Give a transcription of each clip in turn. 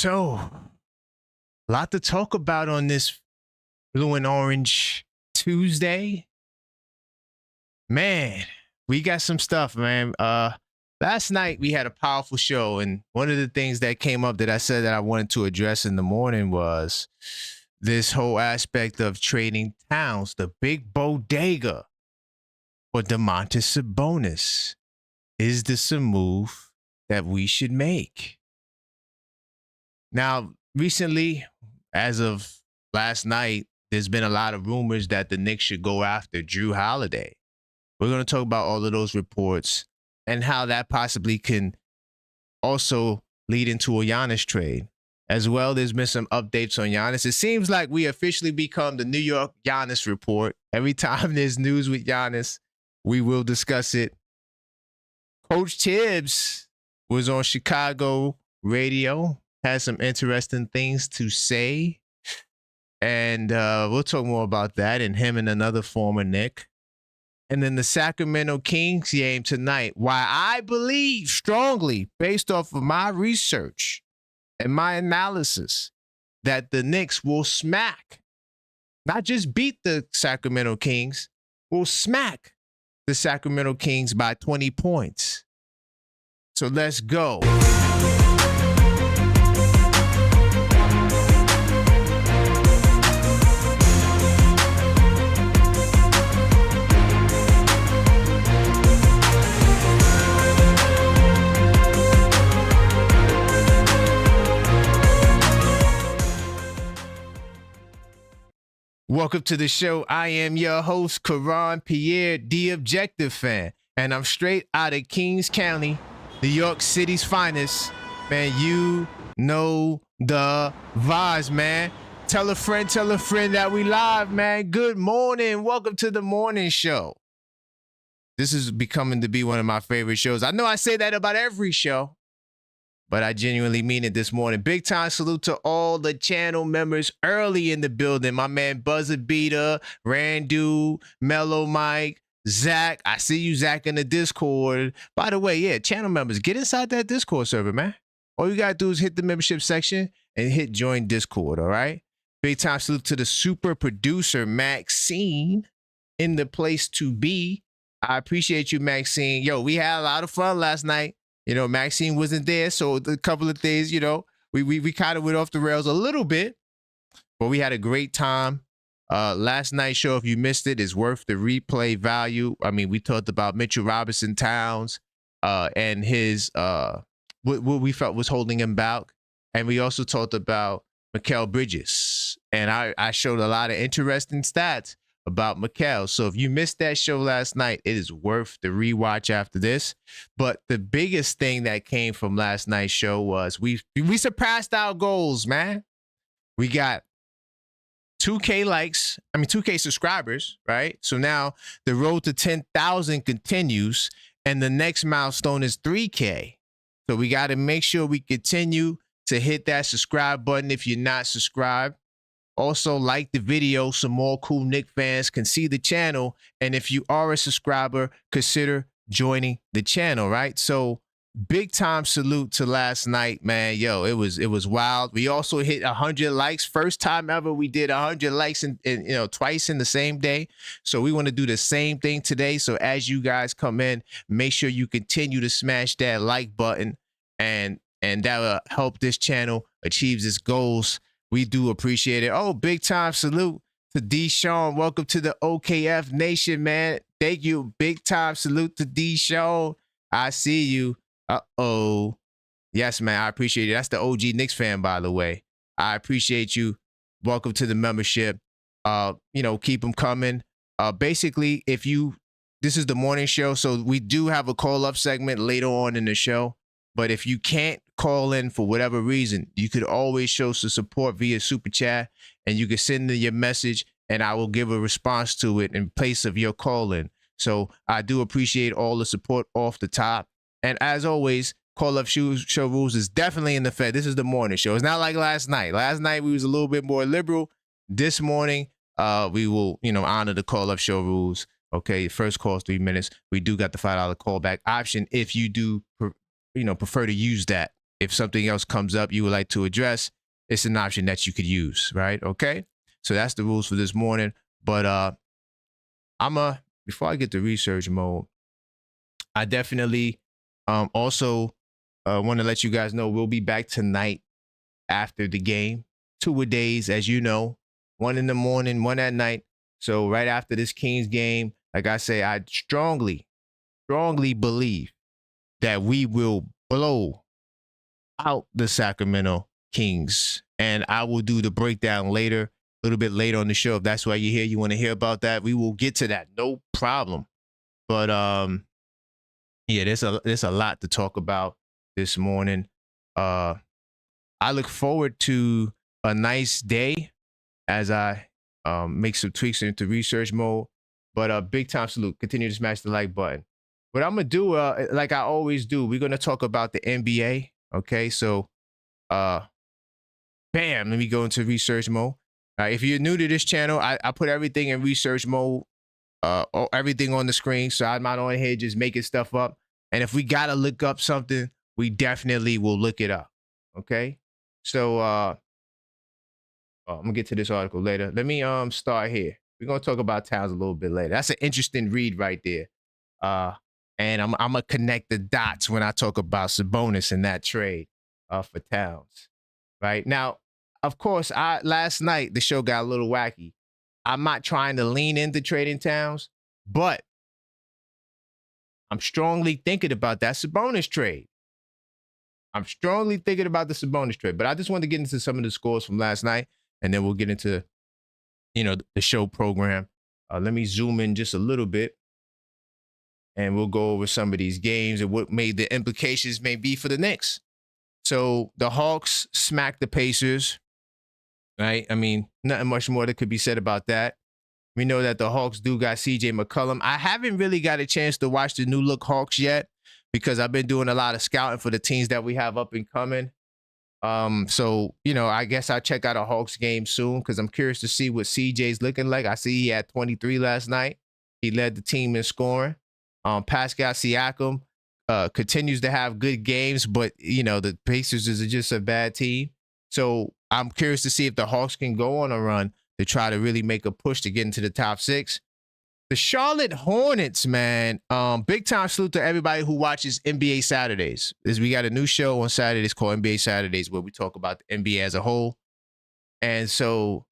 So, a lot to talk about on this blue and orange Tuesday. Man, we got some stuff, man. Last night we had a powerful show, and one of the things that came up that I said that I wanted to address in the morning was this whole aspect of trading Towns, the big bodega, for Domantas Sabonis. Is this a move that we should make? Now, recently, as of last night, there's been a lot of rumors that the Knicks should go after Jrue Holiday. We're going to talk about all of those reports and how that possibly can also lead into a Giannis trade. As well, there's been some updates on Giannis. It seems like we officially become the New York Giannis Report. Every time there's news with Giannis, we will discuss it. Coach Tibbs was on Chicago radio, had some interesting things to say. And we'll talk more about that and him and another former Knick. And then the Sacramento Kings game tonight. Why I believe strongly, based off of my research and my analysis, that the Knicks will smack, not just beat the Sacramento Kings, will smack the Sacramento Kings by 20 points. So let's go. Welcome to the show. I am your host, Karan Pierre, the Objective Fan, and I'm straight out of Kings County, New York City's finest. Man, you know the vibes, man. Tell a friend that we live, man. Good morning. Welcome to the morning show. This is becoming to be one of my favorite shows. I know I say that about every show, but I genuinely mean it this morning. Big time salute to all the channel members early in the building. My man Buzzer Beater, Randu, Mellow Mike, Zach. I see you, Zach, in the Discord. By the way, yeah, channel members, get inside that Discord server, man. All you got to do is hit the membership section and hit join Discord, all right? Big time salute to the super producer, Maxine, in the place to be. I appreciate you, Maxine. Yo, we had a lot of fun last night. You know, Maxine wasn't there, so a couple of things, you know, we kind of went off the rails a little bit, but we had a great time. Last night's show, if you missed it, is worth the replay value. I mean, we talked about Mitchell Robinson Towns and his what we felt was holding him back, and we also talked about Mikal Bridges, and I showed a lot of interesting stats about Mikal. So if you missed that show last night, it is worth the rewatch after this. But the biggest thing that came from last night's show was we surpassed our goals, man. We got 2K subscribers, right? So now the road to 10,000 continues, and the next milestone is 3K. So we got to make sure we continue to hit that subscribe button if you're not subscribed. Also, like the video so more cool Knicks fans can see the channel. And if you are a subscriber, consider joining the channel, right? So big time salute to last night, man. Yo, it was wild. We also hit 100 likes. First time ever we did 100 likes in you know, twice in the same day. So we want to do the same thing today. So as you guys come in, make sure you continue to smash that like button, and that will help this channel achieve its goals. We do appreciate it. Oh, big time salute to Deshaun. Welcome to the OKF Nation, man. Thank you. Big time salute to Deshaun. I see you. Uh-oh. Yes, man, I appreciate it. That's the OG Knicks fan, by the way. I appreciate you. Welcome to the membership. You know, keep them coming. Basically, this is the morning show, so we do have a call-up segment later on in the show. But if you can't call in for whatever reason, you could always show some support via Super Chat, and you can send in your message, and I will give a response to it in place of your call-in. So I do appreciate all the support off the top. And as always, call-up show rules is definitely in effect. This is the morning show. It's not like last night. Last night we was a little bit more liberal. This morning, we will, you know, honor the call-up show rules. Okay, first call is 3 minutes. We do got the $5 callback option if you do prefer to use that if something else comes up you would like to address, it's an option that you could use, right? Okay. So that's the rules for this morning. But before I get to research mode, I definitely also want to let you guys know we'll be back tonight after the game. 2-a-days, as you know, 1 in the morning, 1 at night. So right after this Kings game, like I say, I strongly believe that we will blow out the Sacramento Kings. And I will do the breakdown later, a little bit later on the show. If that's why you're here, you want to hear about that, we will get to that. No problem. But yeah, there's a lot to talk about this morning. I look forward to a nice day as I make some tweaks into research mode. But big time salute. Continue to smash the like button. What I'm gonna do, like I always do, we're gonna talk about the NBA. Okay, so bam, let me go into research mode. If you're new to this channel, I put everything in research mode, everything on the screen, so I'm not on here just making stuff up. And if we gotta look up something, we definitely will look it up. Okay, so I'm gonna get to this article later. Let me start here. We're gonna talk about Towns a little bit later. That's an interesting read right there. And I'm gonna connect the dots when I talk about Sabonis in that trade for Towns. Right now, of course, last night the show got a little wacky. I'm not trying to lean into trading Towns, but I'm strongly thinking about that Sabonis trade. I'm strongly thinking about the Sabonis trade, but I just wanted to get into some of the scores from last night, and then we'll get into, the show program. Let me zoom in just a little bit, and we'll go over some of these games and what made the implications may be for the Knicks. So the Hawks smacked the Pacers, right? I mean, nothing much more that could be said about that. We know that the Hawks do got CJ McCollum. I haven't really got a chance to watch the new look Hawks yet because I've been doing a lot of scouting for the teams that we have up and coming. So, I guess I'll check out a Hawks game soon because I'm curious to see what CJ's looking like. I see he had 23 last night. He led the team in scoring. Pascal Siakam continues to have good games, but, the Pacers is just a bad team. So I'm curious to see if the Hawks can go on a run to try to really make a push to get into the top 6. The Charlotte Hornets, man, big time salute to everybody who watches NBA Saturdays. We got a new show on Saturdays called NBA Saturdays where we talk about the NBA as a whole. And so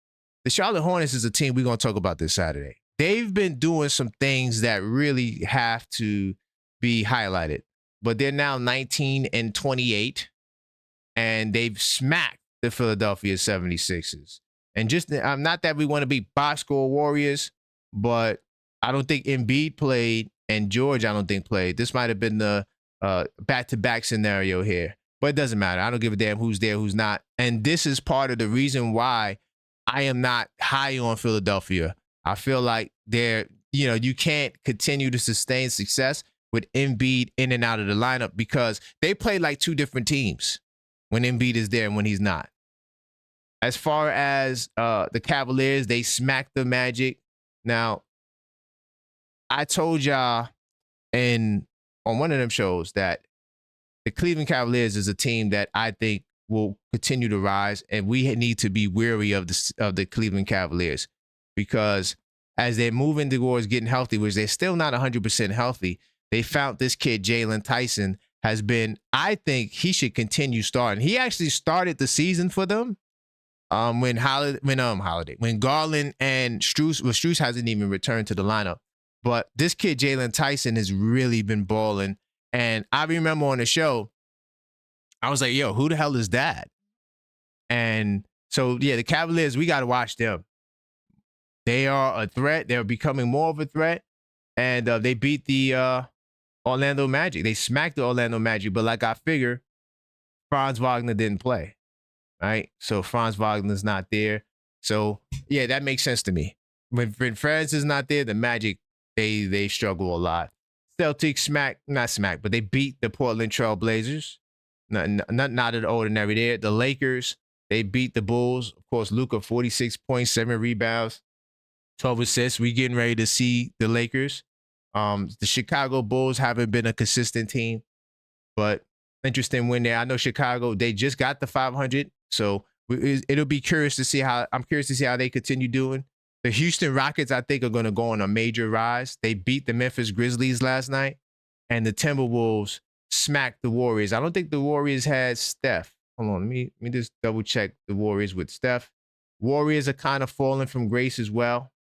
the Charlotte Hornets is a team we're going to talk about this Saturday. They've been doing some things that really have to be highlighted, but they're now 19-28, and they've smacked the Philadelphia 76ers. And just, not that we want to be box score warriors, but I don't think Embiid played, and George I don't think played. This might have been the back-to-back scenario here, but it doesn't matter. I don't give a damn who's there, who's not. And this is part of the reason why I am not high on Philadelphia. I feel like you can't continue to sustain success with Embiid in and out of the lineup because they play like two different teams when Embiid is there and when he's not. As far as the Cavaliers, they smacked the Magic. Now, I told y'all on one of them shows that the Cleveland Cavaliers is a team that I think will continue to rise, and we need to be wary of the Cleveland Cavaliers because as they're moving towards getting healthy, which they're still not 100% healthy, they found this kid, Jalen Tyson, has been, I think he should continue starting. He actually started the season for them when Garland and Strus hasn't even returned to the lineup. But this kid, Jalen Tyson, has really been balling. And I remember on the show, I was like, yo, who the hell is that? And so, yeah, the Cavaliers, we got to watch them. They are a threat. They're becoming more of a threat. And they beat the Orlando Magic. They smacked the Orlando Magic. But like I figure, Franz Wagner didn't play, right? So Franz Wagner's not there. So, yeah, that makes sense to me. When Franz is not there, the Magic, they struggle a lot. Celtics but they beat the Portland Trail Blazers. Not out of the ordinary there. The Lakers, they beat the Bulls. Of course, Luka, 46 points, 7 rebounds, 12 assists. We getting ready to see the Lakers. The Chicago Bulls haven't been a consistent team, but interesting win there. I know Chicago, they just got the 500, so it'll be curious to see how they continue doing. The Houston Rockets, I think, are going to go on a major rise. They beat the Memphis Grizzlies last night, and the Timberwolves smacked the Warriors. I don't think the Warriors had Steph. Hold on, let me just double check the Warriors with Steph. Warriors are kind of falling from grace as well.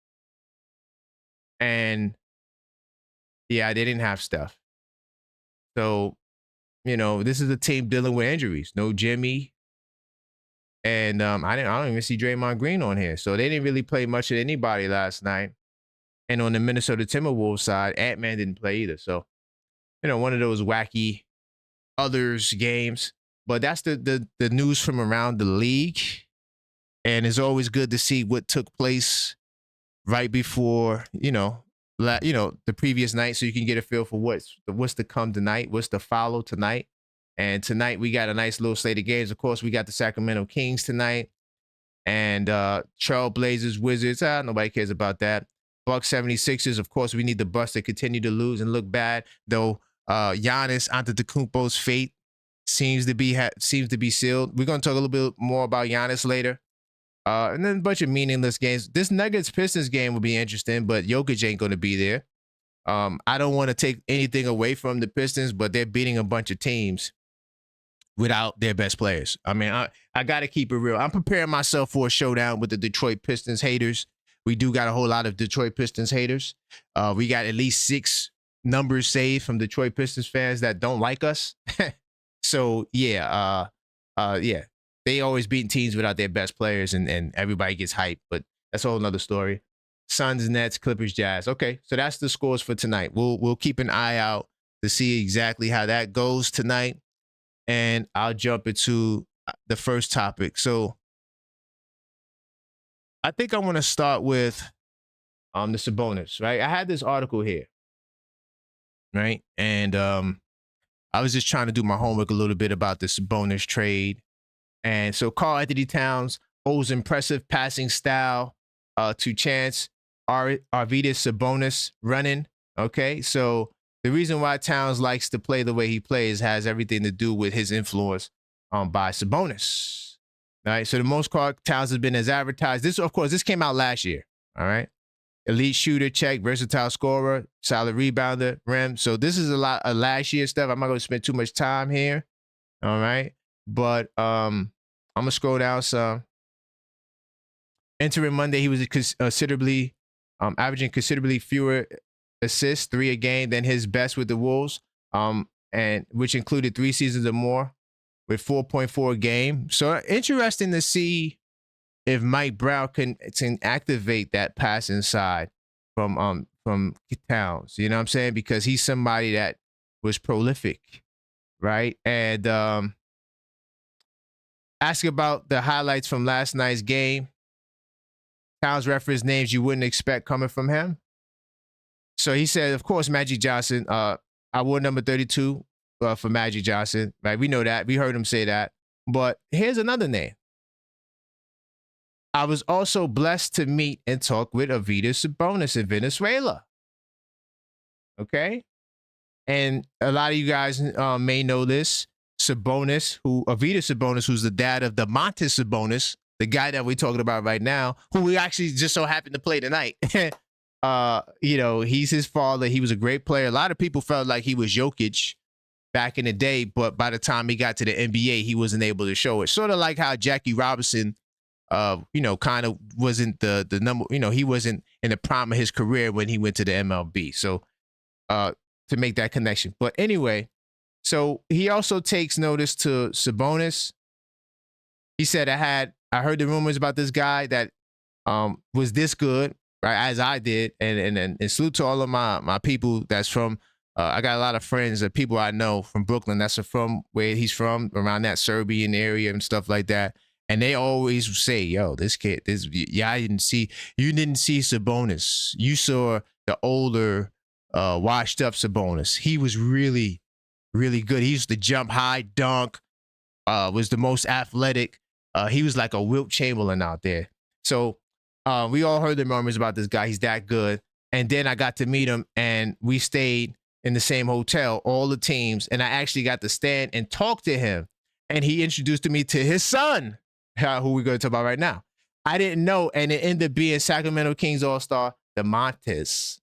And yeah, they didn't have Steph. So, this is a team dealing with injuries. No Jimmy. And I don't even see Draymond Green on here. So they didn't really play much of anybody last night. And on the Minnesota Timberwolves side, Ant-Man didn't play either. So, one of those wacky others games. But that's the news from around the league. And it's always good to see what took place right before, the previous night, so you can get a feel for what's to come tonight, what's to follow tonight. And tonight we got a nice little slate of games. Of course, we got the Sacramento Kings tonight, and Trailblazers, Wizards. Nobody cares about that. Bucks 76ers. Of course, we need the Bucks to continue to lose and look bad, though. Giannis Antetokounmpo's fate seems to be sealed. We're gonna talk a little bit more about Giannis later. And then a bunch of meaningless games. This Nuggets-Pistons game will be interesting, but Jokic ain't going to be there. I don't want to take anything away from the Pistons, but they're beating a bunch of teams without their best players. I mean, I got to keep it real. I'm preparing myself for a showdown with the Detroit Pistons haters. We do got a whole lot of Detroit Pistons haters. We got at least 6 numbers saved from Detroit Pistons fans that don't like us. So, yeah. They always beating teams without their best players, and everybody gets hyped, but that's a whole nother story. Suns, Nets, Clippers, Jazz. Okay, so that's the scores for tonight. We'll keep an eye out to see exactly how that goes tonight, and I'll jump into the first topic. So I think I want to start with the Sabonis, right? I had this article here, right? And I was just trying to do my homework a little bit about the Sabonis trade. And so Karl-Anthony Towns owes impressive passing style to Chance Arvydas Sabonis running. Okay, so the reason why Towns likes to play the way he plays has everything to do with his influence by Sabonis. All right, so the most Towns has been as advertised. This came out last year. All right, elite shooter, check, versatile scorer, solid rebounder, rim. So this is a lot of last year stuff. I'm not going to spend too much time here. All right. But I'm going to scroll down some. Entering Monday, he was averaging considerably fewer assists, 3 a game, than his best with the Wolves, and which included 3 seasons or more with 4.4 a game. So interesting to see if Mike Brown can activate that passing side from Towns. You know what I'm saying? Because he's somebody that was prolific, right? And ask about the highlights from last night's game. Towns referenced names you wouldn't expect coming from him. So he said, of course, Magic Johnson. I wore number 32 for Magic Johnson. Right? We know that. We heard him say that. But here's another name. I was also blessed to meet and talk with Arvydas Sabonis in Venezuela. Okay? And a lot of you guys may know this. Arvydas Sabonis, who's the dad of Domantas Sabonis, the guy that we're talking about right now, who we actually just so happened to play tonight. He's his father. He was a great player. A lot of people felt like he was Jokic back in the day, but by the time he got to the NBA, he wasn't able to show it. Sort of like how Jackie Robinson, kind of wasn't the number, he wasn't in the prime of his career when he went to the MLB. So to make that connection. But anyway, so he also takes notice to Sabonis. He said, I heard the rumors about this guy that was this good, right, as I did. And salute to all of my people that's from, I got a lot of friends and people I know from Brooklyn that's from where he's from, around that Serbian area and stuff like that. And they always say, yo, you didn't see Sabonis. You saw the older, washed up Sabonis. He was really, really good. He used to jump high, dunk, was the most athletic. He was like a Wilt Chamberlain out there. So we all heard the rumors about this guy. He's that good. And then I got to meet him, and we stayed in the same hotel, all the teams, and I actually got to stand and talk to him. And he introduced me to his son, who we're going to talk about right now. I didn't know, and it ended up being Sacramento Kings All-Star DeMontis.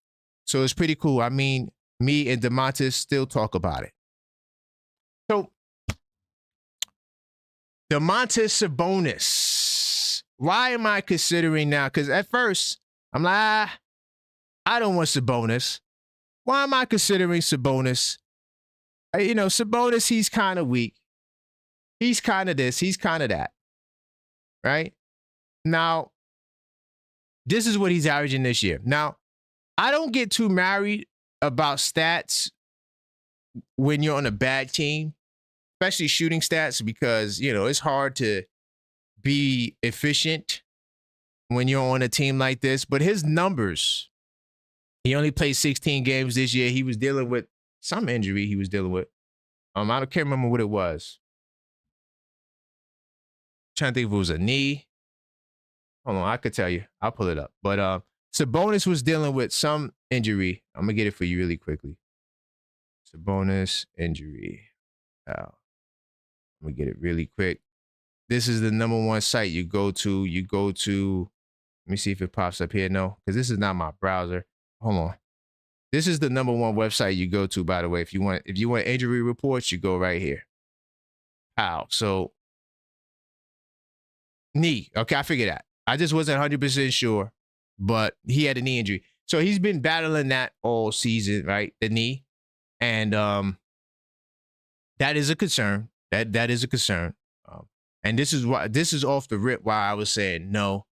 So it's pretty cool. I mean, me and DeMontis still talk about it. So DeMontis Sabonis. Why am I considering now? Because at first, I'm like, I don't want Sabonis. Why am I considering Sabonis? Sabonis, he's kind of weak. He's kind of this. He's kind of that. Right? Now, this is what he's averaging this year. Now, I don't get too married about stats when you're on a bad team, especially shooting stats, because, it's hard to be efficient when you're on a team like this. But his numbers, he only played 16 games this year. He was dealing with some injury he was dealing with. I can't remember what it was. Trying to think if it was a knee. Hold on, I could tell you. I'll pull it up. But Sabonis was dealing with some injury. I'm going to get it for you really quickly. Sabonis injury. I'm going to get it really quick. This is the #1 site you go to. Let me see if it pops up here. No, because this is not my browser. Hold on. This is the #1 website you go to, by the way. If you want injury reports, you go right here. So knee. Okay, I figured that. I just wasn't 100% sure, but he had a knee injury. So he's been battling that all season, right? The knee. And that is a concern. That is a concern. And this is off the rip why I was saying, no,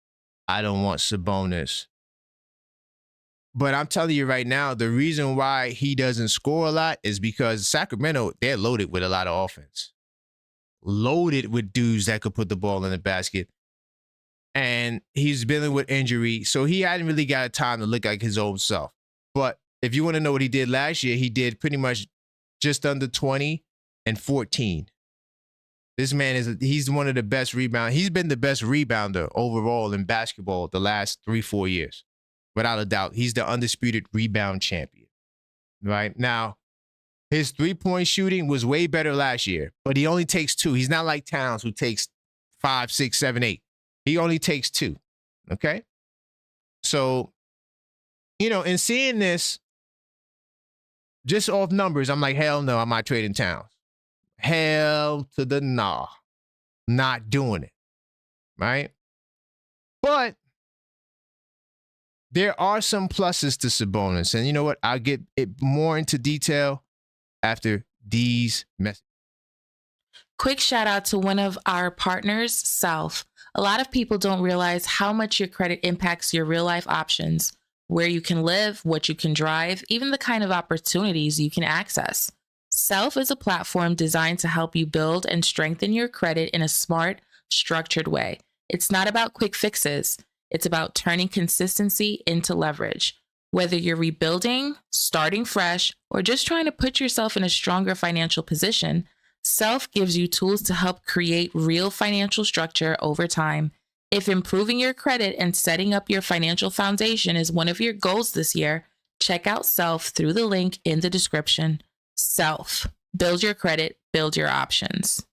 I don't want Sabonis. But I'm telling you right now, the reason why he doesn't score a lot is because Sacramento, they're loaded with a lot of offense. Loaded with dudes that could put the ball in the basket. And he's dealing with injury, so he hadn't really got time to look like his old self. But if you want to know what he did last year, he did pretty much just under 20 and 14. This man he's one of the best rebounders. He's been the best rebounder overall in basketball the last 3-4 years. Without a doubt, he's the undisputed rebound champion. Right? Now, his three-point shooting was way better last year, but he only takes 2. He's not like Towns, who takes 5, 6, 7, 8. He only takes 2. Okay? So, in seeing this, just off numbers, I'm like, hell no, I'm not trading Towns. Hell to the nah. Not doing it. Right? But there are some pluses to Sabonis. And you know what? I'll get it more into detail after these messages. Quick shout out to one of our partners, Self. A lot of people don't realize how much your credit impacts your real life options, where you can live, what you can drive, even the kind of opportunities you can access. Self is a platform designed to help you build and strengthen your credit in a smart, structured way. It's not about quick fixes. It's about turning consistency into leverage. Whether you're rebuilding, starting fresh, or just trying to put yourself in a stronger financial position, Self gives you tools to help create real financial structure over time. If improving your credit and setting up your financial foundation is one of your goals this year, check out Self through the link in the description. Self. Build your credit, build your options.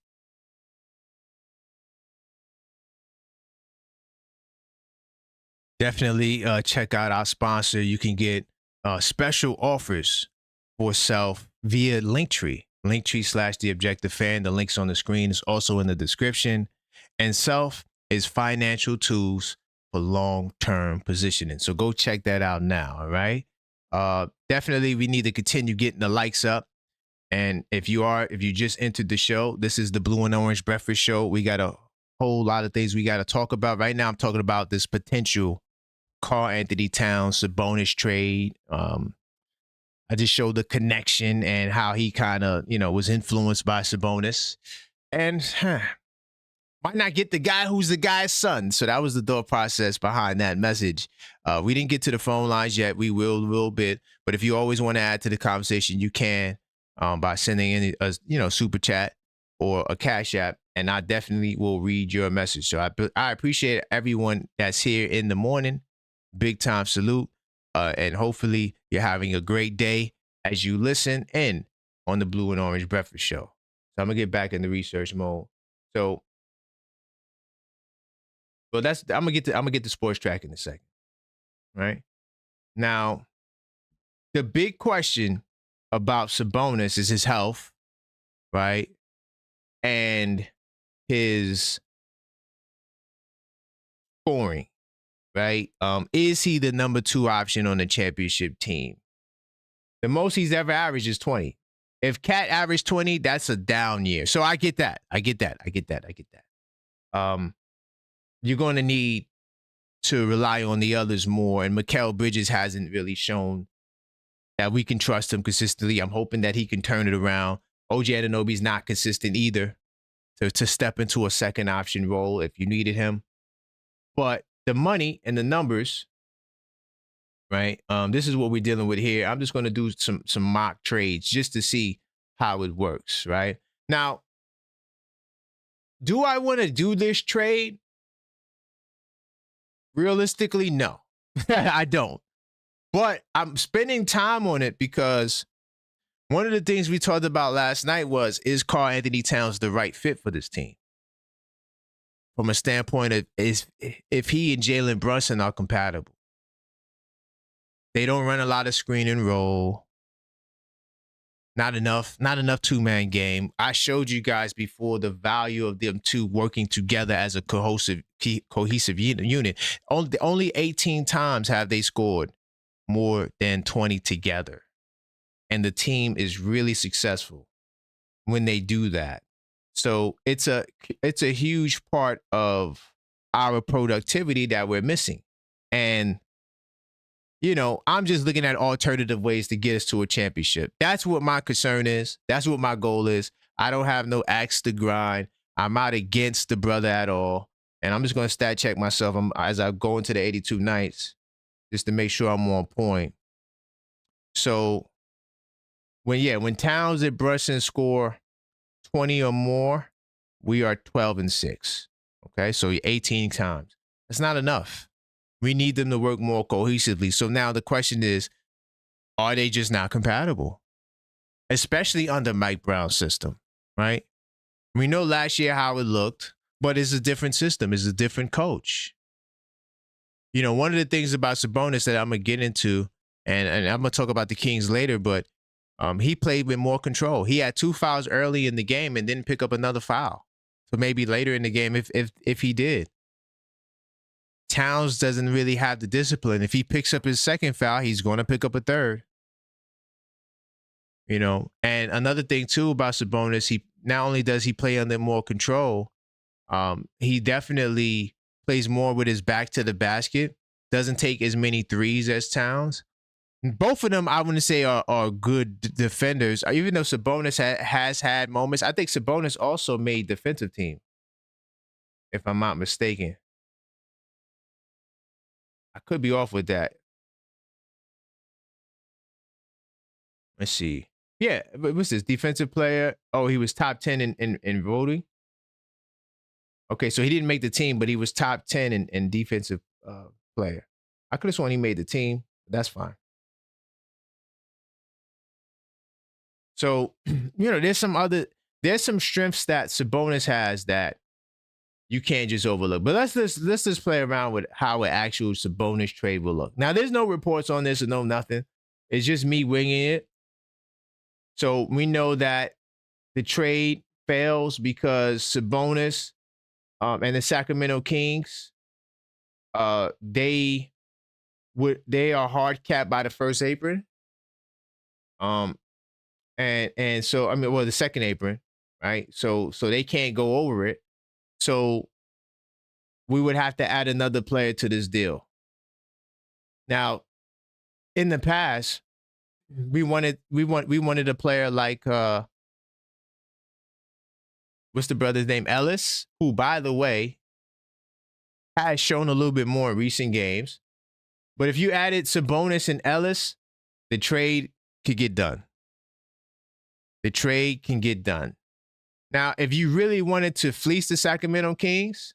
Definitely check out our sponsor. You can get special offers for Self via Linktree. Linktree/TheObjectiveFan. The link's on the screen. It's also in the description. And Self is financial tools for long-term positioning. So go check that out now, all right? Definitely, we need to continue getting the likes up. And if you just entered the show, this is the Blue and Orange Breakfast Show. We got a whole lot of things we got to talk about. Right now, I'm talking about this potential Karl-Anthony Towns Sabonis trade. I just showed the connection and how he kind of, was influenced by Sabonis. And why not get the guy who's the guy's son? So that was the thought process behind that message. We didn't get to the phone lines yet. We will a little bit. But if you always want to add to the conversation, you can by sending in a super chat or a Cash App. And I definitely will read your message. So I appreciate everyone that's here in the morning. Big time salute. And hopefully you're having a great day. as you listen in on the Blue and Orange Breakfast Show. So I'm gonna get back into research mode. So, well, I'm gonna get the sports track in a second. Right now, the big question about Sabonis is his health, right, and his scoring, right? Is he the number 2 option on the championship team? The most he's ever averaged is 20. If Cat averaged 20, that's a down year. So I get that. You're going to need to rely on the others more, and Mikal Bridges hasn't really shown that we can trust him consistently. I'm hoping that he can turn it around. OG Anunoby's not consistent either to step into a second option role if you needed him. But the money and the numbers, right? This is what we're dealing with here. I'm just going to do some mock trades just to see how it works, right? Now, do I want to do this trade? Realistically, no. I don't. But I'm spending time on it because one of the things we talked about last night was, is Karl-Anthony Towns the right fit for this team? From a standpoint of if he and Jalen Brunson are compatible. They don't run a lot of screen and roll. Not enough 2-man game. I showed you guys before the value of them two working together as a cohesive unit. Only 18 times have they scored more than 20 together. And the team is really successful when they do that. So it's a huge part of our productivity that we're missing. And I'm just looking at alternative ways to get us to a championship. That's what my concern is. That's what my goal is. I don't have no axe to grind. I'm not against the brother at all. And I'm just going to stat check myself as I go into the 82 nights just to make sure I'm on point. So when Towns and Brunson score 20 or more, we are 12-6. Okay, so 18 times. That's not enough. We need them to work more cohesively. So now the question is, are they just not compatible? Especially under Mike Brown's system, right? We know last year how it looked, but it's a different system. It's a different coach. One of the things about Sabonis that I'm going to get into, and I'm going to talk about the Kings later, but he played with more control. He had 2 fouls early in the game and didn't pick up another foul. So maybe later in the game if he did. Towns doesn't really have the discipline. If he picks up his second foul, he's going to pick up a third. And another thing too about Sabonis, he not only does he play under more control, he definitely plays more with his back to the basket. Doesn't take as many threes as Towns. Both of them, I wouldn't say are good defenders. Even though Sabonis has had moments, I think Sabonis also made defensive team, if I'm not mistaken. I could be off with that. Let's see. Yeah, but what's this? Defensive player. Oh, he was top 10 in voting. Okay, so he didn't make the team, but he was top 10 in defensive player. I could have sworn he made the team. That's fine. So, there's some strengths that Sabonis has that you can't just overlook. But let's just play around with how an actual Sabonis trade will look. Now, there's no reports on this or no nothing. It's just me winging it. So we know that the trade fails because Sabonis and the Sacramento Kings, they are hard capped by the first apron. And so the second apron, right? So they can't go over it. So we would have to add another player to this deal. Now, in the past, we wanted a player like what's the brother's name? Ellis, who, by the way, has shown a little bit more in recent games. But if you added Sabonis and Ellis, the trade could get done. The trade can get done. Now, if you really wanted to fleece the Sacramento Kings,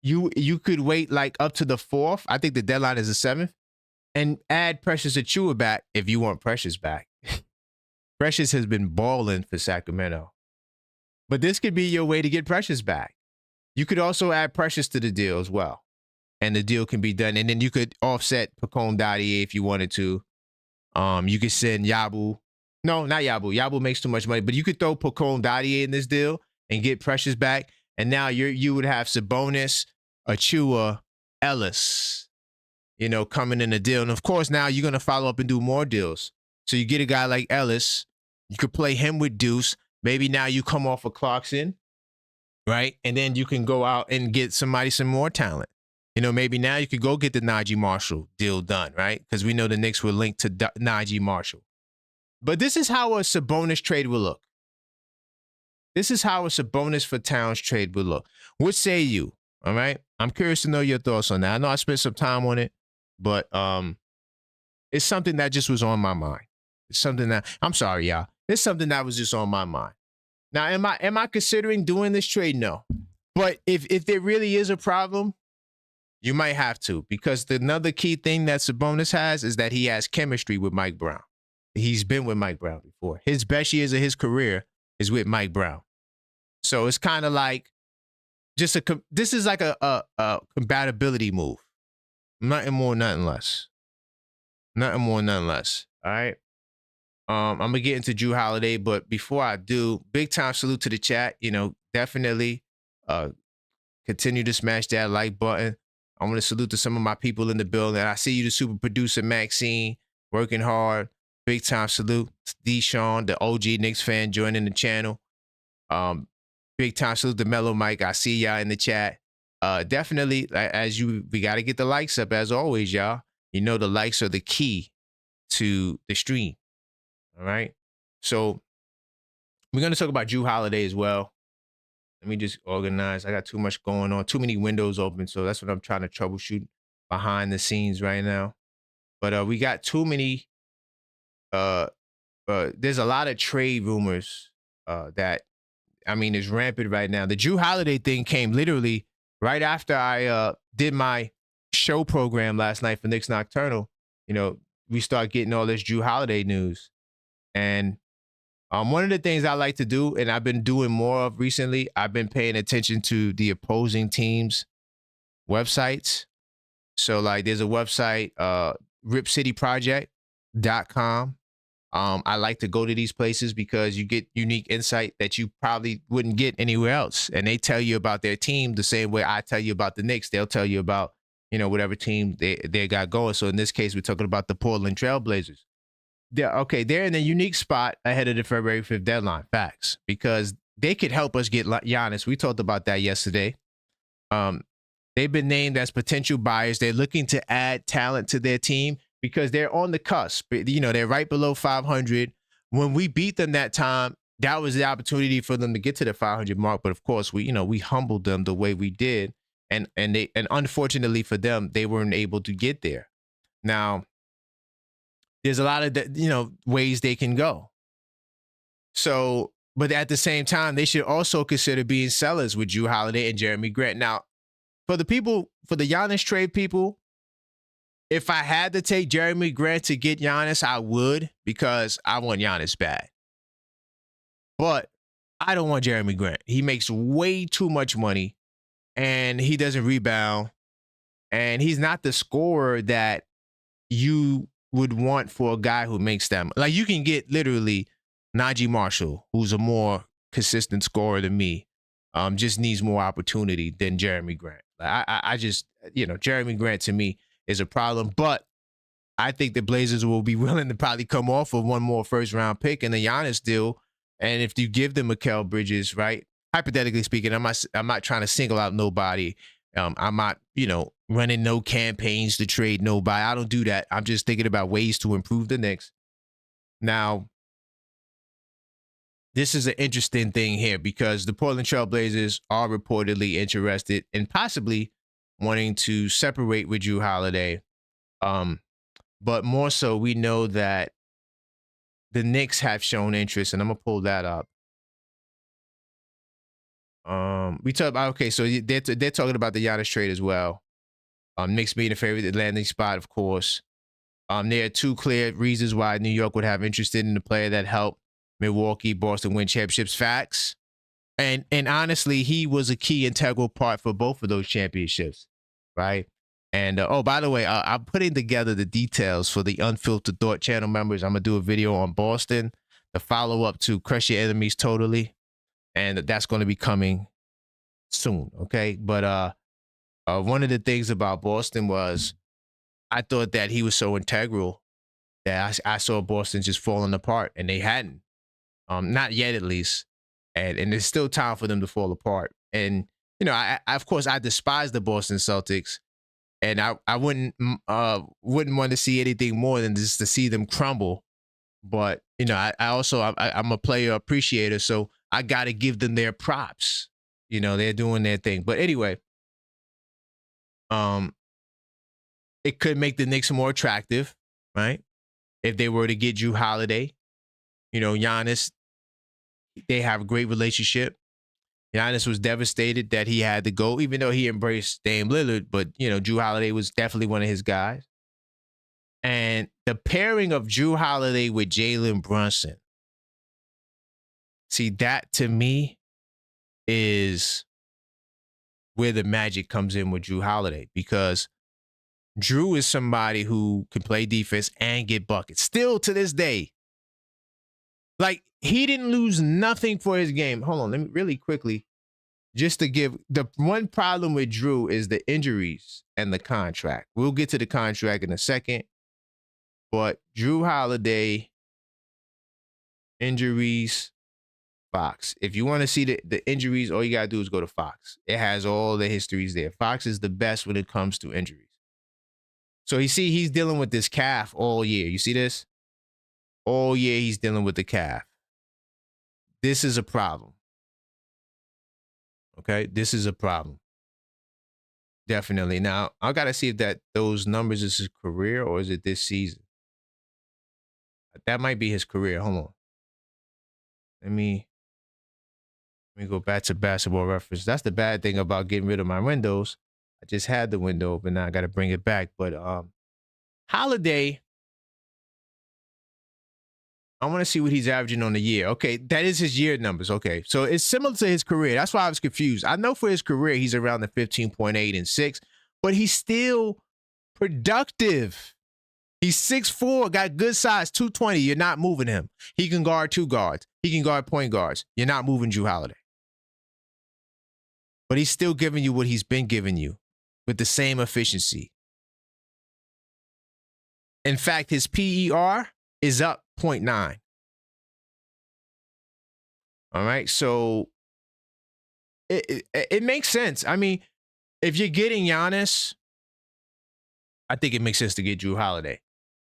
you could wait like up to the 4th. I think the deadline is the 7th. and add Precious Achua back if you want Precious back. Precious has been balling for Sacramento. But this could be your way to get Precious back. You could also add Precious to the deal as well. And the deal can be done. And then you could offset Pacome Dadier if you wanted to. You could send Yabu. No, not Yabu. Yabu makes too much money. But you could throw Pacome Dadier in this deal and get Precious back. And now you would have Sabonis, Achua, Ellis, coming in the deal. And of course, now you're going to follow up and do more deals. So you get a guy like Ellis. You could play him with Deuce. Maybe now you come off of Clarkson, right? And then you can go out and get somebody some more talent. Maybe now you could go get the Najee Marshall deal done, right? Because we know the Knicks were linked to Najee Marshall. But this is how a Sabonis trade will look. This is how a Sabonis for Towns trade will look. What say you? All right? I'm curious to know your thoughts on that. I know I spent some time on it, but it's something that just was on my mind. It's something that, I'm sorry, y'all. It's something that was just on my mind. Now, am I considering doing this trade? No. But if there really is a problem, you might have to, because another key thing that Sabonis has is that he has chemistry with Mike Brown. He's been with Mike Brown before. His best years of his career is with Mike Brown. So it's kind of like this is like a compatibility move. Nothing more, nothing less. Nothing more, nothing less. All right. I'm gonna get into Jrue Holiday, but before I do, big time salute to the chat. Definitely continue to smash that like button. I want to salute to some of my people in the building. I see you, the super producer Maxine, working hard. Big time salute. Deshaun, the OG Knicks fan, joining the channel. Big time salute to Mellow Mike. I see y'all in the chat. Definitely, we got to get the likes up as always, y'all. The likes are the key to the stream. All right. So we're going to talk about Jrue Holiday as well. Let me just organize. I got too much going on, too many windows open. So that's what I'm trying to troubleshoot behind the scenes right now. But we got too many. There's a lot of trade rumors that, is rampant right now. The Jrue Holiday thing came literally right after I did my show program last night for Knicks Nocturnal. We start getting all this Jrue Holiday news. And one of the things I like to do, and I've been doing more of recently, I've been paying attention to the opposing teams' websites. So like there's a website, ripcityproject.com. I like to go to these places because you get unique insight that you probably wouldn't get anywhere else. And they tell you about their team the same way I tell you about the Knicks. They'll tell you about, whatever team they got going. So in this case, we're talking about the Portland Trailblazers. They're in a unique spot ahead of the February 5th deadline. Facts. Because they could help us get Giannis. We talked about that yesterday. They've been named as potential buyers. They're looking to add talent to their team because they're on the cusp. They're right below 500. When we beat them that time, that was the opportunity for them to get to the 500 mark. But of course, we humbled them the way we did. And unfortunately for them, they weren't able to get there. Now, there's a lot of, ways they can go. So, but at the same time, they should also consider being sellers with Jrue Holiday and Jeremy Grant. Now, for the Giannis trade people, if I had to take Jeremy Grant to get Giannis, I would, because I want Giannis bad. But I don't want Jeremy Grant. He makes way too much money, and he doesn't rebound, and he's not the scorer that you would want for a guy who makes them. Like, you can get literally Najee Marshall, who's a more consistent scorer than me, just needs more opportunity than Jeremy Grant. I just, Jeremy Grant to me is a problem, but I think the Blazers will be willing to probably come off of one more first round pick in the Giannis deal. And if you give them Mikal Bridges, right? Hypothetically speaking, I'm not trying to single out nobody. I'm not, running no campaigns to trade nobody. I don't do that. I'm just thinking about ways to improve the Knicks. Now, this is an interesting thing here because the Portland Trailblazers are reportedly interested in possibly wanting to separate with Jrue Holiday. But more so, we know that the Knicks have shown interest, and I'm going to pull that up. We talk about, so they're talking about the Giannis trade as well. Knicks being a favorite landing spot, of course. There are two clear reasons why New York would have interested in the player that helped Milwaukee, Boston win championships. Facts. And honestly, he was a key integral part for both of those championships, right? And oh, by the way, I'm putting together the details for the Unfiltered Thought channel members. I'm gonna do a video on Boston, the follow up to Crush Your Enemies Totally, and that's going to be coming soon. Okay, but one of the things about Boston was I thought that he was so integral that I saw Boston just falling apart, and they hadn't, not yet at least, and there's still time for them to fall apart. And you know, I of course I despise the Boston Celtics, and I wouldn't want to see anything more than just to see them crumble. But you know, I also I'm a player appreciator, so I got to give them their props. You know, they're doing their thing. But anyway, um, it could make the Knicks more attractive, right? If they were to get Drew Holiday, you know, Giannis, they have a great relationship. Giannis was devastated that he had to go, even though he embraced Dame Lillard. But, you know, Drew Holiday was definitely one of his guys. And the pairing of Drew Holiday with Jalen Brunson, see, that to me is where the magic comes in with Drew Holiday, because Drew is somebody who can play defense and get buckets. Still to this day, like, he didn't lose nothing for his game. Hold on, let me really quickly, just to give, the one problem with Drew is the injuries and the contract. We'll get to the contract in a second, but Drew Holiday, injuries, Fox. If you want to see the injuries, all you got to do is go to Fox. It has all the histories there. Fox is the best when it comes to injuries. So you see, he's dealing with this calf all year. You see this? All year he's dealing with the calf. This is a problem. Okay, this is a problem. Definitely. Now, I got to see if those numbers is his career or is it this season. That might be his career. Hold on. Let me go back to Basketball Reference. That's the bad thing about getting rid of my windows. I just had the window open. Now I got to bring it back. But Holiday, I want to see what he's averaging on the year. Okay, that is his year numbers. Okay, so it's similar to his career. That's why I was confused. I know for his career, he's around the 15.8 and 6, but he's still productive. He's 6'4", got good size, 220. You're not moving him. He can guard two guards. He can guard point guards. You're not moving Drew Holiday. But he's still giving you what he's been giving you with the same efficiency. In fact, his PER is up 0.9. All right, so it makes sense. I mean, if you're getting Giannis, I think it makes sense to get Drew Holiday.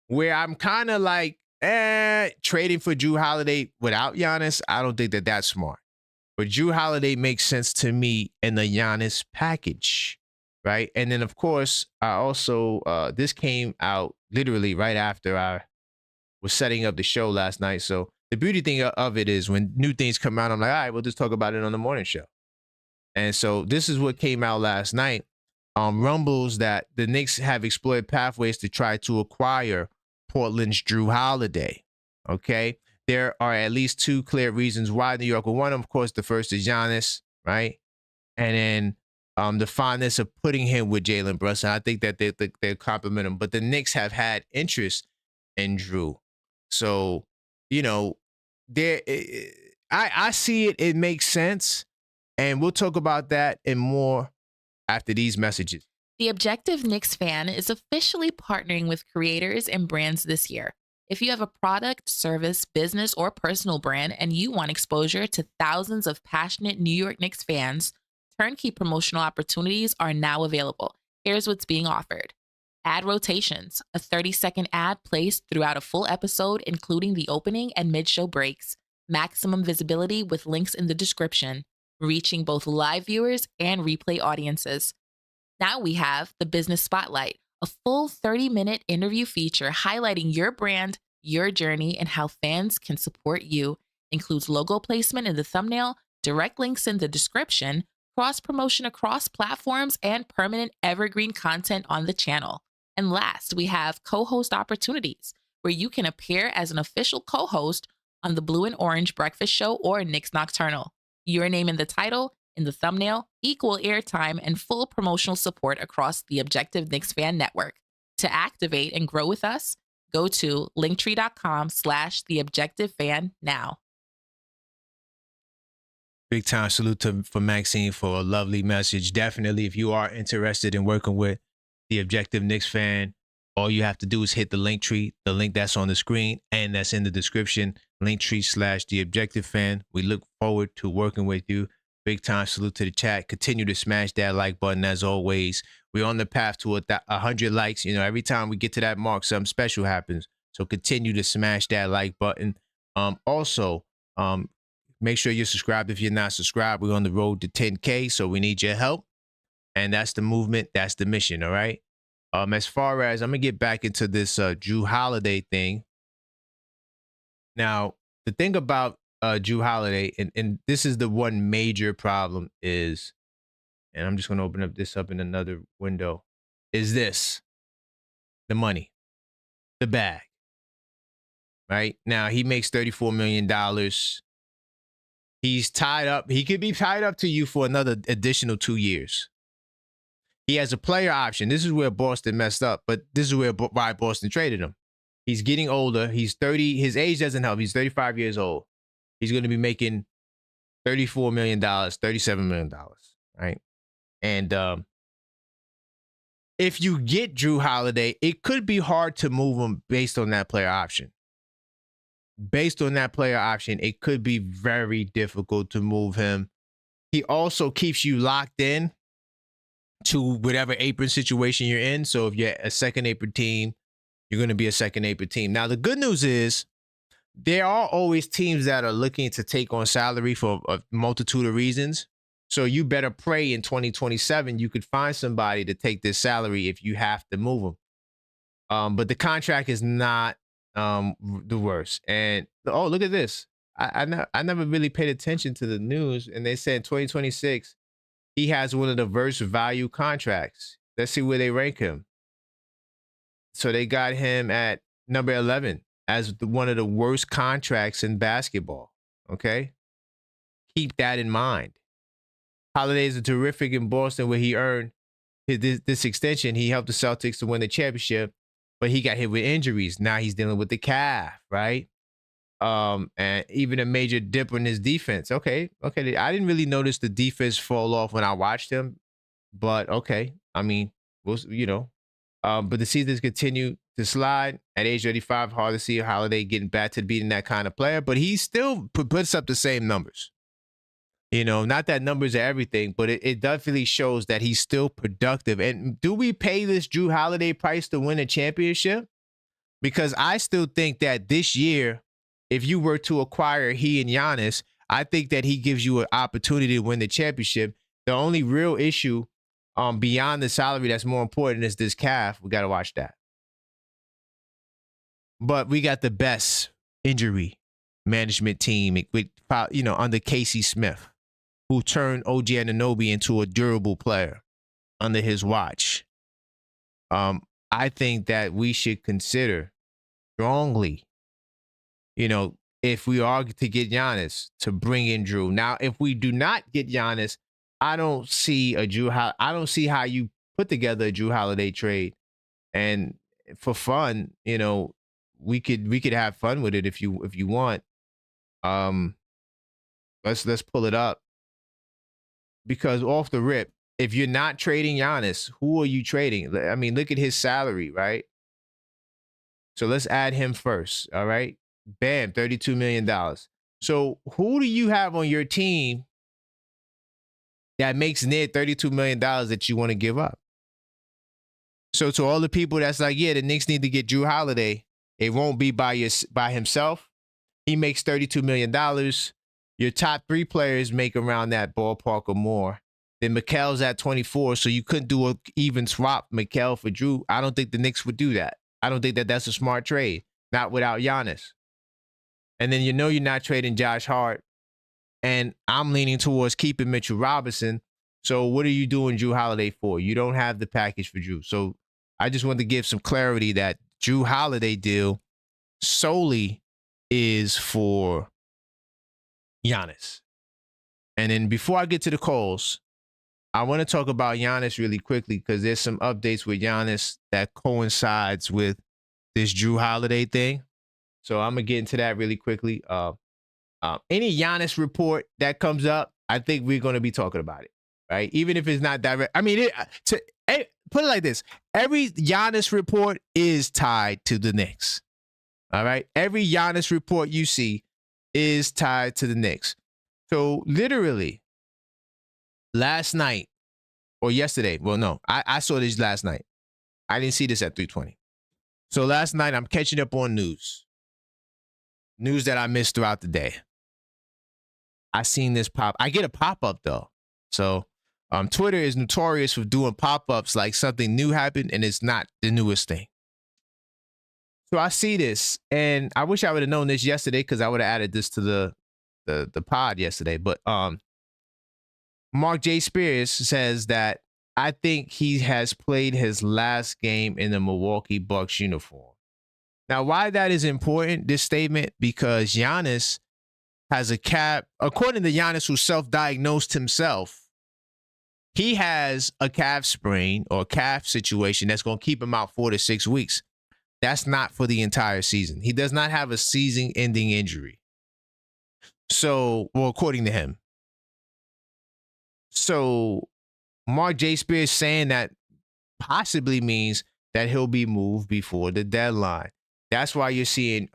Where I'm kind of like, trading for Drew Holiday without Giannis, I don't think that that's smart. But Drew Holiday makes sense to me in the Giannis package, right? And then, of course, I also, this came out literally right after I was setting up the show last night. So the beauty thing of it is when new things come out, I'm like, all right, we'll just talk about it on the morning show. And so this is what came out last night. Rumbles that the Knicks have explored pathways to try to acquire Portland's Drew Holiday. Okay. There are at least two clear reasons why New York will want him. Of course, the first is Giannis, right? And then the fondness of putting him with Jalen Brunson. I think that they compliment him. But the Knicks have had interest in Drew. So, you know, I see it. It makes sense. And we'll talk about that and more after these messages. The Objective Knicks fan is officially partnering with creators and brands this year. If you have a product, service, business, or personal brand and you want exposure to thousands of passionate New York Knicks fans, turnkey promotional opportunities are now available. Here's what's being offered. Ad rotations, a 30-second ad placed throughout a full episode, including the opening and mid-show breaks. Maximum visibility with links in the description, reaching both live viewers and replay audiences. Now we have the Business Spotlight, a full 30-minute interview feature highlighting your brand, your journey, and how fans can support you. Includes logo placement in the thumbnail, direct links in the description, cross-promotion across platforms, and permanent evergreen content on the channel. And last, we have co host opportunities where you can appear as an official co host on the Blue and Orange Breakfast Show or Knicks Nocturnal. Your name in the title, in the thumbnail, equal airtime, and full promotional support across the Objective Knicks Fan Network. To activate and grow with us, go to linktree.com/theobjectivefan now. Big time salute for Maxine for a lovely message. Definitely, if you are interested in working with the Objective Knicks Fan, all you have to do is hit the link tree, the link that's on the screen and that's in the description, linktree/theobjectivefan. We look forward to working with you. Big time salute to the chat. Continue to smash that like button as always. We're on the path to 100 likes. You know, every time we get to that mark, something special happens. So continue to smash that like button. Also, make sure you're subscribed if you're not subscribed. We're on the road to 10K, so we need your help. And that's the movement. That's the mission, all right? As far as, I'm going to get back into this Jrue Holiday thing. Now, the thing about Jrue Holiday, and this is the one major problem is, and I'm just going to open up this up in another window, is this. The money. The bag. Right? Now, he makes $34 million. He's tied up. He could be tied up to you for another additional 2 years. He has a player option. This is where Boston messed up, but this is why Boston traded him. He's getting older. He's 30. His age doesn't help. He's 35 years old. He's going to be making $34 million, $37 million, right? And if you get Jrue Holiday, it could be hard to move him based on that player option. Based on that player option, it could be very difficult to move him. He also keeps you locked in to whatever apron situation you're in. So if you're a second apron team, you're going to be a second apron team. Now, the good news is there are always teams that are looking to take on salary for a multitude of reasons. So you better pray in 2027 you could find somebody to take this salary if you have to move them. But the contract is not the worst. And oh, look at this. I never really paid attention to the news, and they said 2026 he has one of the worst value contracts. Let's see where they rank him. So they got him at number 11 as one of the worst contracts in basketball. Okay, keep that in mind. Holiday is terrific in Boston, where he earned this extension. He helped the Celtics to win the championship, but he got hit with injuries. Now he's dealing with the calf, right? And even a major dip in his defense. Okay. I didn't really notice the defense fall off when I watched him, but okay. I mean, but the seasons continue to slide. At age 35, hard to see a Holiday getting back to being that kind of player, but he still puts up the same numbers. Not that numbers are everything, but it definitely shows that he's still productive. And do we pay this Jrue Holiday price to win a championship? Because I still think that this year, if you were to acquire he and Giannis, I think that he gives you an opportunity to win the championship. The only real issue beyond the salary that's more important is this calf. We got to watch that. But we got the best injury management team with, under Casey Smith, who turned OG Anunoby into a durable player under his watch. I think that we should consider strongly, if we are to get Giannis, to bring in Jrue. Now, if we do not get Giannis, I don't see how you put together a Jrue Holiday trade. And for fun, we could have fun with it if you want. Let's pull it up. Because off the rip, if you're not trading Giannis, who are you trading? I mean, look at his salary, right? So let's add him first, all right? Bam, $32 million. So who do you have on your team that makes near $32 million that you want to give up? So to all the people that's like, yeah, the Knicks need to get Jrue Holiday, it won't be by himself. He makes $32 million. Your top three players make around that ballpark or more. Then Mikal's at 24, so you couldn't do an even swap Mikal for Jrue. I don't think the Knicks would do that. I don't think that that's a smart trade, not without Giannis. And then you're not trading Josh Hart. And I'm leaning towards keeping Mitchell Robinson. So what are you doing Jrue Holiday for? You don't have the package for Jrue. So I just wanted to give some clarity that Drew Holiday deal solely is for Giannis. And then before I get to the calls, I want to talk about Giannis really quickly because there's some updates with Giannis that coincides with this Drew Holiday thing. So I'm going to get into that really quickly. Any Giannis report that comes up, I think we're going to be talking about it, right? Even if it's not direct. I mean, put it like this. Every Giannis report is tied to the Knicks. All right? Every Giannis report you see is tied to the Knicks. So literally, last night or yesterday, well, no, I saw this last night. I didn't see this at 3:20. So last night, I'm catching up on news that I missed throughout the day. I seen this pop. I get a pop-up, though. So Twitter is notorious for doing pop-ups like something new happened, and it's not the newest thing. So I see this, and I wish I would have known this yesterday because I would have added this to the pod yesterday. But Mark J. Spears says that I think he has played his last game in the Milwaukee Bucks uniform. Now, why that is important, this statement, because Giannis has a calf, according to Giannis, who self-diagnosed himself, he has a calf sprain or calf situation that's going to keep him out 4 to 6 weeks. That's not for the entire season. He does not have a season-ending injury. So, well, according to him. So, Mark J. Spears saying that possibly means that he'll be moved before the deadline. That's why you're seeing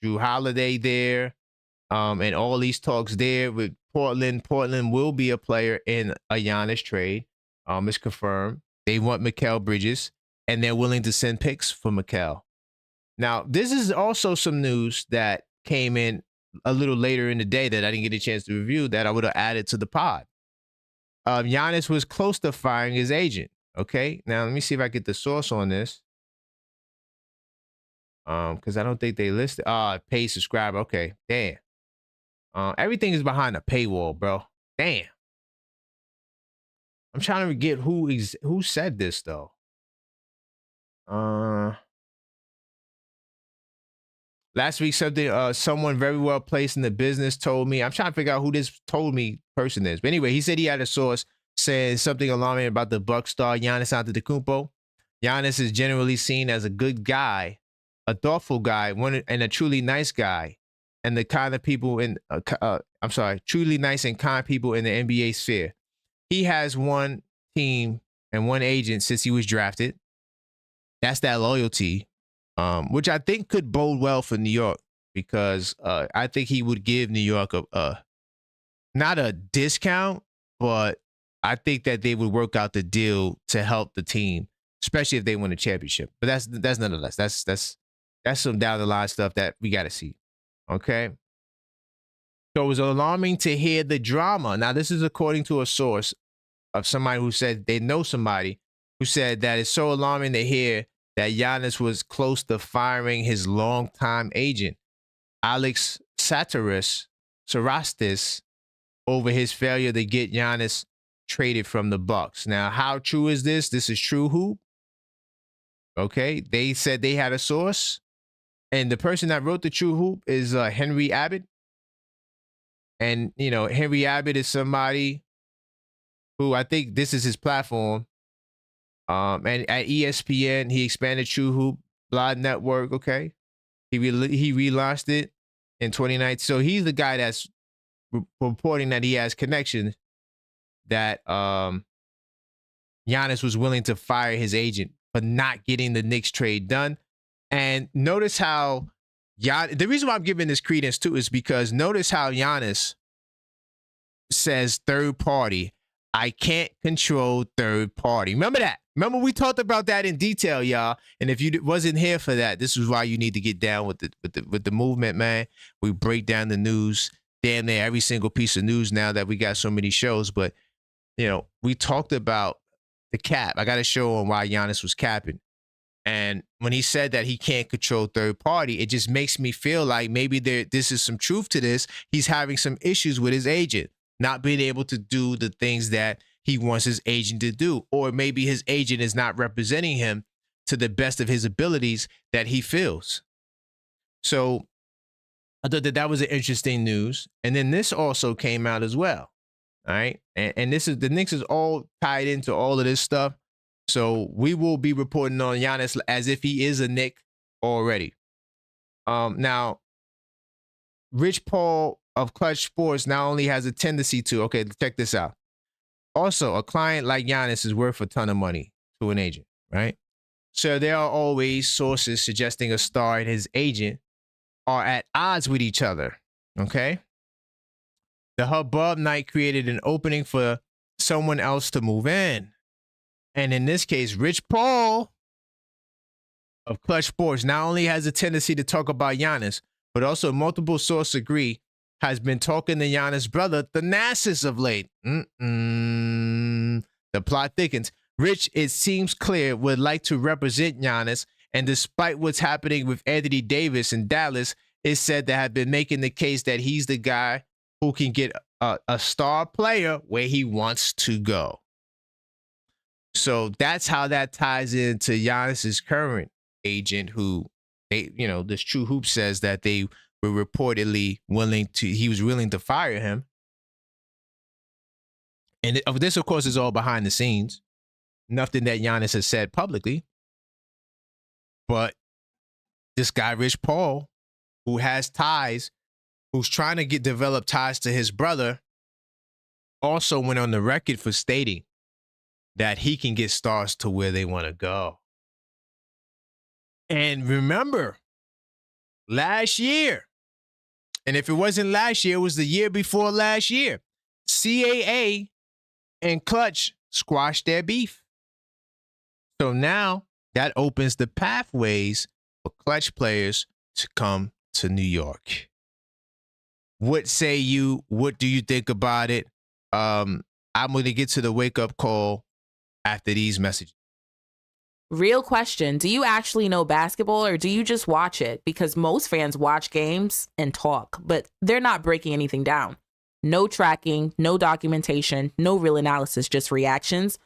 Drew Holiday there and all these talks there with Portland. Portland will be a player in a Giannis trade. It's confirmed. They want Mikal Bridges, and they're willing to send picks for Mikal. Now, this is also some news that came in a little later in the day that I didn't get a chance to review that I would have added to the pod. Giannis was close to firing his agent. Okay, now let me see if I get the source on this. Because I don't think they listed. Paid subscriber. Okay, damn. Everything is behind a paywall, bro. Damn. I'm trying to get who said this though. Last week, someone very well placed in the business told me. I'm trying to figure out who this told me person is. But anyway, he said he had a source saying something alarming about the Bucks star Giannis Antetokounmpo. Giannis is generally seen as a good guy, a thoughtful guy, and a truly nice guy, and the kind of people truly nice and kind people in the NBA sphere. He has one team and one agent since he was drafted. That's that loyalty. Which I think could bode well for New York because I think he would give New York not a discount, but I think that they would work out the deal to help the team, especially if they win a championship. But that's nonetheless that's some down the line stuff that we got to see. Okay. So it was alarming to hear the drama. Now this is according to a source of somebody who said they know somebody who said that it's so alarming to hear that Giannis was close to firing his longtime agent, Alex Sarastis, over his failure to get Giannis traded from the Bucks. Now, how true is this? This is True Hoop. Okay, they said they had a source, and the person that wrote the True Hoop is Henry Abbott. And, you know, Henry Abbott is somebody who I think this is his platform. And at ESPN, he expanded True Hoop Blog Network. Okay, he relaunched it in 2019. So he's the guy that's reporting that he has connections that Giannis was willing to fire his agent for not getting the Knicks trade done. And notice how the reason why I'm giving this credence too is because notice how Giannis says third party. I can't control third party. Remember that. Remember we talked about that in detail, y'all. And if you wasn't here for that, this is why you need to get down with the movement, man. We break down the news, damn near every single piece of news now that we got so many shows. But you know, we talked about the cap. I got a show on why Giannis was capping. And when he said that he can't control third party, it just makes me feel like maybe this is some truth to this. He's having some issues with his agent, not being able to do the things that he wants his agent to do. Or maybe his agent is not representing him to the best of his abilities that he feels. So I thought that was an interesting news. And then this also came out as well. All right. And this is the Knicks is all tied into all of this stuff. So we will be reporting on Giannis as if he is a Knick already. Now, Rich Paul of Clutch Sports not only has a tendency to, okay, check this out. Also, a client like Giannis is worth a ton of money to an agent, right? So there are always sources suggesting a star and his agent are at odds with each other, okay? The hubbub night created an opening for someone else to move in. And in this case, Rich Paul of Clutch Sports not only has a tendency to talk about Giannis, but also multiple sources agree has been talking to Giannis' brother, Thanasis, of late. The plot thickens. Rich, it seems clear, would like to represent Giannis, and despite what's happening with Anthony Davis in Dallas, it's said to have been making the case that he's the guy who can get a star player where he wants to go. So that's how that ties into Giannis's current agent, who this True Hoop says that they were reportedly he was willing to fire him. And this, of course, is all behind the scenes. Nothing that Giannis has said publicly. But this guy, Rich Paul, who has ties, who's trying to develop ties to his brother, also went on the record for stating that he can get stars to where they want to go. And remember, last year, and if it wasn't last year, it was the year before last year, CAA and Clutch squashed their beef. So now that opens the pathways for Clutch players to come to New York. What say you? What do you think about it? I'm going to get to the wake-up call after these messages. Real question. Do you actually know basketball, or do you just watch it? Because most fans watch games and talk, but they're not breaking anything down. No tracking, no documentation, no real analysis, just reactions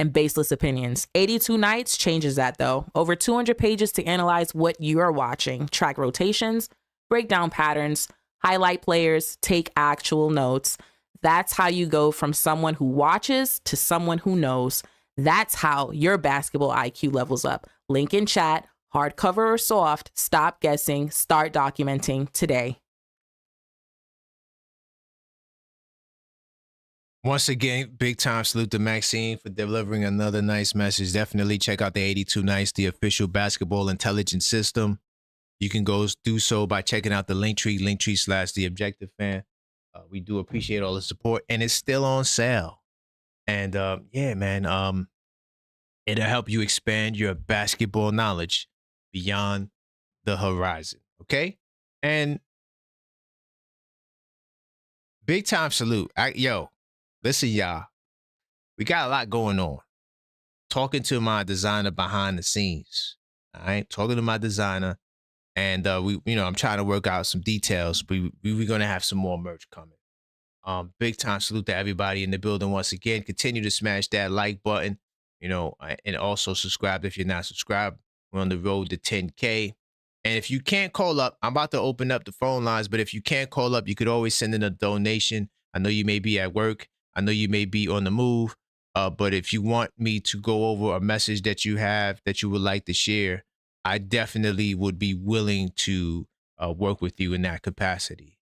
and baseless opinions. 82 Nights changes that, though. Over 200 pages to analyze what you're watching, track rotations, break down patterns, highlight players, take actual notes. That's how you go from someone who watches to someone who knows. That's how your basketball IQ levels up. Link in chat, hardcover or soft, stop guessing, start documenting today. Once again, big time salute to Maxine for delivering another nice message. Definitely check out the 82 Nights, the official basketball intelligence system. You can go do so by checking out the linktree/TheObjectiveFan. We do appreciate all the support, and it's still on sale. And yeah, man, it'll help you expand your basketball knowledge beyond the horizon. Okay, and big time salute. Listen, y'all, we got a lot going on. Talking to my designer behind the scenes. All right, talking to my designer, and I'm trying to work out some details. We're gonna have some more merch coming. Big time salute to everybody in the building once again. Continue to smash that like button, and also subscribe if you're not subscribed. We're on the road to 10K. And if you can't call up, I'm about to open up the phone lines, but if you can't call up, you could always send in a donation. I know you may be at work. I know you may be on the move. But if you want me to go over a message that you have that you would like to share, I definitely would be willing to work with you in that capacity.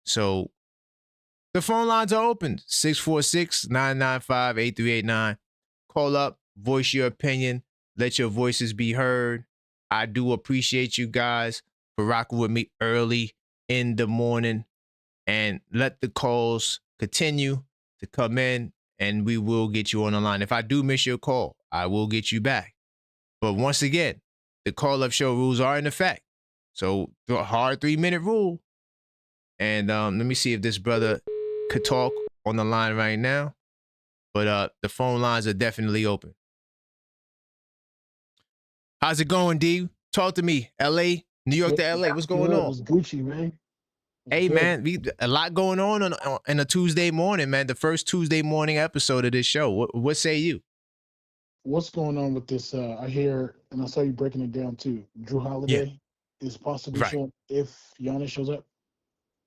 So the phone lines are open, 646-995-8389. Call up, voice your opinion, let your voices be heard. I do appreciate you guys for rocking with me early in the morning, and let the calls continue to come in, and we will get you on the line. If I do miss your call, I will get you back. But once again, the call-up show rules are in effect. So the hard 3-minute rule. And let me see if this brother could talk on the line right now. But the phone lines are definitely open. How's it going, D? Talk to me. LA, New York to LA. What's going on? It's Gucci, man. Hey, Good. man, a lot going on a Tuesday morning, man. The first Tuesday morning episode of this show. What say you? what's going on with this? I hear, and I saw you breaking it down too. Drew Yeah, Holiday is possibly right. showing if Giannis shows up.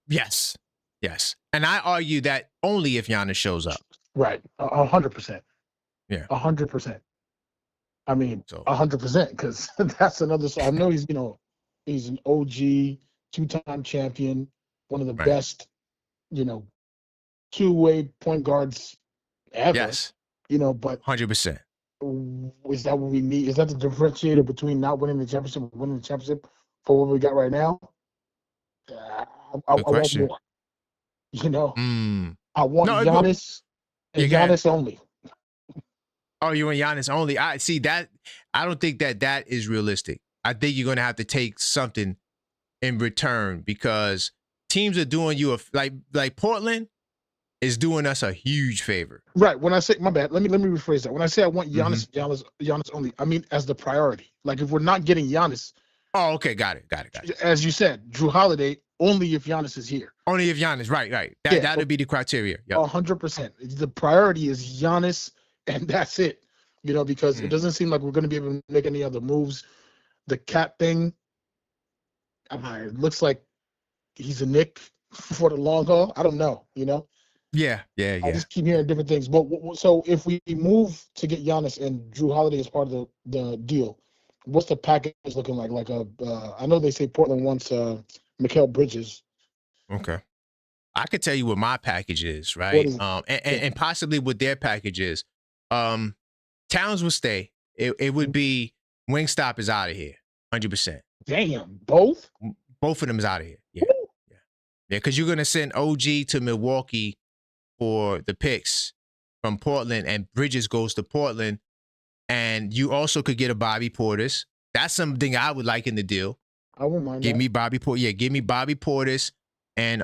Yes, yes. And I argue that only if Giannis shows up. Right, 100%, Yeah. 100%. I mean, So 100%, because that's another. So I know he's an OG, two-time champion, one of the right. best, you know, two-way point guards ever. Yes, But 100%. is that what we need? Is that the differentiator between not winning the championship and winning the championship for what we got right now? Uh, Good I want question. more. You know, Mm. I want No, look. Giannis Yeah, and go ahead. Giannis only. Oh, you and Giannis only. I see that. I don't think that is realistic. I think you're going to have to take something in return because teams are doing you like Portland is doing us a huge favor. Right. When I say my bad, let me rephrase that. When I say I want Mm-hmm. Giannis only, I mean as the priority. Like if we're not getting Giannis, Oh, okay, got it. as you said, Drew Holiday only if Giannis is here. Only if Giannis, right. Yeah, That'll be the criteria. Yep. 100%. The priority is Giannis, and that's it. Because it doesn't seem like we're going to be able to make any other moves. The cat thing, it looks like he's a Knick for the long haul. I don't know. Yeah. I just keep hearing different things. But so if we move to get Giannis and Drew Holiday as part of the deal, what's the package looking like? Like I know they say Portland wants Mikal Bridges. Okay. I could tell you what my package is, right? What is and possibly what their package is. Towns will stay. It would be Wingstop is out of here, 100%. Damn, both of them is out of here. Yeah, because you're gonna send OG to Milwaukee for the picks from Portland, and Bridges goes to Portland, and you also could get a Bobby Portis. That's something I would like in the deal. I wouldn't mind. Give me Bobby Portis. Yeah, give me Bobby Portis and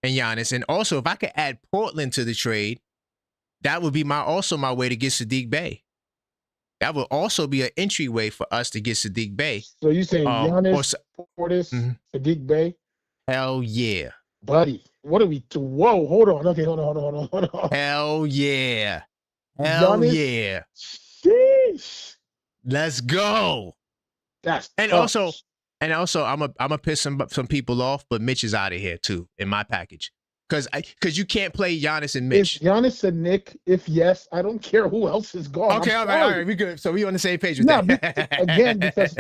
Giannis, and also if I could add Portland to the trade, that would be my way to get Sadiq Bey. That would also be an entryway for us to get Sadiq Bey. So you saying Giannis, Portis, Sadiq Bey? Hell yeah, buddy. What are we? Whoa, hold on. Okay, hold on. Hell yeah, Giannis? Yeah. Sheesh. Let's go. That's and tough. also I'm a piss some people off, but Mitch is out of here too in my package. Because you can't play Giannis and Mitch. If Giannis and Nick, if yes, I don't care who else is gone. Okay, all right, we good. So we on the same page with that. Because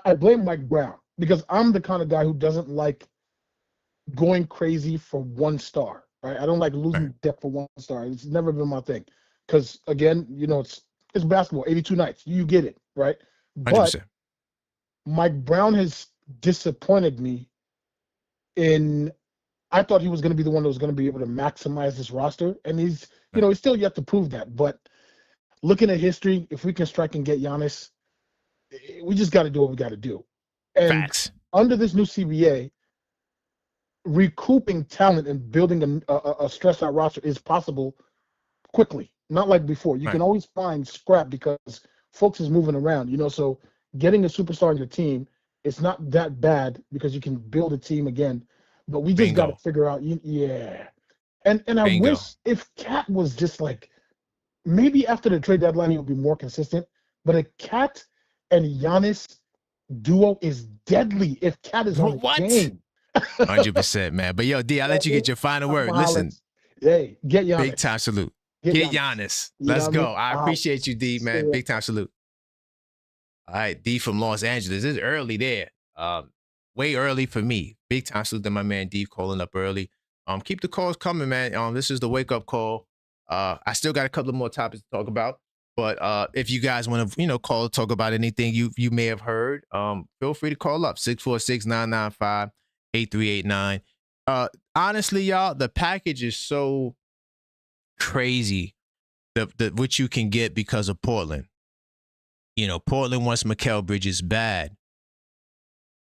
I blame Mike Brown because I'm the kind of guy who doesn't like going crazy for one star. Right? I don't like losing depth for one star. It's never been my thing. Because again, it's basketball, 82 nights. You get it, right? 100%. But Mike Brown has disappointed me. I thought he was going to be the one that was going to be able to maximize this roster, and he's still yet to prove that. But looking at history, if we can strike and get Giannis, we just got to do what we got to do. And Facts. Under this new CBA, recouping talent and building a stressed out roster is possible quickly, not like before. You can always find scrap because folks is moving around, so getting a superstar on your team, it's not that bad because you can build a team again, but we just got to figure out, And I wish if Cat was just like, maybe after the trade deadline, he would be more consistent, but a Cat and Giannis duo is deadly if Cat is on the game. 100%, man. But yo, D, I'll let you get your final word. Listen. Hey, get Giannis. Big time salute. Get Giannis. Let's go. I appreciate you, D, man. Big time salute. All right, D from Los Angeles. It's early there. Way early for me. Big time salute to my man D calling up early. Keep the calls coming, man. This is the wake up call. I still got a couple of more topics to talk about, but if you guys want to, call to talk about anything you may have heard, feel free to call up 646-995-8389. Honestly, y'all, the package is so crazy. The what you can get because of Portland. Portland wants Mikal Bridges bad.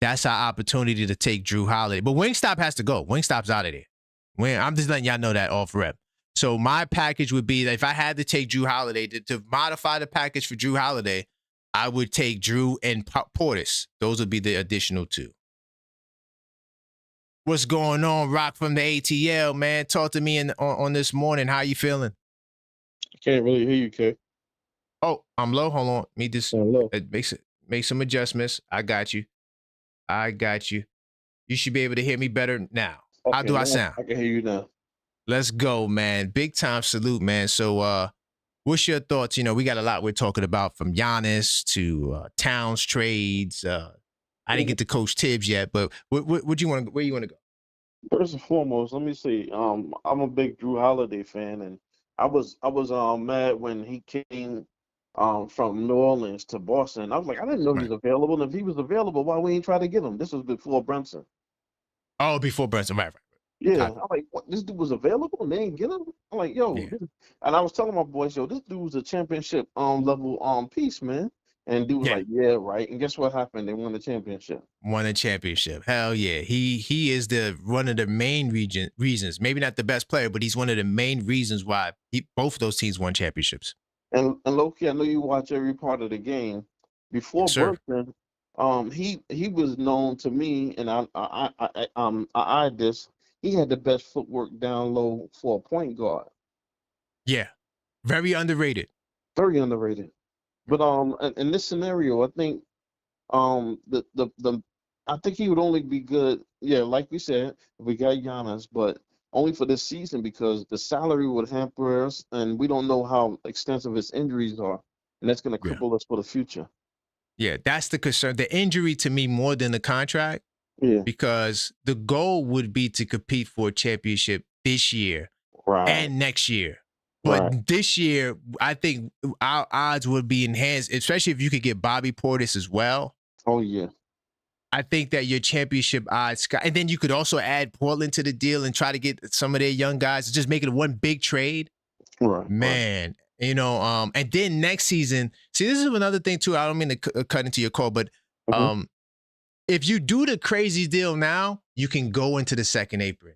That's our opportunity to take Drew Holiday. But Wingstop has to go. Wingstop's out of there. I'm just letting y'all know that off rep. So my package would be that if I had to take Drew Holiday, to modify the package for Drew Holiday, I would take Drew and Portis. Those would be the additional two. What's going on, Rock from the ATL, man? Talk to me on this morning. How you feeling? Can't really hear you, Kay. Oh, I'm low. Hold on. Me just Hello. make some adjustments. I got you. I got you. You should be able to hear me better now. How Okay, do I now sound? I can hear you now. Let's go, man. Big time salute, man. So what's your thoughts? You know, we got a lot we're talking about, from Giannis to Towns trades. I didn't get to Coach Tibbs yet, but what you want to, where you want to go? First and foremost, let me see. I'm a big Drew Holiday fan, and I was mad when he came from New Orleans to Boston. I was like, I didn't know he Right. was available. And if he was available, why we ain't try to get him? This was before Brunson. Oh, before Brunson, right. Yeah, Copy. I'm like, what? This dude was available and they ain't get him. I'm like, yo, Yeah. and I was telling my boys, yo, this dude's a championship level piece, man. And dude was Yeah. like, yeah, right. And guess what happened? They won the championship. Won a championship. Hell yeah. He is one of the main reasons. Maybe not the best player, but he's one of the main reasons why both of those teams won championships. And Loki, I know you watch every part of the game. Before Yes, sir. Brunson, he was known to me, and I eyed this. He had the best footwork down low for a point guard. Yeah. Very underrated. Very underrated. But in this scenario, I think I think he would only be good, yeah, like we said, if we got Giannis, but only for this season because the salary would hamper us, and we don't know how extensive his injuries are, and that's going to cripple us for the future. Yeah, that's the concern. The injury to me more than the contract. Yeah. Because the goal would be to compete for a championship this year and next year. But this year, I think our odds would be enhanced, especially if you could get Bobby Portis as well. Oh, yeah. I think that your championship odds, and then you could also add Portland to the deal and try to get some of their young guys, just make it one big trade. Right. Man, you know, and then next season, see, this is another thing too. I don't mean to cut into your call, but if you do the crazy deal now, you can go into the second apron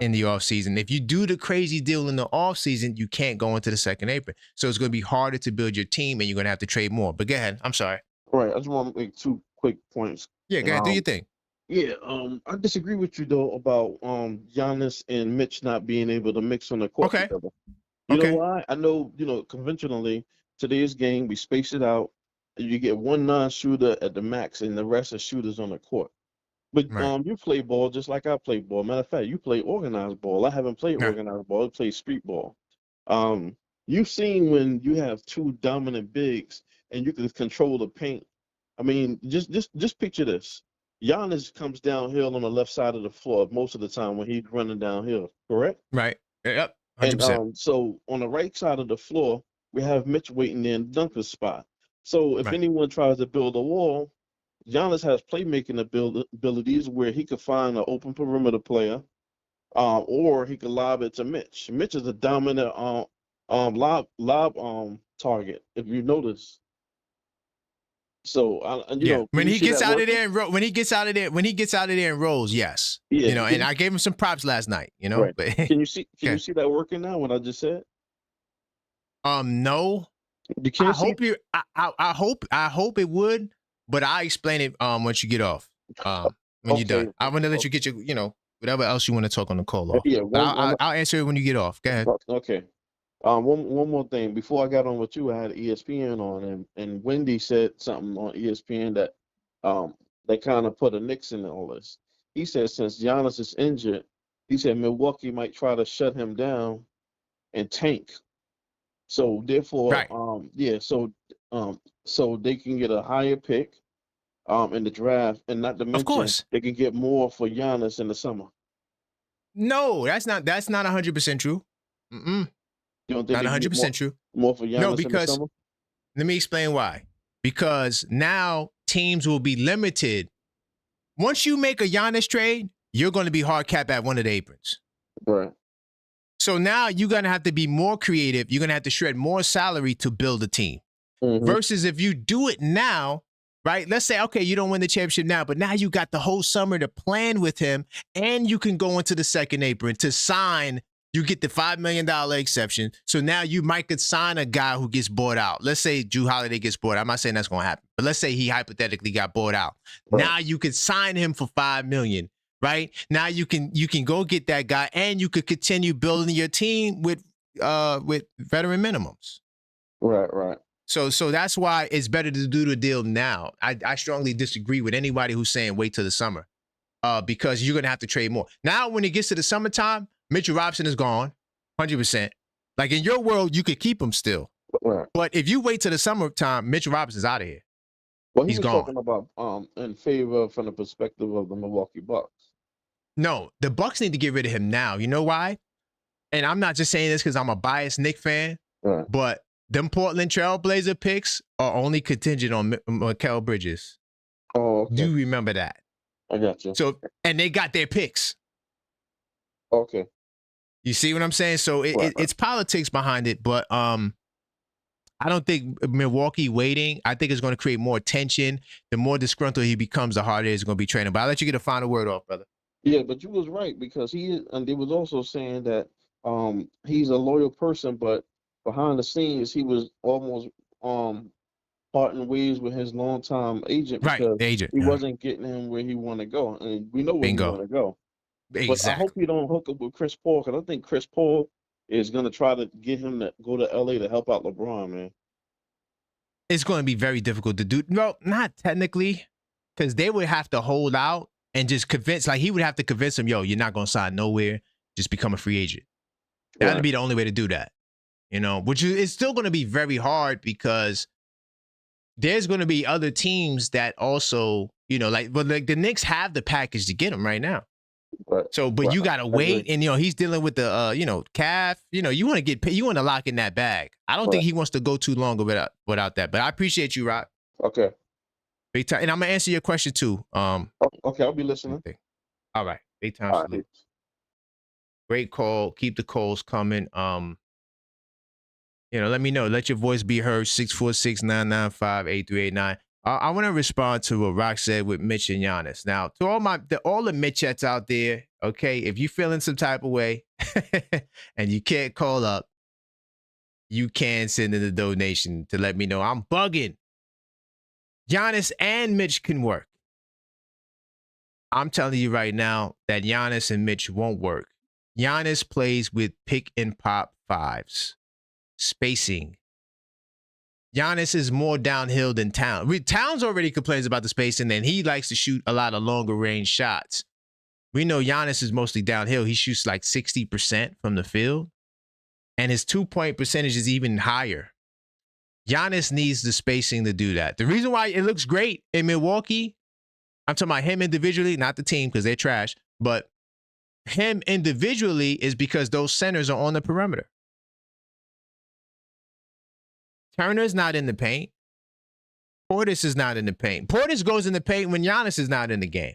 in the offseason. If you do the crazy deal in the offseason, you can't go into the second apron. So it's going to be harder to build your team, and you're going to have to trade more. But go ahead. I'm sorry. Right. I just want to make 2 quick points. Yeah, go ahead. Do your thing. Yeah, I disagree with you though about Giannis and Mitch not being able to mix on the court together. You know why? I know, conventionally today's game we space it out. You get one non-shooter at the max, and the rest are shooters on the court. But you play ball just like I play ball. Matter of fact, you play organized ball. I haven't played organized ball. I play street ball. You've seen when you have 2 dominant bigs and you can control the paint. I mean, just picture this. Giannis comes downhill on the left side of the floor most of the time when he's running downhill, correct? Right. Yep. 100%. And so on the right side of the floor, we have Mitch waiting in dunker spot. So if anyone tries to build a wall, Giannis has playmaking abilities where he could find an open perimeter player, or he could lob it to Mitch. Mitch is a dominant lob target, if you notice. So when he gets out of there and when he gets out of there and rolls, yes, and I gave him some props last night, But can you see that working now? What I just said? No. I hope it would, but I'll explain it once you get off. When you're done, I'm gonna let you get your whatever else you want to talk on the call off. Yeah, I'll answer it when you get off. Go ahead. Okay. One more thing. Before I got on with you, I had ESPN on, and Wendy said something on ESPN that they kind of put a Knicks in all this. He said since Giannis is injured, he said Milwaukee might try to shut him down and tank. So therefore, so they can get a higher pick in the draft, and not to mention they can get more for Giannis in the summer. No, that's not 100% true. You don't think not 100% true. More for Giannis no, because in the summer? Let me explain why. Because now teams will be limited. Once you make a Giannis trade, you're going to be hard capped at one of the aprons. Right. So now you're going to have to be more creative. You're going to have to shred more salary to build a team. Versus if you do it now, right? Let's say, okay, you don't win the championship now, but now you got the whole summer to plan with him, and you can go into the second apron to sign. You get the $5 million exception. So now you might could sign a guy who gets bought out. Let's say Drew Holiday gets bought out. I'm not saying that's going to happen, but let's say he hypothetically got bought out. Right. Now you could sign him for $5 million, right? Now you can go get that guy, and you could continue building your team with with veteran minimums. Right. So that's why it's better to do the deal now. I strongly disagree with anybody who's saying wait till the summer, because you're gonna have to trade more. Now, when it gets to the summertime, Mitchell Robinson is gone, 100%. Like in your world, you could keep him still, Right. but if you wait till the summertime, Mitchell Robinson's out of here. Well, he He's was gone. talking about in favor from the perspective of the Milwaukee Bucks. No, the Bucks need to get rid of him now. You know why? And I'm not just saying this because I'm a biased Knicks fan, Right. but them Portland Trailblazer picks are only contingent on Mikal Bridges. Oh, okay. Do you remember that? I got you. So, and they got their picks. Okay. You see what I'm saying? So it's politics behind it, but I don't think Milwaukee waiting. I think it's going to create more tension. The more disgruntled he becomes, the harder it's going to be training. But I'll let you get a final word off, brother. Yeah, but you was right, because they was also saying that he's a loyal person, but behind the scenes he was almost parting ways with his longtime agent, because he wasn't getting him where he want to go, and we know where he want to go. Exactly. But I hope he don't hook up with Chris Paul, because I think Chris Paul is going to try to get him to go to LA to help out LeBron, man. It's going to be very difficult to do. No, not technically, because they would have to hold out and just convince, like he would have to convince him, yo, you're not going to sign nowhere. Just become a free agent. That would be the only way to do that, you know, which is still going to be very hard, because there's going to be other teams that also, you know, like the Knicks have the package to get him right now. So, but you got to wait. And, you know, he's dealing with the, calf, you want to get paid, you want to lock in that bag. I don't think he wants to go too long without that, but I appreciate you, Rock. Okay. Big time. And I'm going to answer your question too. Okay. I'll be listening. All right. Big time. Salute. Great call. Keep the calls coming. Let me know. Let your voice be heard. 646-995-8389. I want to respond to what Rock said with Mitch and Giannis. Now, to all the Mitchettes out there, okay, if you're feeling some type of way and you can't call up, you can send in a donation to let me know I'm bugging. Giannis and Mitch can work. I'm telling you right now that Giannis and Mitch won't work. Giannis plays with pick and pop fives, spacing. Giannis is more downhill than Towns. Towns already complains about the spacing, and he likes to shoot a lot of longer range shots. We know Giannis is mostly downhill. He shoots like 60% from the field, and his 2-point percentage is even higher. Giannis needs the spacing to do that. The reason why it looks great in Milwaukee, I'm talking about him individually, not the team because they're trash, but him individually is because those centers are on the perimeter. Turner's not in the paint. Portis is not in the paint. Portis goes in the paint when Giannis is not in the game.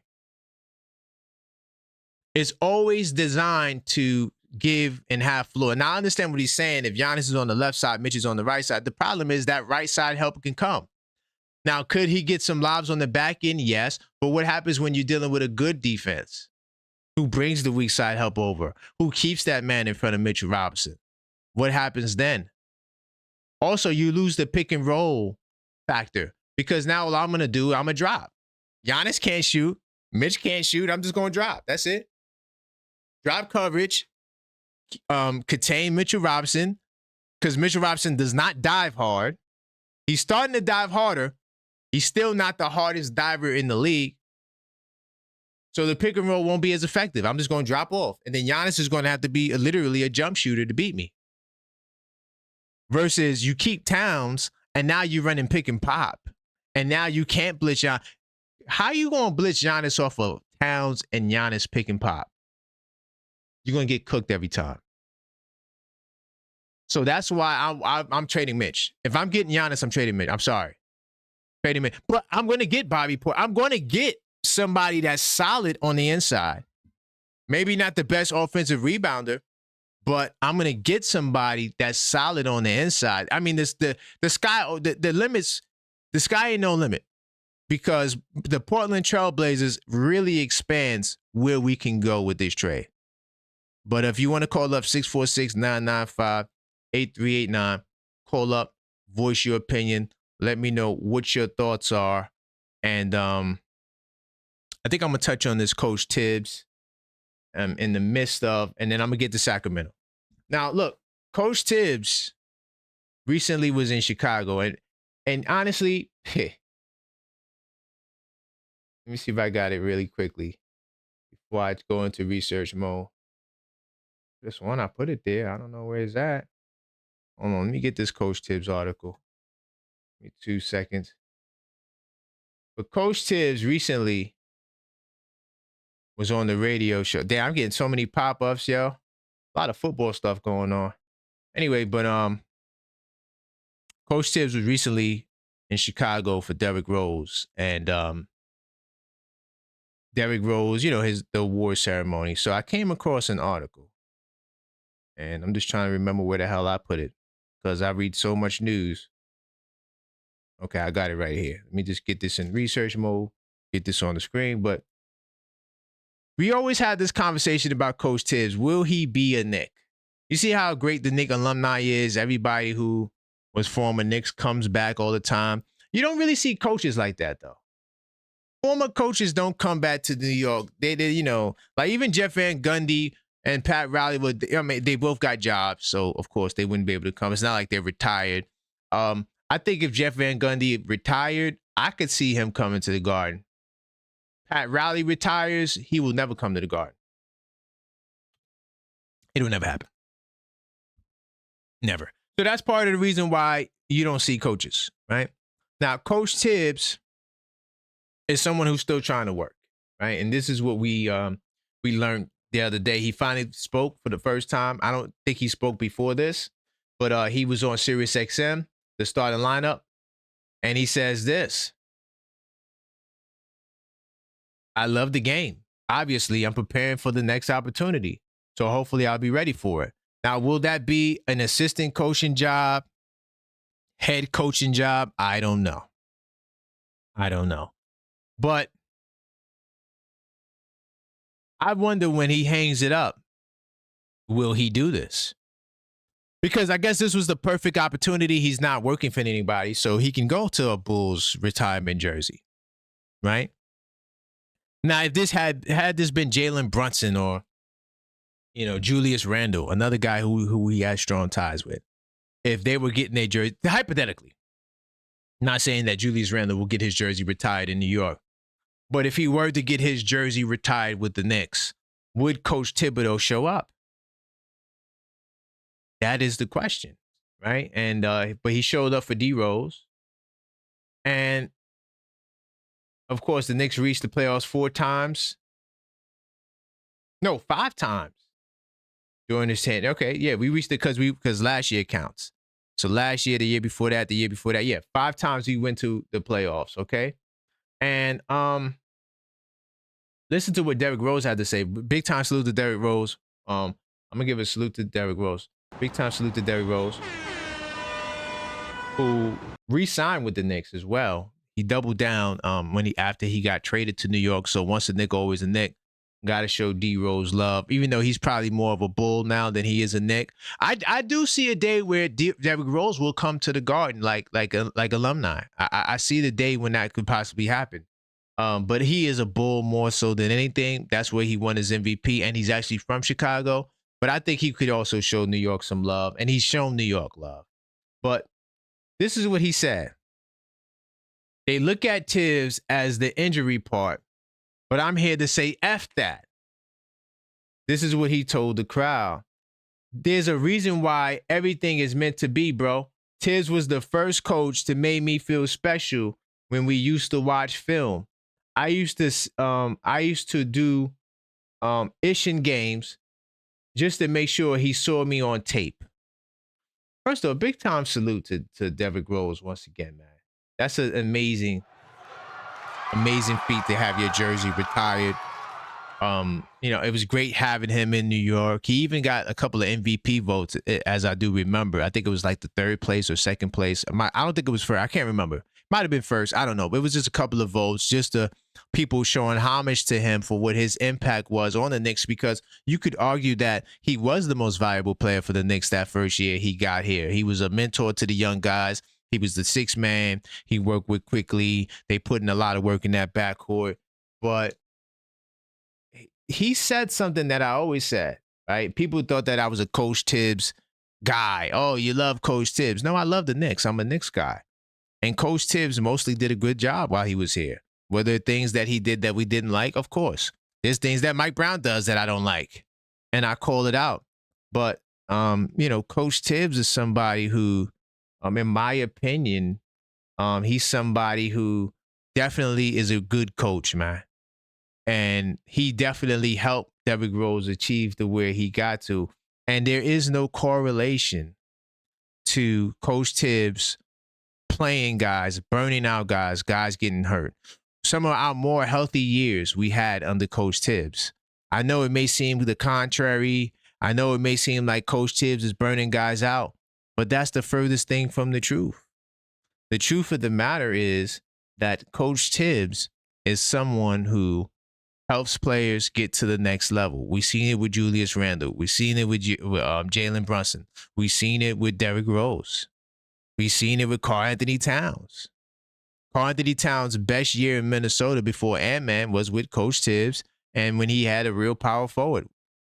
It's always designed to give and have floor. Now, I understand what he's saying. If Giannis is on the left side, Mitch is on the right side. The problem is that right side help can come. Now, could he get some lobs on the back end? Yes. But what happens when you're dealing with a good defense who brings the weak side help over, who keeps that man in front of Mitchell Robinson? What happens then? Also, you lose the pick and roll factor, because now all I'm going to do, I'm going to drop. Giannis can't shoot. Mitch can't shoot. I'm just going to drop. That's it. Drop coverage. Contain Mitchell Robinson, because Mitchell Robinson does not dive hard. He's starting to dive harder. He's still not the hardest diver in the league. So the pick and roll won't be as effective. I'm just going to drop off. And then Giannis is going to have to be literally a jump shooter to beat me. Versus you keep Towns, and now you're running pick and pop. And now you can't blitz Giannis. How are you going to blitz Giannis off of Towns and Giannis pick and pop? You're going to get cooked every time. So that's why I'm trading Mitch. If I'm getting Giannis, I'm trading Mitch. I'm sorry. Trading Mitch. But I'm going to get Bobby Portis. I'm going to get somebody that's solid on the inside. Maybe not the best offensive rebounder, but I'm going to get somebody that's solid on the inside. I mean, the sky ain't no limit, because the Portland Trailblazers really expands where we can go with this trade. But if you want to call up 646-995-8389, call up, voice your opinion, let me know what your thoughts are. And I think I'm going to touch on this Coach Tibbs in the midst of, and then I'm going to get to Sacramento. Now, look, Coach Tibbs recently was in Chicago, and honestly, let me see if I got it really quickly before I go into research mode. This one, I put it there. I don't know where it's at. Hold on, let me get this Coach Tibbs article. Give me 2 seconds. But Coach Tibbs recently was on the radio show. Damn, I'm getting so many pop-ups, yo. A lot of football stuff going on. Anyway, but Coach Tibbs was recently in Chicago for Derrick Rose, and Derrick Rose, the award ceremony. So I came across an article, and I'm just trying to remember where the hell I put it because I read so much news. Okay, I got it right here. Let me just get this in research mode, get this on the screen. But we always had this conversation about Coach Tibbs. Will he be a Knick? You see how great the Knick alumni is? Everybody who was former Knicks comes back all the time. You don't really see coaches like that, though. Former coaches don't come back to New York. They like even Jeff Van Gundy and Pat Riley they both got jobs, so of course they wouldn't be able to come. It's not like they're retired. I think if Jeff Van Gundy retired, I could see him coming to the Garden. Pat Riley retires, he will never come to the Garden. It will never happen. Never. So that's part of the reason why you don't see coaches, right? Now, Coach Tibbs is someone who's still trying to work, right? And this is what we learned the other day. He finally spoke for the first time. I don't think he spoke before this, but he was on Sirius XM, the starting lineup, and he says this: I love the game. Obviously, I'm preparing for the next opportunity, so hopefully I'll be ready for it. Now, will that be an assistant coaching job, head coaching job? I don't know. But I wonder when he hangs it up, will he do this? Because I guess this was the perfect opportunity. He's not working for anybody, so he can go to a Bulls retirement jersey, right? Now, if this had this been Jalen Brunson or Julius Randle, another guy who he has strong ties with, if they were getting their jersey, hypothetically, not saying that Julius Randle will get his jersey retired in New York, but if he were to get his jersey retired with the Knicks, would Coach Thibodeau show up? That is the question, right? And but he showed up for D Rose, and of course the Knicks reached the playoffs 5 times during his tenure. Okay, yeah, we reached it because last year counts. So last year, the year before that, yeah, 5 times we went to the playoffs. Okay, and listen to what Derrick Rose had to say. Big time salute to Derrick Rose. I'm gonna give a salute to Derrick Rose. Big time salute to Derrick Rose, who re-signed with the Knicks as well. He doubled down after he got traded to New York. So once a Knick, always a Knick. Got to show D Rose love, even though he's probably more of a Bull now than he is a Knick. I do see a day where Derrick Rose will come to the Garden like alumni. I see the day when that could possibly happen. But he is a Bull more so than anything. That's where he won his MVP, and he's actually from Chicago. But I think he could also show New York some love, and he's shown New York love. But this is what he said. They look at Tibbs as the injury part, but I'm here to say F that. This is what he told the crowd. There's a reason why everything is meant to be, bro. Tibbs was the first coach to make me feel special when we used to watch film. I used to do Ishin games just to make sure he saw me on tape. First of all, big time salute to Derrick Rose once again, man. That's an amazing feat to have your jersey retired. It was great having him in New York. He even got a couple of MVP votes, as I do remember. I think it was like the 3rd place or 2nd place. I don't think it was first. I can't remember. Might have been first. I don't know. But it was just a couple of votes, just people showing homage to him for what his impact was on the Knicks, because you could argue that he was the most valuable player for the Knicks that first year he got here. He was a mentor to the young guys. He was the 6th man. He worked with quickly. They put in a lot of work in that backcourt. But he said something that I always said, right? People thought that I was a Coach Tibbs guy. Oh, you love Coach Tibbs. No, I love the Knicks. I'm a Knicks guy. And Coach Tibbs mostly did a good job while he was here. Were there things that he did that we didn't like? Of course. There's things that Mike Brown does that I don't like. And I call it out. But, Coach Tibbs is somebody who, in my opinion, he's somebody who definitely is a good coach, man. And he definitely helped Derrick Rose achieve to where he got to. And there is no correlation to Coach Tibbs playing guys, burning out guys, guys getting hurt. Some of our more healthy years we had under Coach Tibbs. I know it may seem the contrary. I know it may seem like Coach Tibbs is burning guys out, but that's the furthest thing from the truth. The truth of the matter is that Coach Tibbs is someone who helps players get to the next level. We've seen it with Julius Randle. We've seen it with Jalen Brunson. We've seen it with Derrick Rose. We've seen it with Karl-Anthony Towns. Karl-Anthony Towns' best year in Minnesota before Ant-Man was with Coach Tibbs and when he had a real power forward,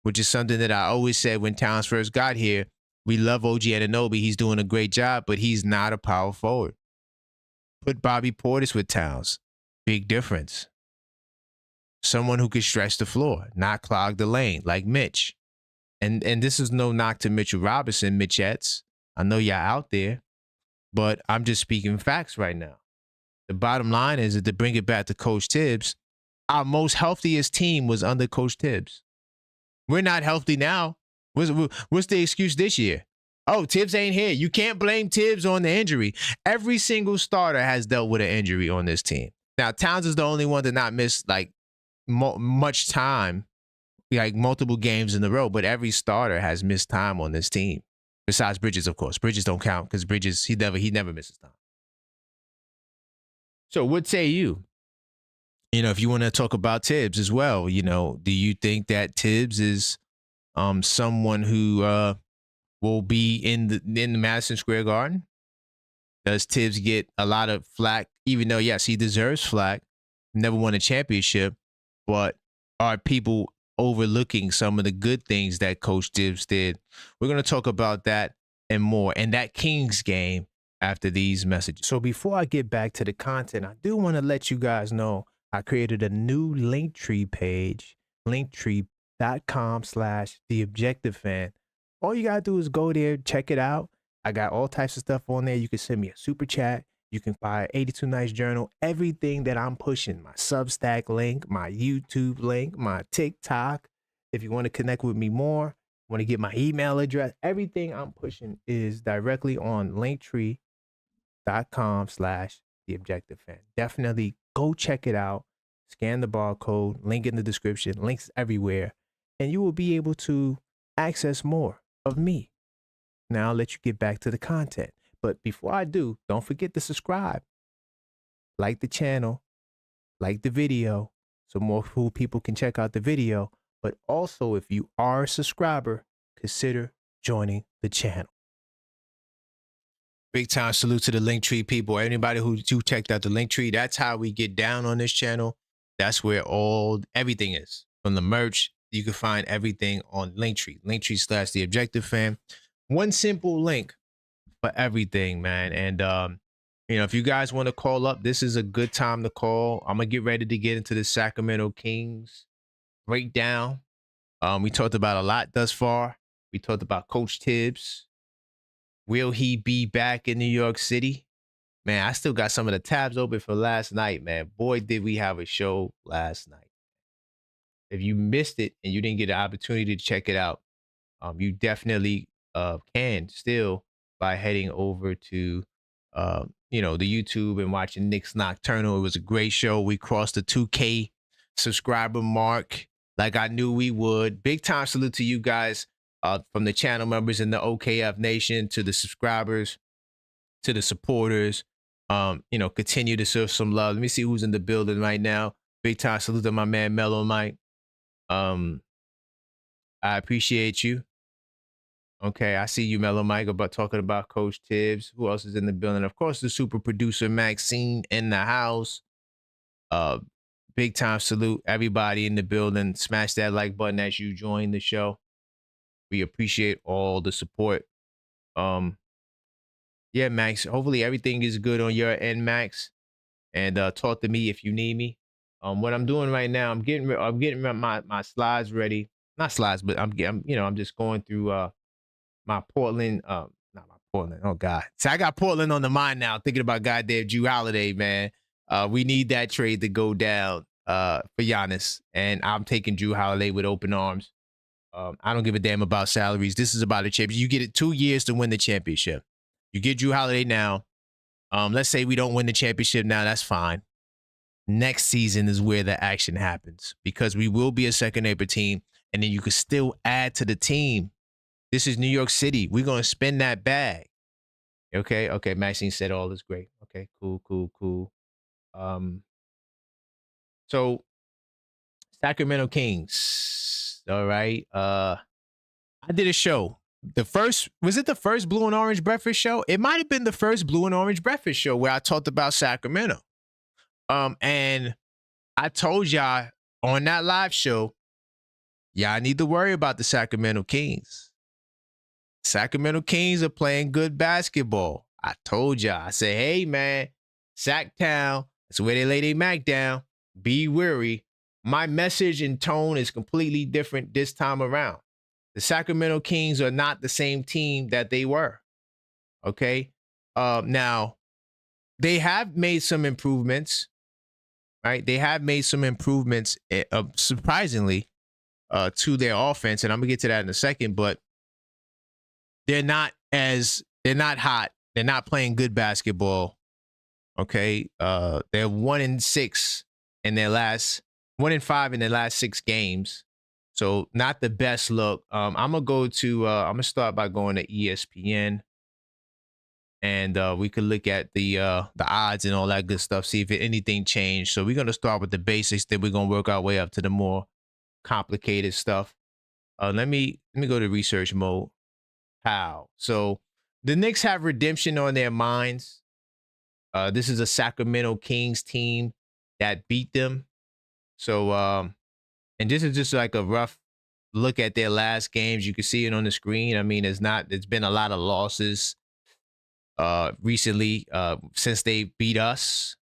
which is something that I always said when Towns first got here. We love OG Anunoby. He's doing a great job, but he's not a power forward. Put Bobby Portis with Towns. Big difference. Someone who could stretch the floor, not clog the lane, like Mitch. And this is no knock to Mitchell Robinson, Mitchettes. I know y'all out there, but I'm just speaking facts right now. The bottom line is that to bring it back to Coach Tibbs, our most healthiest team was under Coach Tibbs. We're not healthy now. What's the excuse this year? Oh, Tibbs ain't here. You can't blame Tibbs on the injury. Every single starter has dealt with an injury on this team. Now, Towns is the only one to not miss like much time, like multiple games in a row, but every starter has missed time on this team. Besides Bridges, of course. Bridges don't count because Bridges, he never misses time. So what say you? If you want to talk about Tibbs as well, do you think that Tibbs is someone who will be in the Madison Square Garden? Does Tibbs get a lot of flack, even though, yes, he deserves flack, never won a championship, but are people overlooking some of the good things that Coach Tibbs did? We're going to talk about that and more, and that Kings game after these messages. So before I get back to the content, I do want to let you guys know I created a new Linktree page, linktree.com/TheObjectiveFan. All you got to do is go there, check it out. I got all types of stuff on there. You can send me a super chat. You can buy 82 Nights Journal, everything that I'm pushing, my Substack link, my YouTube link, my TikTok. If you want to connect with me more, want to get my email address, everything I'm pushing is directly on linktree.com/TheObjectiveFan. Definitely go check it out. Scan the barcode, link in the description, links everywhere, and you will be able to access more of me. Now I'll let you get back to the content. But before I do, don't forget to subscribe. Like the channel, like the video, so more people can check out the video. But also, if you are a subscriber, consider joining the channel. Big time salute to the Linktree people. Anybody who checked out the Linktree, that's how we get down on this channel. That's where everything is. From the merch, you can find everything on Linktree. Linktree/TheObjectiveFan. One simple link for everything, man. And if you guys want to call up, this is a good time to call. I'm gonna get ready to get into the Sacramento Kings breakdown. We talked about a lot thus far. We talked about Coach Tibbs. Will he be back in New York City? Man, I still got some of the tabs open for last night, man. Boy, did we have a show last night. If you missed it and you didn't get an opportunity to check it out, you definitely can still by heading over to the YouTube and watching Knicks Nocturnal. It was a great show. We crossed the 2K subscriber mark like I knew we would. Big time salute to you guys from the channel members in the OKF Nation, to the subscribers, to the supporters. Continue to serve some love. Let me see who's in the building right now. Big time salute to my man Mellow Mike. I appreciate you. Okay, I see you, Mellow Mike, talking about Coach Tibbs. Who else is in the building? Of course, the super producer Maxine in the house. Big time salute everybody in the building. Smash that like button as you join the show. We appreciate all the support. Yeah, Max. Hopefully everything is good on your end, Max. And talk to me if you need me. What I'm doing right now, I'm getting my slides ready. Not slides, but I'm just going through my Portland. Not my Portland. Oh God. So I got Portland on the mind now, thinking about goddamn Drew Holiday, man. We need that trade to go down for Giannis, and I'm taking Drew Holiday with open arms. I don't give a damn about salaries. This is about a championship. You get it 2 years to win the championship. You get Drew Holiday now. Let's say we don't win the championship now. That's fine. Next season is where the action happens because we will be a second neighbor team, and then you can still add to the team. This is New York City. We're going to spend that bag. Okay. Maxine said all is great. Okay, cool. So Sacramento Kings. All right. I did a show. Was it the first Blue and Orange Breakfast show? It might have been the first Blue and Orange Breakfast show where I talked about Sacramento. And I told y'all on that live show, y'all need to worry about the Sacramento Kings. Sacramento Kings are playing good basketball. I told y'all. I said, hey, man, Sacktown, that's where they lay their Mac down. Be wary. My message and tone is completely different this time around. The Sacramento Kings are not the same team that they were. Okay? Now, they have made some improvements, right? They have made some improvements, surprisingly, to their offense, and I'm going to get to that in a second, but they're not hot. They're not playing good basketball. Okay? They're 1-6 in their last 1-5 in their last 6 games. So not the best look. I'm gonna start by going to ESPN, and we could look at the odds and all that good stuff, see if anything changed. So we're gonna start with the basics, then we're gonna work our way up to the more complicated stuff. Let me go to research mode. How? So the Knicks have redemption on their minds. This is a Sacramento Kings team that beat them. So and this is just like a rough look at their last games. You can see it on the screen. I mean, it's been a lot of losses recently since they beat us.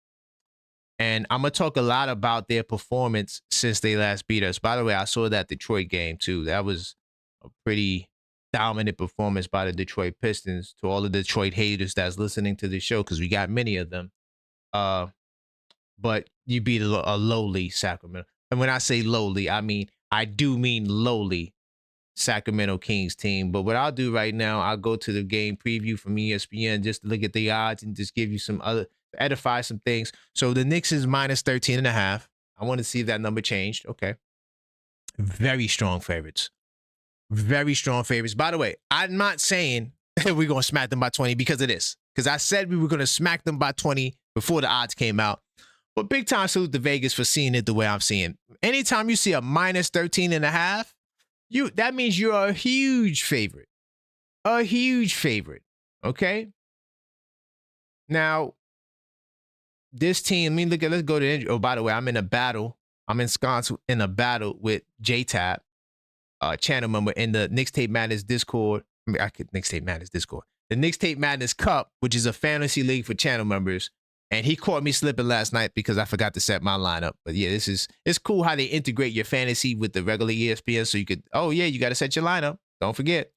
And I'm going to talk a lot about their performance since they last beat us. By the way, I saw that Detroit game too. That was a pretty dominant performance by the Detroit Pistons. To all the Detroit haters that's listening to the show, because we got many of them. But you beat a lowly Sacramento. And when I say lowly, I do mean lowly Sacramento Kings team. But what I'll do right now, I'll go to the game preview from ESPN just to look at the odds and just give you edify some things. So the Knicks is minus 13.5. I want to see if that number changed. Okay. Very strong favorites. Very strong favorites. By the way, I'm not saying we're going to smack them by 20 because of this. Because I said we were going to smack them by 20 before the odds came out. But big time salute to Vegas for seeing it the way I'm seeing. Anytime you see a minus 13.5, that means you're a huge favorite. A huge favorite. Okay? Now, this team, let's go to, oh, by the way, I'm in a battle. I'm ensconced in a battle with J-Tap, channel member in the Knicks Tape Madness Discord. Knicks Tape Madness Discord. The Knicks Tape Madness Cup, which is a fantasy league for channel members. And he caught me slipping last night because I forgot to set my lineup. But yeah, it's cool how they integrate your fantasy with the regular ESPN. So you could, you got to set your lineup. Don't forget.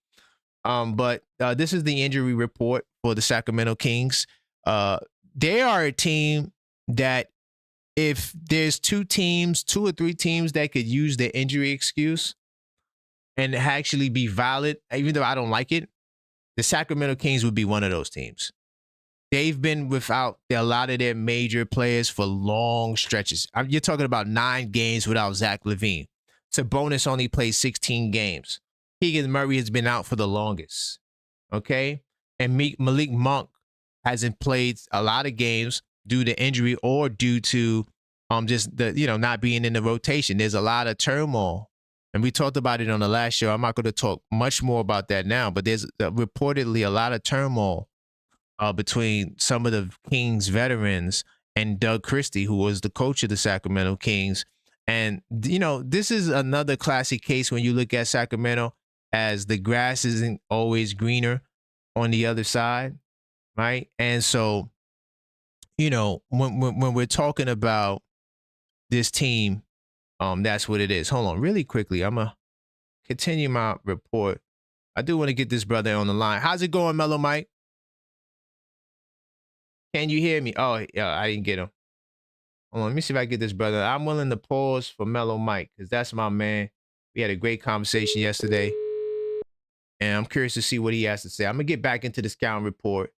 But this is the injury report for the Sacramento Kings. They are a team that if there's 2 or 3 teams that could use the injury excuse and actually be valid, even though I don't like it, the Sacramento Kings would be one of those teams. They've been without a lot of their major players for long stretches. You're talking about 9 games without Zach LaVine. Sabonis only played 16 games. Keegan Murray has been out for the longest. Okay? And Malik Monk hasn't played a lot of games due to injury or due to just the not being in the rotation. There's a lot of turmoil. And we talked about it on the last show. I'm not going to talk much more about that now, but there's reportedly a lot of turmoil between some of the Kings veterans and Doug Christie, who was the coach of the Sacramento Kings. And, this is another classic case when you look at Sacramento, as the grass isn't always greener. on the other side, right? And so, you know, when we're talking about this team, that's what it is. Hold on, really quickly, I'm gonna continue my report. I do want to get this brother on the line. How's it going, Mellow Mike? Can you hear me? Oh, yeah, I didn't get him. Hold on, let me see if I get this brother. I'm willing to pause for Mellow Mike because that's my man. We had a great conversation yesterday, and I'm curious to see what he has to say. I'm gonna get back into the scouting report.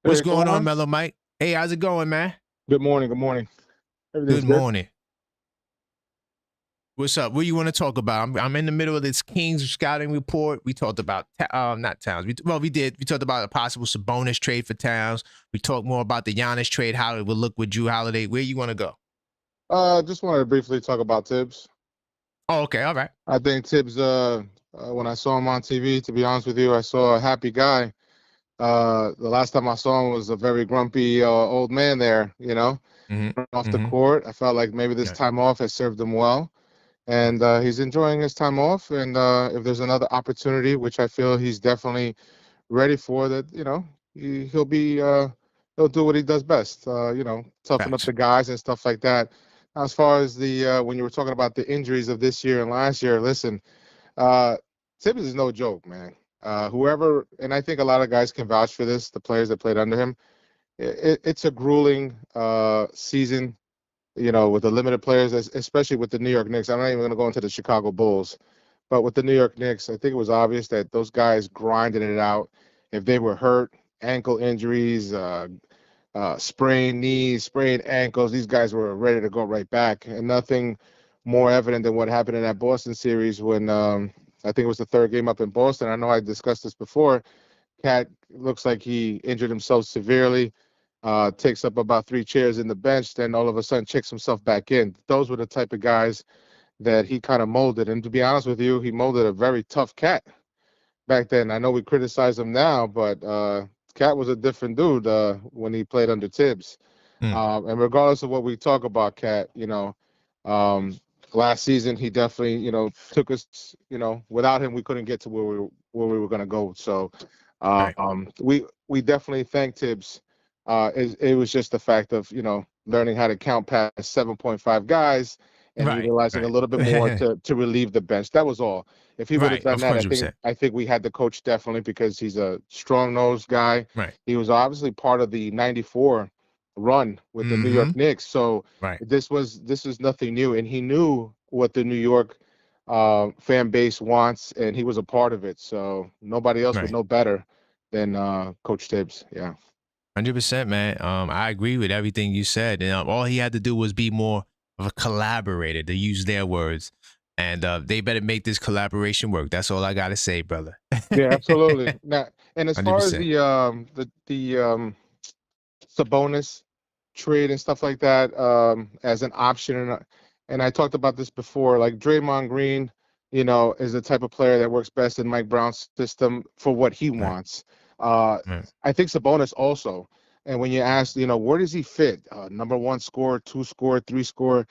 What's going on, Mellow Mike? Hey, how's it going, man? Good morning. Good morning. Good morning. What's up? What do you want to talk about? I'm in the middle of this Kings scouting report. We talked about not Towns. We talked about a possible Sabonis trade for Towns. We talked more about the Giannis trade, how it would look with Drew Holiday. Where you want to go? Just wanted to briefly talk about Tibbs. Oh, okay, all right. I think Tibbs. When I saw him on TV, to be honest with you, I saw a happy guy. The last time I saw him was a very grumpy old man there. You know, off the court. I felt like maybe this time off has served him well. And he's enjoying his time off. And if there's another opportunity, which I feel he's definitely ready for, that he'll do what he does best. Toughen up the guys and stuff like that. As far as the when you were talking about the injuries of this year and last year, listen, Tibbs is no joke, man. Whoever, and I think a lot of guys can vouch for this. The players that played under him, it's a grueling season. With the limited players, especially with the New York Knicks. I'm not even going to go into the Chicago Bulls, but with the New York Knicks, I think it was obvious that those guys grinded it out. If they were hurt, ankle injuries, sprained knees, sprained ankles, these guys were ready to go right back. And nothing more evident than what happened in that Boston series when I think it was the third game up in Boston. I know I discussed this before. Cat looks like he injured himself severely. Takes up about 3 chairs in the bench, then all of a sudden checks himself back in. Those were the type of guys that he kind of molded. And to be honest with you, he molded a very tough Cat back then. I know we criticize him now, but Cat was a different dude when he played under Tibbs. And regardless of what we talk about Cat, last season he definitely, took us, without him we couldn't get to where we were going to go. So we definitely thank Tibbs. It was just the fact of learning how to count past 7.5 guys and utilizing a little bit more to relieve the bench. That was all. If he would have done that, I think we had the coach definitely, because he's a strong-nosed guy. He was obviously part of the '94 run with the New York Knicks, so this is nothing new, and he knew what the New York fan base wants, and he was a part of it. So nobody else would know better than Coach Tibbs. Yeah. 100%, man. I agree with everything you said. And all he had to do was be more of a collaborator, to use their words. And they better make this collaboration work. That's all I gotta say, brother. Yeah, absolutely. Now, and as 100%. Far as the Sabonis trade and stuff like that, as an option, and I talked about this before, like Draymond Green, is the type of player that works best in Mike Brown's system for what he wants. I think Sabonis also. And when you ask, where does he fit? Number 1 scorer, 2 scorer, 3 scorer.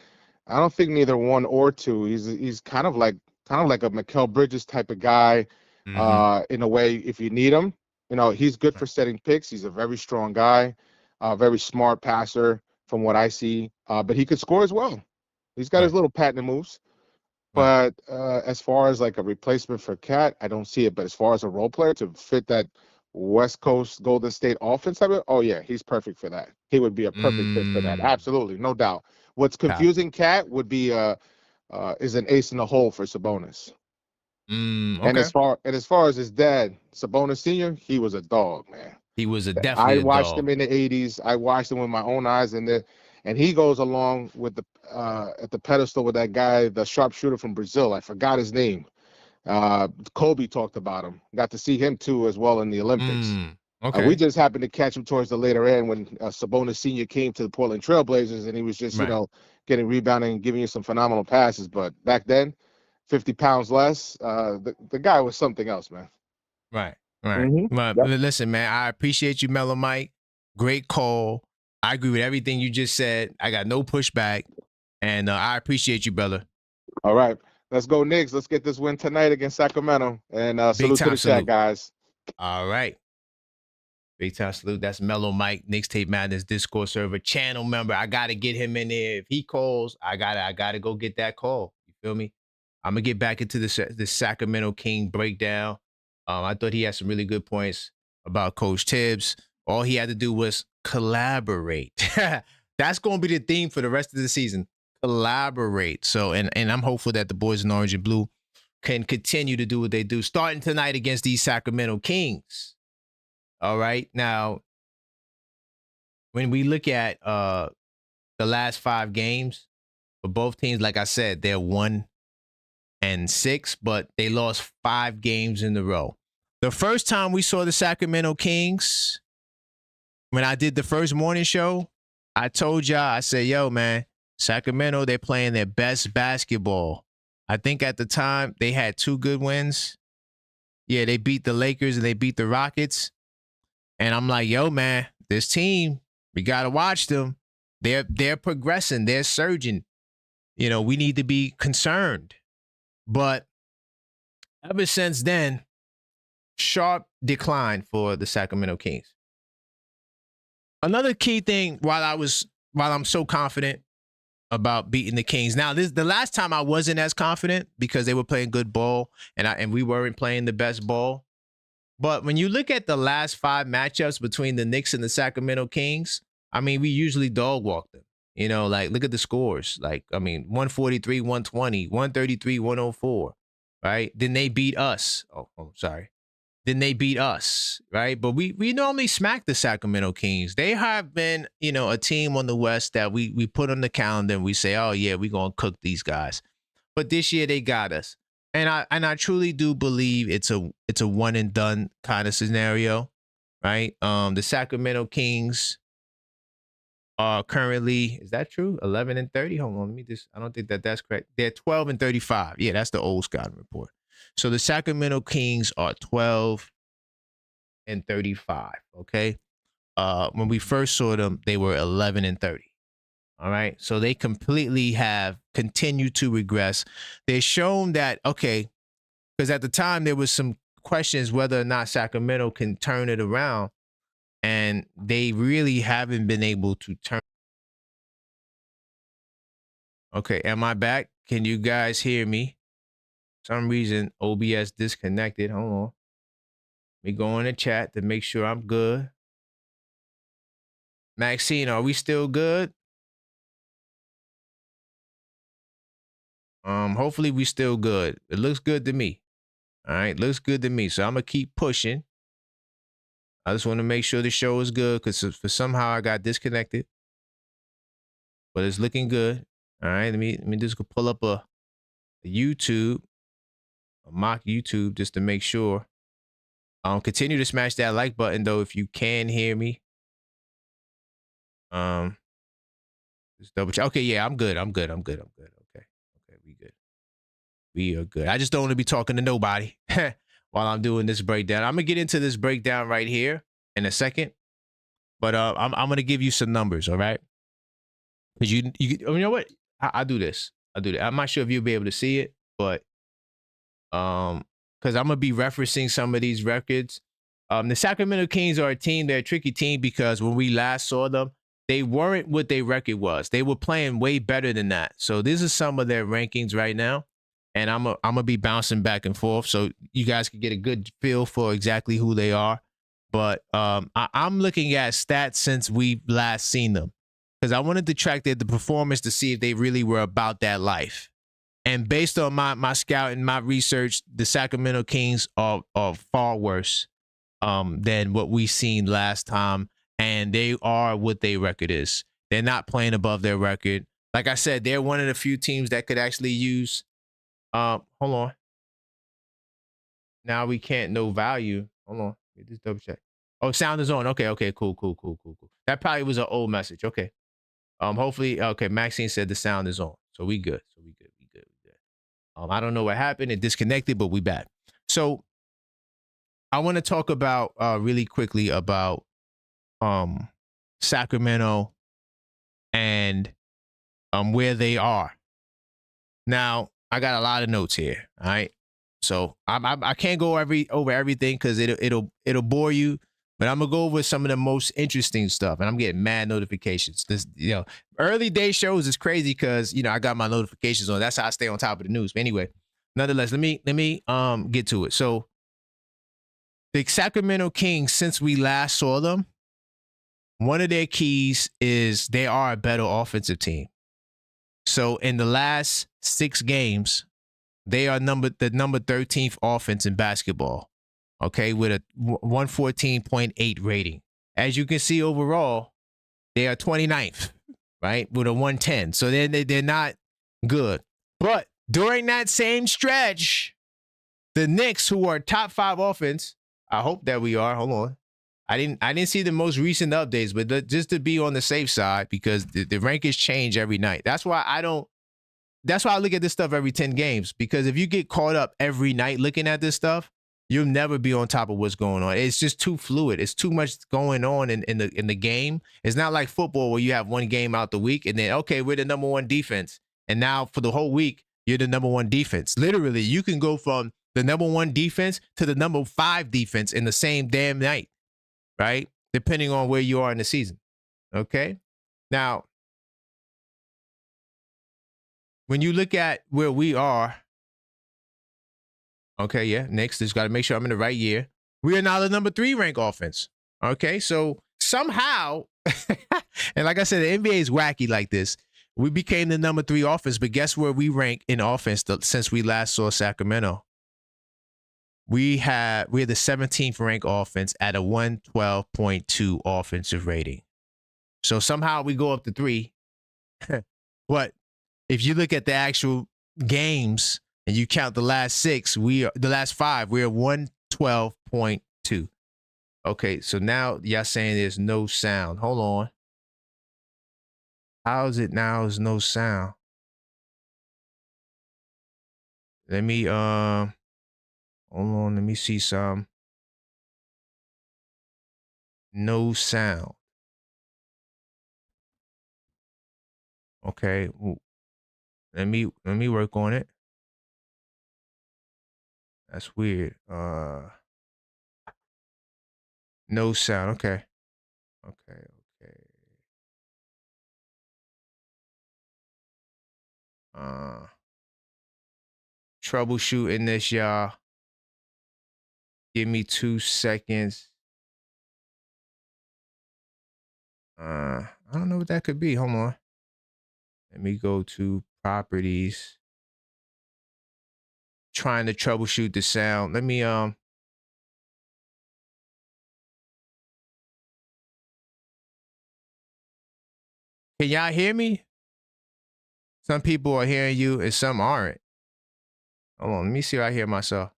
I don't think neither 1 or 2. He's kind of like a Mikal Bridges type of guy. In a way, if you need him, he's good for setting picks. He's a very strong guy, very smart passer from what I see. But he could score as well. He's got his little patented moves. But as far as like a replacement for Cat, I don't see it. But as far as a role player to fit that West Coast Golden State offense, oh yeah, he's perfect for that. He would be a perfect fit for that. Absolutely, no doubt. What's confusing Cat would be is an ace in the hole for Sabonis. Okay. And as far as his dad, Sabonis Sr., he was a dog, man. He was definitely a dog. I watched him in the '80s. I watched him with my own eyes, and he goes along with the at the pedestal with that guy, the sharpshooter from Brazil. I forgot his name. Kobe talked about him. Got to see him too as well in the Olympics. Okay. We just happened to catch him towards the later end when Sabonis Sr. came to the Portland Trailblazers, and he was just getting rebounding and giving you some phenomenal passes. But back then, 50 pounds less, the guy was something else, man. Right. Listen, man, I appreciate you, Mellow Mike. Great call. I agree with everything you just said. I got no pushback, and I appreciate you, brother. All right. Let's go Knicks. Let's get this win tonight against Sacramento. And salute to the chat, guys. All right. Big time salute. That's Mellow Mike, Knicks Tape Madness Discord server channel member. I gotta get him in there. If he calls, I gotta go get that call. You feel me? I'm gonna get back into the Sacramento King breakdown. I thought he had some really good points about Coach Tibbs. All he had to do was collaborate. That's gonna be the theme for the rest of the season. Collaborate. So, and I'm hopeful that the boys in orange and blue can continue to do what they do, starting tonight against these Sacramento Kings. All right. Now, when we look at the last 5 games for both teams, like I said, they're 1-6, but they lost 5 games in a row. The first time we saw the Sacramento Kings, when I did the first morning show, I told y'all, I said, yo, man, Sacramento, they're playing their best basketball. I think at the time they had 2 good wins. Yeah, they beat the Lakers and they beat the Rockets. And I'm like, yo, man, this team, we got to watch them. They're progressing. They're surging. You know, we need to be concerned. But ever since then, sharp decline for the Sacramento Kings. Another key thing while I'm so confident about beating the Kings. Now, the last time I wasn't as confident because they were playing good ball and we weren't playing the best ball. But when you look at the last 5 matchups between the Knicks and the Sacramento Kings, I mean, we usually dog walk them. You know, like, look at the scores. Like, I mean, 143, 120, 133, 104, right? Then they beat us. Oh, sorry. Then they beat us, right? But we normally smack the Sacramento Kings. They have been, you know, a team on the West that we put on the calendar and we say, oh, yeah, we're going to cook these guys. But this year they got us. And I truly do believe it's a one and done kind of scenario, right? The Sacramento Kings are currently, is that true? 11-30. Hold on, let me just. I don't think that's correct. They're 12-35. Yeah, that's the old scouting report. So the Sacramento Kings are 12-35. Okay. When we first saw them, they were 11-30. All right. So they completely have continued to regress. They've shown that, okay, because at the time there was some questions whether or not Sacramento can turn it around. And they really haven't been able to turn. Okay. Am I back? Can you guys hear me? For some reason, OBS disconnected. Hold on. Let me go in the chat to make sure I'm good. Maxine, are we still good? Hopefully we still good. It looks good to me. All right, looks good to me. So I'm gonna keep pushing. I just want to make sure the show is good because for somehow I got disconnected. But it's looking good. All right, let me just go pull up a YouTube, a mock YouTube, just to make sure. Continue to smash that like button though if you can hear me. Just double check. Okay, yeah, I'm good. Okay. We good. We are good. I just don't want to be talking to nobody while I'm doing this breakdown. I'm gonna get into this breakdown right here in a second, but I'm gonna give you some numbers, all right? Because you know what? I do this. I'm not sure if you'll be able to see it, but because I'm gonna be referencing some of these records. The Sacramento Kings are a team. They're a tricky team because when we last saw them, they weren't what their record was. They were playing way better than that. So this is some of their rankings right now. And I'm gonna be bouncing back and forth so you guys can get a good feel for exactly who they are. But I'm looking at stats since we last seen them because I wanted to track the performance to see if they really were about that life. And based on my scout and my research, the Sacramento Kings are far worse than what we seen last time. And they are what their record is. They're not playing above their record. Like I said, they're one of the few teams that could actually use. Hold on. Now we can't know value. Hold on. Let me just double check. Oh, sound is on. Okay. Cool. That probably was an old message. Okay. Hopefully, okay. Maxine said the sound is on. So we good. We good. I don't know what happened. It disconnected, but we back. So I want to talk about really quickly about Sacramento and where they are. Now, I got a lot of notes here, all right? So I can't go over everything because it'll bore you. But I'm gonna go over some of the most interesting stuff, and I'm getting mad notifications. This, early day shows is crazy because I got my notifications on. That's how I stay on top of the news. But anyway, nonetheless, let me get to it. So the Sacramento Kings, since we last saw them, one of their keys is they are a better offensive team. So in the last 6 games, they are the number 13th offense in basketball. Okay, with a 114.8 rating. As you can see overall, they are 29th, right, with a 110. So they're not good. But during that same stretch, the Knicks, who are top 5 offense, I hope that we are. Hold on. I didn't see the most recent updates, but just to be on the safe side, because the rankings change every night. That's why I look at this stuff every 10 games, because if you get caught up every night looking at this stuff, you'll never be on top of what's going on. It's just too fluid. It's too much going on in the game. It's not like football where you have one game out the week and then, okay, we're the number 1 defense. And now for the whole week, you're the number 1 defense. Literally, you can go from the number 1 defense to the number 5 defense in the same damn night, right? Depending on where you are in the season. Okay? Now, when you look at where we are, okay, yeah, Knicks, just got to make sure I'm in the right year. We are now the number 3 ranked offense. Okay, so somehow, and like I said, the NBA is wacky like this. We became the number 3 offense, but guess where we rank in offense since we last saw Sacramento? We're the 17th ranked offense at a 112.2 offensive rating. So somehow we go up to 3. But if you look at the actual games and you count the last 5, we're 112.2. Okay, so now y'all saying there's no sound. Hold on. How is it now there's no sound? Let me hold on, let me see some. No sound. Okay. Let me work on it. That's weird. No sound. Okay. Okay. Troubleshooting this, y'all. Give me 2 seconds. I don't know what that could be. Hold on. Let me go to properties. Trying to troubleshoot the sound. Let me can y'all hear me? Some people are hearing you and some aren't. Hold on, let me see if I hear myself.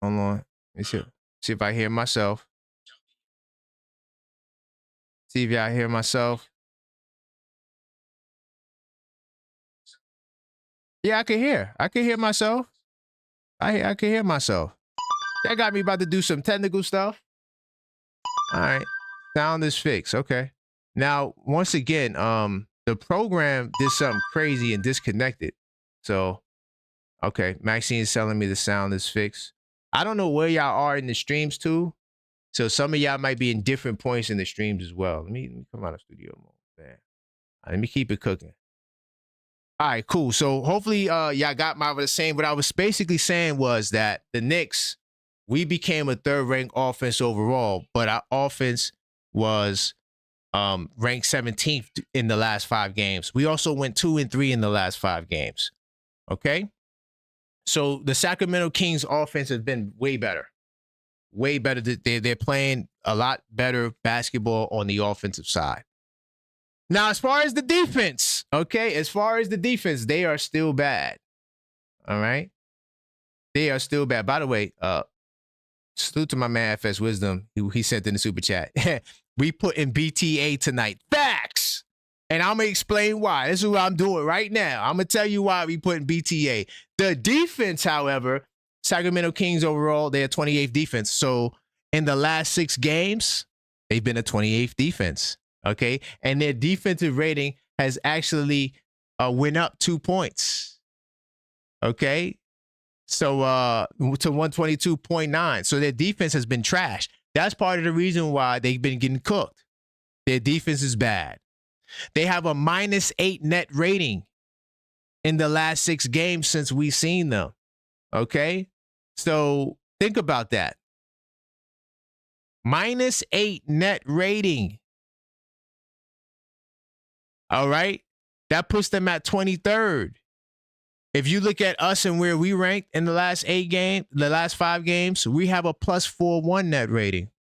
Hold on. Let me see if I hear myself. See if y'all hear myself. Yeah, I can hear. I can hear myself. I can hear myself. That got me about to do some technical stuff. All right. Sound is fixed. Okay. Now, once again, the program did something crazy and disconnected. So, okay, Maxine is telling me the sound is fixed. I don't know where y'all are in the streams too. So some of y'all might be in different points in the streams as well. Let me come out of studio mode. Man. Let me keep it cooking. All right, cool. So hopefully y'all got what I was saying. What I was basically saying was that the Knicks, we became a 3rd ranked offense overall, but our offense was ranked 17th in the last 5 games. We also went 2-3 in the last 5 games. Okay. So the Sacramento Kings offense has been way better. Way better. They're playing a lot better basketball on the offensive side. Now, as far as the defense, okay, they are still bad. All right. They are still bad. By the way, salute to my man FS Wisdom. He sent in the super chat. We put in BTA tonight. Facts. And I'm going to explain why. This is what I'm doing right now. I'm going to tell you why we put in BTA. The defense, however, Sacramento Kings overall, they're 28th defense. So in the last 6 games, they've been a 28th defense. Okay. And their defensive rating has actually went up 2 points. Okay. So to 122.9. So their defense has been trash. That's part of the reason why they've been getting cooked. Their defense is bad. They have a -8 net rating in the last 6 games since we've seen them. Okay. So think about that. -8 net rating. All right. That puts them at 23rd. If you look at us and where we ranked in the last 5 games, we have a +4.1 net rating.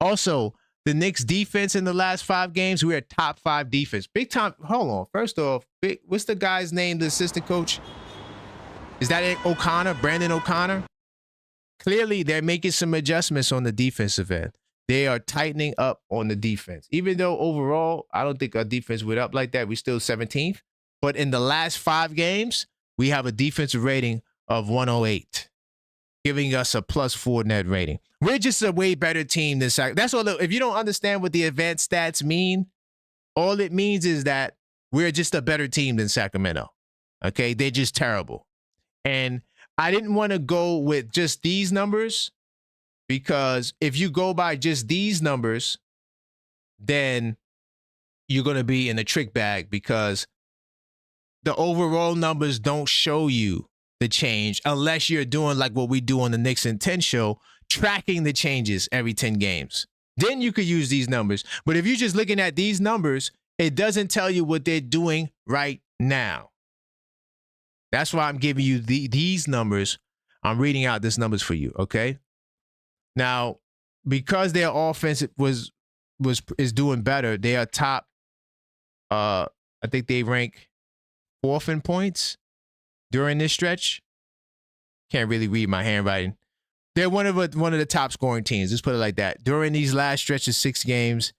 Also, the Knicks defense in the last 5 games, we're a top 5 defense. Big time. Hold on. First off, what's the guy's name, the assistant coach? Is that O'Connor, Brandon O'Connor? Clearly, they're making some adjustments on the defensive end. They are tightening up on the defense. Even though overall, I don't think our defense went up like that. We're still 17th. But in the last 5 games, we have a defensive rating of 108, giving us a +4 net rating. We're just a way better team than Sacramento. That's all. If you don't understand what the advanced stats mean, all it means is that we're just a better team than Sacramento. Okay? They're just terrible. And I didn't want to go with just these numbers because if you go by just these numbers, then you're going to be in the trick bag because the overall numbers don't show you the change unless you're doing like what we do on the Knicks in 10 show, tracking the changes every 10 games. Then you could use these numbers. But if you're just looking at these numbers, it doesn't tell you what they're doing right now. That's why I'm giving you these numbers. I'm reading out these numbers for you, okay? Now, because their offense is doing better, they are top. I think they rank 4th in points during this stretch. Can't really read my handwriting. They're one of the top scoring teams. Let's put it like that. During these last stretch of 6 games,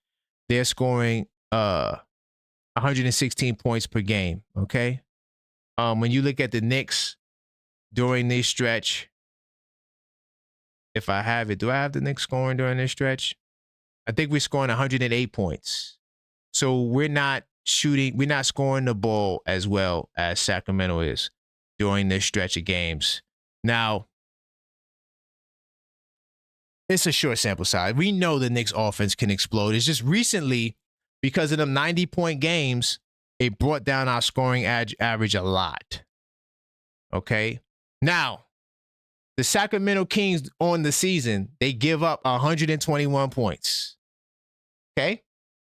they're scoring 116 points per game. Okay. When you look at the Knicks during this stretch, if I have it, do I have the Knicks scoring during this stretch? I think we're scoring 108 points. So we're not scoring the ball as well as Sacramento is during this stretch of games. Now, it's a short sample size. We know the Knicks offense can explode. It's just recently, because of them 90-point games, it brought down our scoring average a lot. Okay? Now, the Sacramento Kings on the season, they give up 121 points. Okay?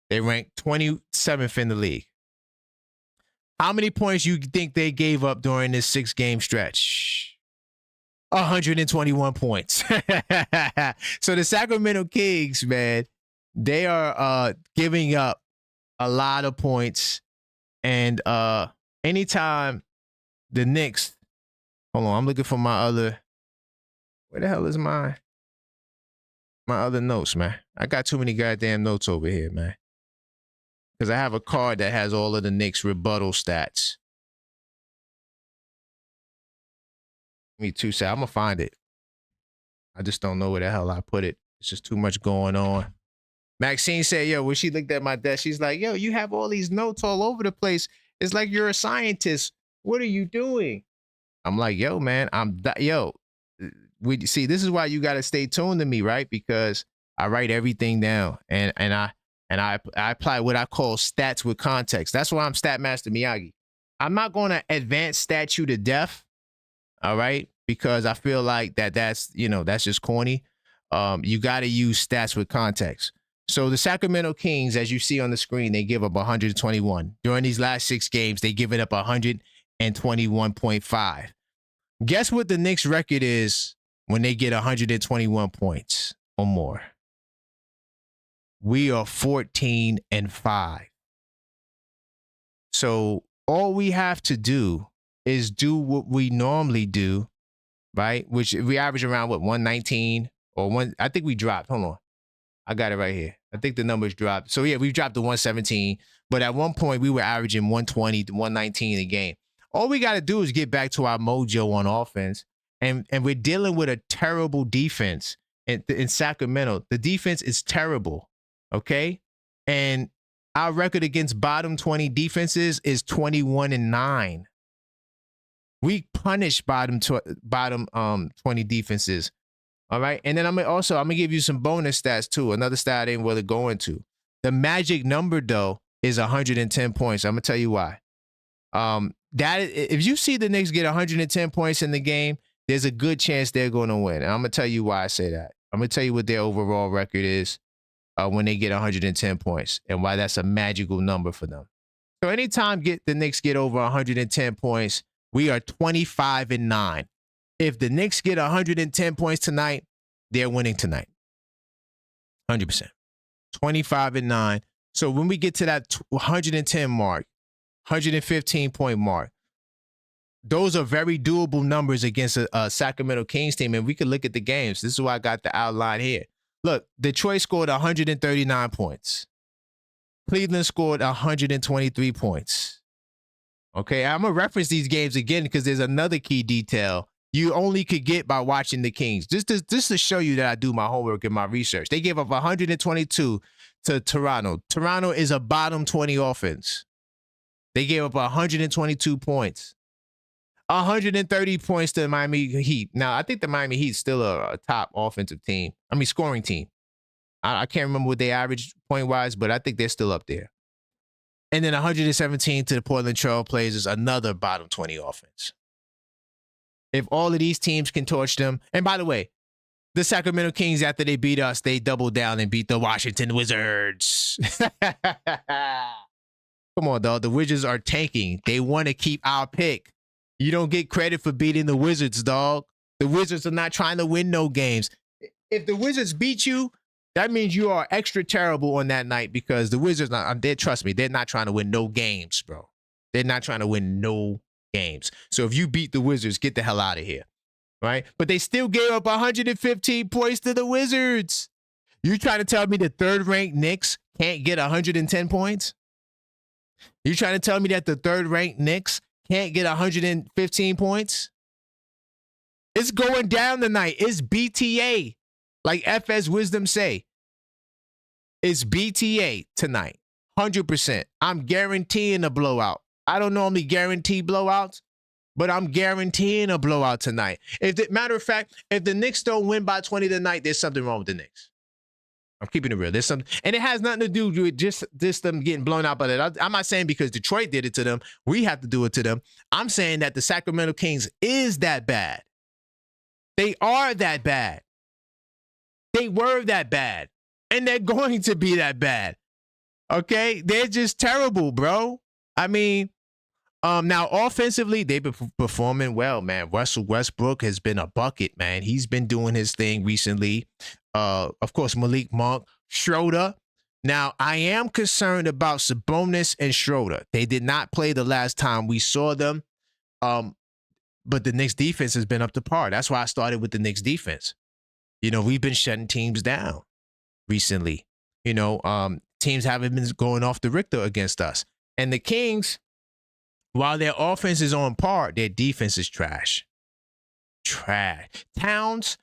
They rank 27th in the league. How many points you think they gave up during this 6-game stretch? 121 points. So the Sacramento Kings, man, they are giving up a lot of points. And anytime the Knicks, hold on, I'm looking for my other, where the hell is my other notes, man? I got too many goddamn notes over here, man. Because I have a card that has all of the Knicks rebuttal stats. Me too, so I'm going to find it. I just don't know where the hell I put it. It's just too much going on. Maxine said, yo, when she looked at my desk, she's like, yo, you have all these notes all over the place. It's like you're a scientist. What are you doing? I'm like, yo, man, see, this is why you got to stay tuned to me, right? Because I write everything down and I apply what I call stats with context. That's why I'm Statmaster Miyagi. I'm not going to advance stat you to death, all right? Because I feel like that's just corny. You got to use stats with context. So the Sacramento Kings, as you see on the screen, they give up 121. During these last 6 games, they give it up 121.5. Guess what the Knicks record is when they get 121 points or more? We are 14-5. So all we have to do is do what we normally do, right? Which we average around 119 or one. I think we dropped. Hold on. I got it right here. I think the numbers dropped. So yeah, we've dropped to 117, but at one point we were averaging 120 to 119 a game. All we got to do is get back to our mojo on offense, and we're dealing with a terrible defense in Sacramento. The defense is terrible, okay? And our record against bottom 20 defenses is 21-9. We punish bottom 20 defenses. All right. And then I'm gonna give you some bonus stats too. Another stat I didn't really go into. The magic number though is 110 points. I'm gonna tell you why. If you see the Knicks get 110 points in the game, there's a good chance they're going to win. And I'm gonna tell you why I say that. I'm gonna tell you what their overall record is when they get 110 points and why that's a magical number for them. So anytime the Knicks get over 110 points, we are 25-9. If the Knicks get 110 points tonight, they're winning tonight. 100%. 25-9. So when we get to that 110 mark, 115 point mark, those are very doable numbers against a Sacramento Kings team. And we can look at the games. This is why I got the outline here. Look, Detroit scored 139 points. Cleveland scored 123 points. Okay, I'm going to reference these games again because there's another key detail you only could get by watching the Kings. Just to show you that I do my homework and my research. They gave up 122 to Toronto. Toronto is a bottom 20 offense. They gave up 122 points. 130 points to the Miami Heat. Now, I think the Miami Heat is still a top offensive team. Scoring team. I can't remember what they averaged point-wise, but I think they're still up there. And then 117 to the Portland Trail Blazers, another bottom 20 offense. If all of these teams can torch them, and by the way, the Sacramento Kings, after they beat us, they doubled down and beat the Washington Wizards. Come on, dog. The Wizards are tanking. They want to keep our pick. You don't get credit for beating the Wizards, dog. The Wizards are not trying to win no games. If the Wizards beat you, that means you are extra terrible on that night because the Wizards, trust me, they're not trying to win no games, bro. They're not trying to win no games. So if you beat the Wizards, get the hell out of here, right? But they still gave up 115 points to the Wizards. You trying to tell me the third-ranked Knicks can't get 110 points? You trying to tell me that the third-ranked Knicks can't get 115 points? It's going down tonight. It's BTA. Like FS Wisdom say, it's BTA tonight, 100%. I'm guaranteeing a blowout. I don't normally guarantee blowouts, but I'm guaranteeing a blowout tonight. Matter of fact, if the Knicks don't win by 20 tonight, there's something wrong with the Knicks. I'm keeping it real. There's something, and it has nothing to do with just them getting blown out by that. I'm not saying because Detroit did it to them, we have to do it to them. I'm saying that the Sacramento Kings is that bad. They are that bad. They were that bad, and they're going to be that bad. Okay? They're just terrible, bro. Now offensively, they've been performing well, man. Russell Westbrook has been a bucket, man. He's been doing his thing recently. Of course, Malik Monk, Schroeder. Now, I am concerned about Sabonis and Schroeder. They did not play the last time we saw them, but the Knicks defense has been up to par. That's why I started with the Knicks defense. We've been shutting teams down recently. Teams haven't been going off the Richter against us. And the Kings, while their offense is on par, their defense is trash. Trash. Towns,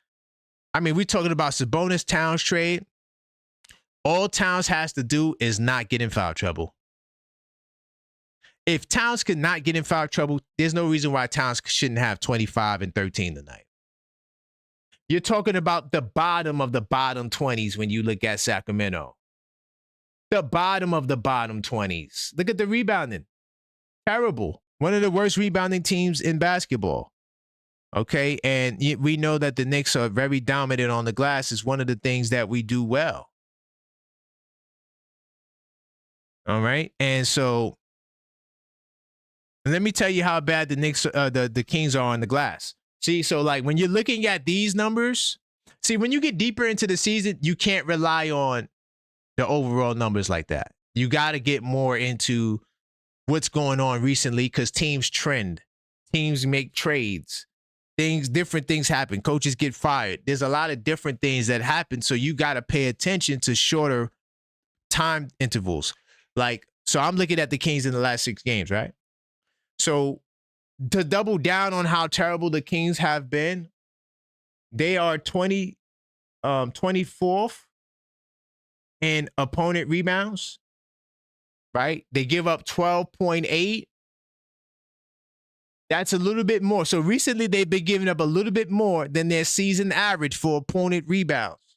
we're talking about Sabonis Towns trade. All Towns has to do is not get in foul trouble. If Towns could not get in foul trouble, there's no reason why Towns shouldn't have 25 and 13 tonight. You're talking about the bottom of the bottom 20s when you look at Sacramento. The bottom of the bottom 20s. Look at the rebounding. Terrible. One of the worst rebounding teams in basketball. Okay, and we know that the Knicks are very dominant on the glass. It's one of the things that we do well. All right, and so let me tell you how bad the Knicks, the Kings are on the glass. See, so like when you're looking at these numbers, see, when you get deeper into the season, you can't rely on the overall numbers like that. You got to get more into what's going on recently because teams trend, teams make trades, different things happen. Coaches get fired. There's a lot of different things that happen. So you got to pay attention to shorter time intervals. So I'm looking at the Kings in the last 6 games, right? So to double down on how terrible the Kings have been, they are 24th in opponent rebounds, right? They give up 12.8. That's a little bit more. So recently they've been giving up a little bit more than their season average for opponent rebounds.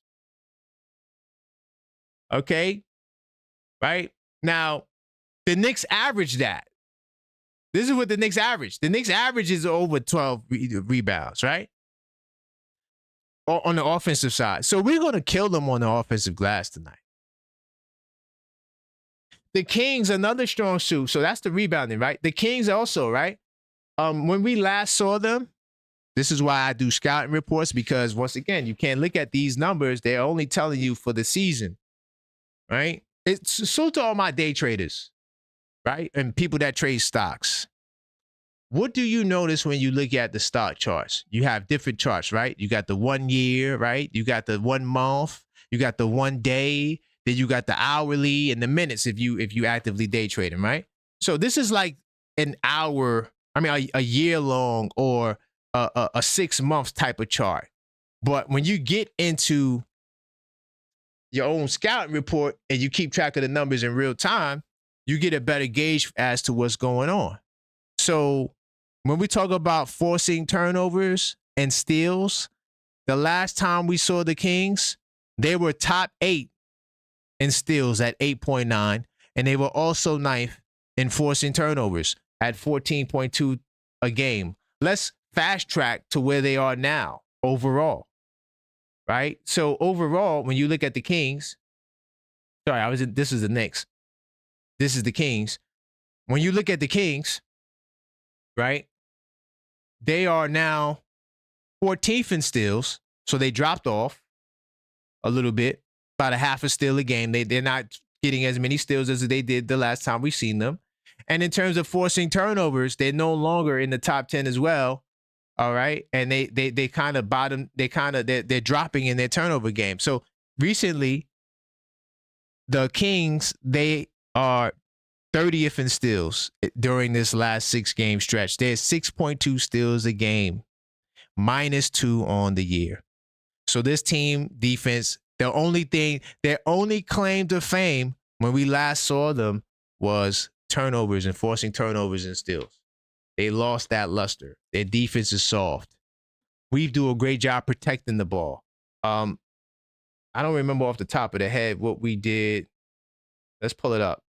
Okay? Right? Now, the Knicks average that. This is what the Knicks average. The Knicks average is over 12 rebounds, right? On the offensive side. So we're going to kill them on the offensive glass tonight. The Kings, another strong suit. So that's the rebounding, right? The Kings also, right? When we last saw them, this is why I do scouting reports, because once again, you can't look at these numbers. They're only telling you for the season, right? It's so to all my day traders, right? And people that trade stocks. What do you notice when you look at the stock charts? You have different charts, right? You got the 1 year, right? You got the 1 month, you got the 1 day, then you got the hourly and the minutes if you actively day trading, right? So this is like an hour, a year long or a 6 month type of chart. But when you get into your own scouting report and you keep track of the numbers in real time, you get a better gauge as to what's going on. So when we talk about forcing turnovers and steals, the last time we saw the Kings, they were top 8 in steals at 8.9, and they were also 9th in forcing turnovers at 14.2 a game. Let's fast track to where they are now overall, right? So overall, when you look at the Kings, this is the Knicks. This is the Kings. When you look at the Kings, right, they are now 14th in steals, so they dropped off a little bit, about a half a steal a game. They're not getting as many steals as they did the last time we've seen them. And in terms of forcing turnovers, they're no longer in the top 10 as well. All right. And they kind of bottom, they're dropping in their turnover game. So recently, the Kings, they are 30th in steals during this last 6 game stretch. They're 6.2 steals a game, -2 on the year. So this team defense, their only claim to fame when we last saw them was turnovers and forcing turnovers and steals. They lost that luster. Their defense is soft. We do a great job protecting the ball. I don't remember off the top of the head what we did. Let's pull it up.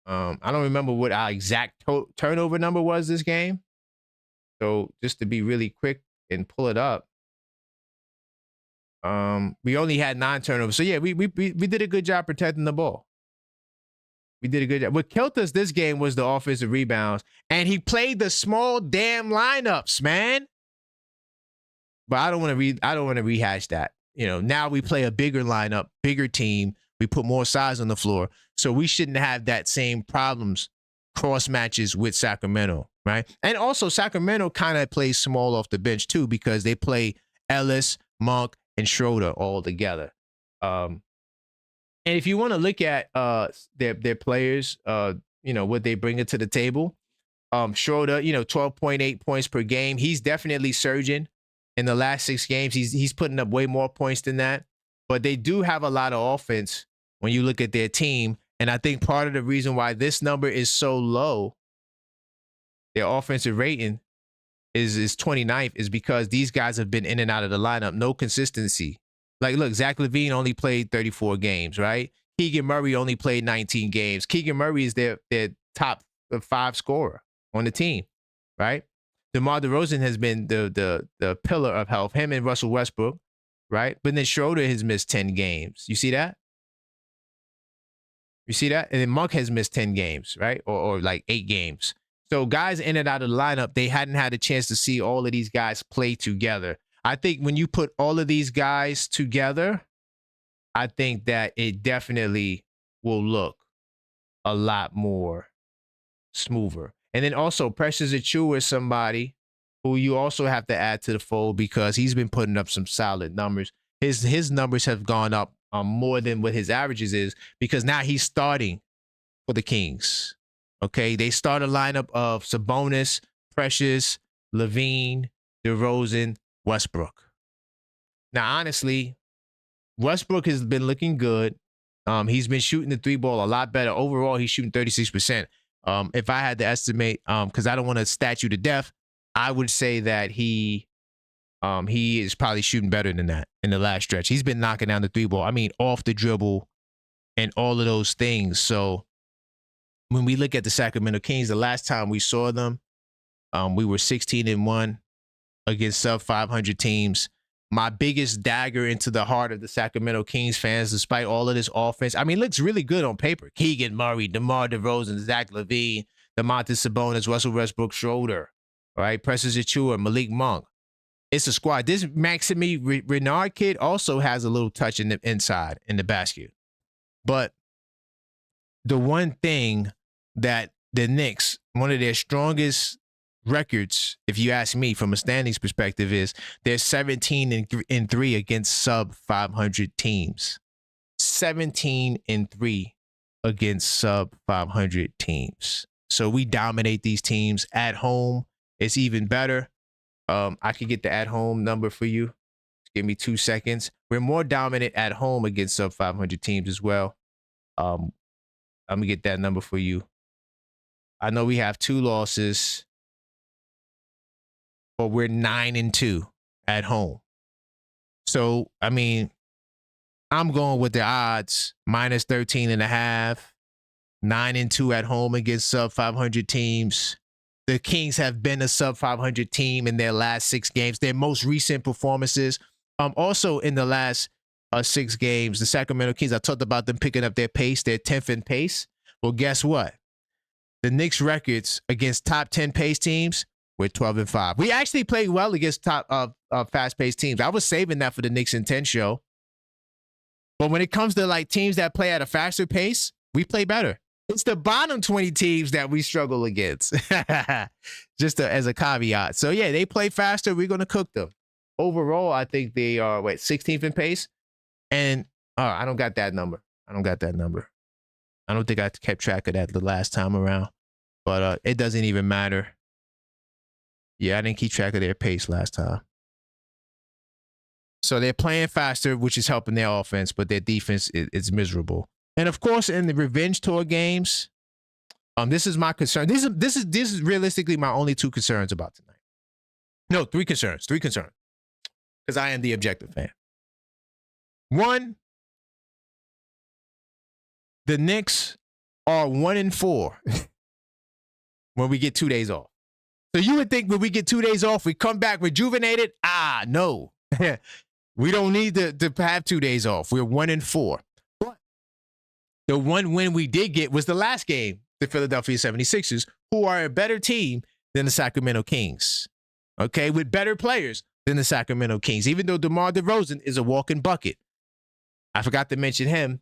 I don't remember what our exact turnover number was this game. So just to be really quick and pull it up. We only had 9 turnovers. So yeah, we did a good job protecting the ball. We did a good job. What killed us this game was the offensive rebounds. And he played the small damn lineups, man. But I don't want to rehash that. Now we play a bigger lineup, bigger team. We put more size on the floor. So we shouldn't have that same problems, cross matches with Sacramento, right? And also Sacramento kind of plays small off the bench too, because they play Ellis, Monk, and Schroeder all together. And if you want to look at their players, what they bring to the table, Schroeder, 12.8 points per game. He's definitely surging in the last 6 games. He's putting up way more points than that. But they do have a lot of offense when you look at their team. And I think part of the reason why this number is so low, their offensive rating is 29th, is because these guys have been in and out of the lineup. No consistency. Like, look, Zach LaVine only played 34 games, right? Keegan Murray only played 19 games. Keegan Murray is their top 5 scorer on the team, right? DeMar DeRozan has been the pillar of health, him and Russell Westbrook, right? But then Schroeder has missed 10 games. You see that? You see that? And then Monk has missed 10 games, right? Or like 8 games. So guys in and out of the lineup, they hadn't had a chance to see all of these guys play together. I think when you put all of these guys together, I think that it definitely will look a lot more smoother. And then also Precious Achiuwa is somebody who you also have to add to the fold, because he's been putting up some solid numbers. His numbers have gone up more than what his averages is, because now he's starting for the Kings. Okay, they start a lineup of Sabonis, Precious, LaVine, DeRozan, Westbrook. Now, honestly, Westbrook has been looking good. He's been shooting the 3 ball a lot better. Overall, he's shooting 36%. If I had to estimate, because I don't want to stat you to death, I would say that he is probably shooting better than that in the last stretch. He's been knocking down the three ball. I mean, off the dribble and all of those things. So when we look at the Sacramento Kings, the last time we saw them, we were 16-1 against sub 500 teams. My biggest dagger into the heart of the Sacramento Kings fans, despite all of this offense, I mean, it looks really good on paper. Keegan Murray, DeMar DeRozan, Zach LaVine, Domantas Sabonis, Russell Westbrook, Schroeder, all right, Precious Achiuwa, Malik Monk. It's a squad. This Maxime Renard kid also has a little touch in the inside in the basket. But the one thing that the Knicks, one of their strongest records, if you ask me, from a standings perspective, is they're 17-3 against sub 500 teams. 17-3 against sub 500 teams. So we dominate these teams at home. It's even better. I could get the at home number for you. Just give me 2 seconds. We're more dominant at home against sub 500 teams as well. I'm gonna get that number for you. I know we have 2 losses, but we're 9-2 at home. So, I mean, I'm going with the odds, minus 13.5, 9-2 at home against sub 500 teams. The Kings have been a sub 500 team in their last 6 games. Their most recent performances, also in the last 6 games, the Sacramento Kings, I talked about them picking up their pace, their 10th in pace. Well, guess what? The Knicks records against top 10 pace teams, we're 12-5. We actually played well against top fast-paced teams. I was saving that for the Knicks in 10 show. But when it comes to like teams that play at a faster pace, we play better. It's the bottom 20 teams that we struggle against, just as a caveat. So, yeah, they play faster. We're going to cook them. Overall, I think they are, 16th in pace? And I don't got that number. I don't think I kept track of that the last time around. But it doesn't even matter. Yeah, I didn't keep track of their pace last time. So they're playing faster, which is helping their offense, but their defense is miserable. And of course, in the revenge tour games, this is my concern. This is realistically my only 2 concerns about tonight. No, 3 concerns. 3 concerns. Because I am the objective fan. 1, the Knicks are 1-4 when we get 2 days off. So you would think when we get 2 days off, we come back rejuvenated. No. We don't need to have 2 days off. We're 1-4. But the one win we did get was the last game, the Philadelphia 76ers, who are a better team than the Sacramento Kings. Okay, with better players than the Sacramento Kings, even though DeMar DeRozan is a walking bucket. I forgot to mention him,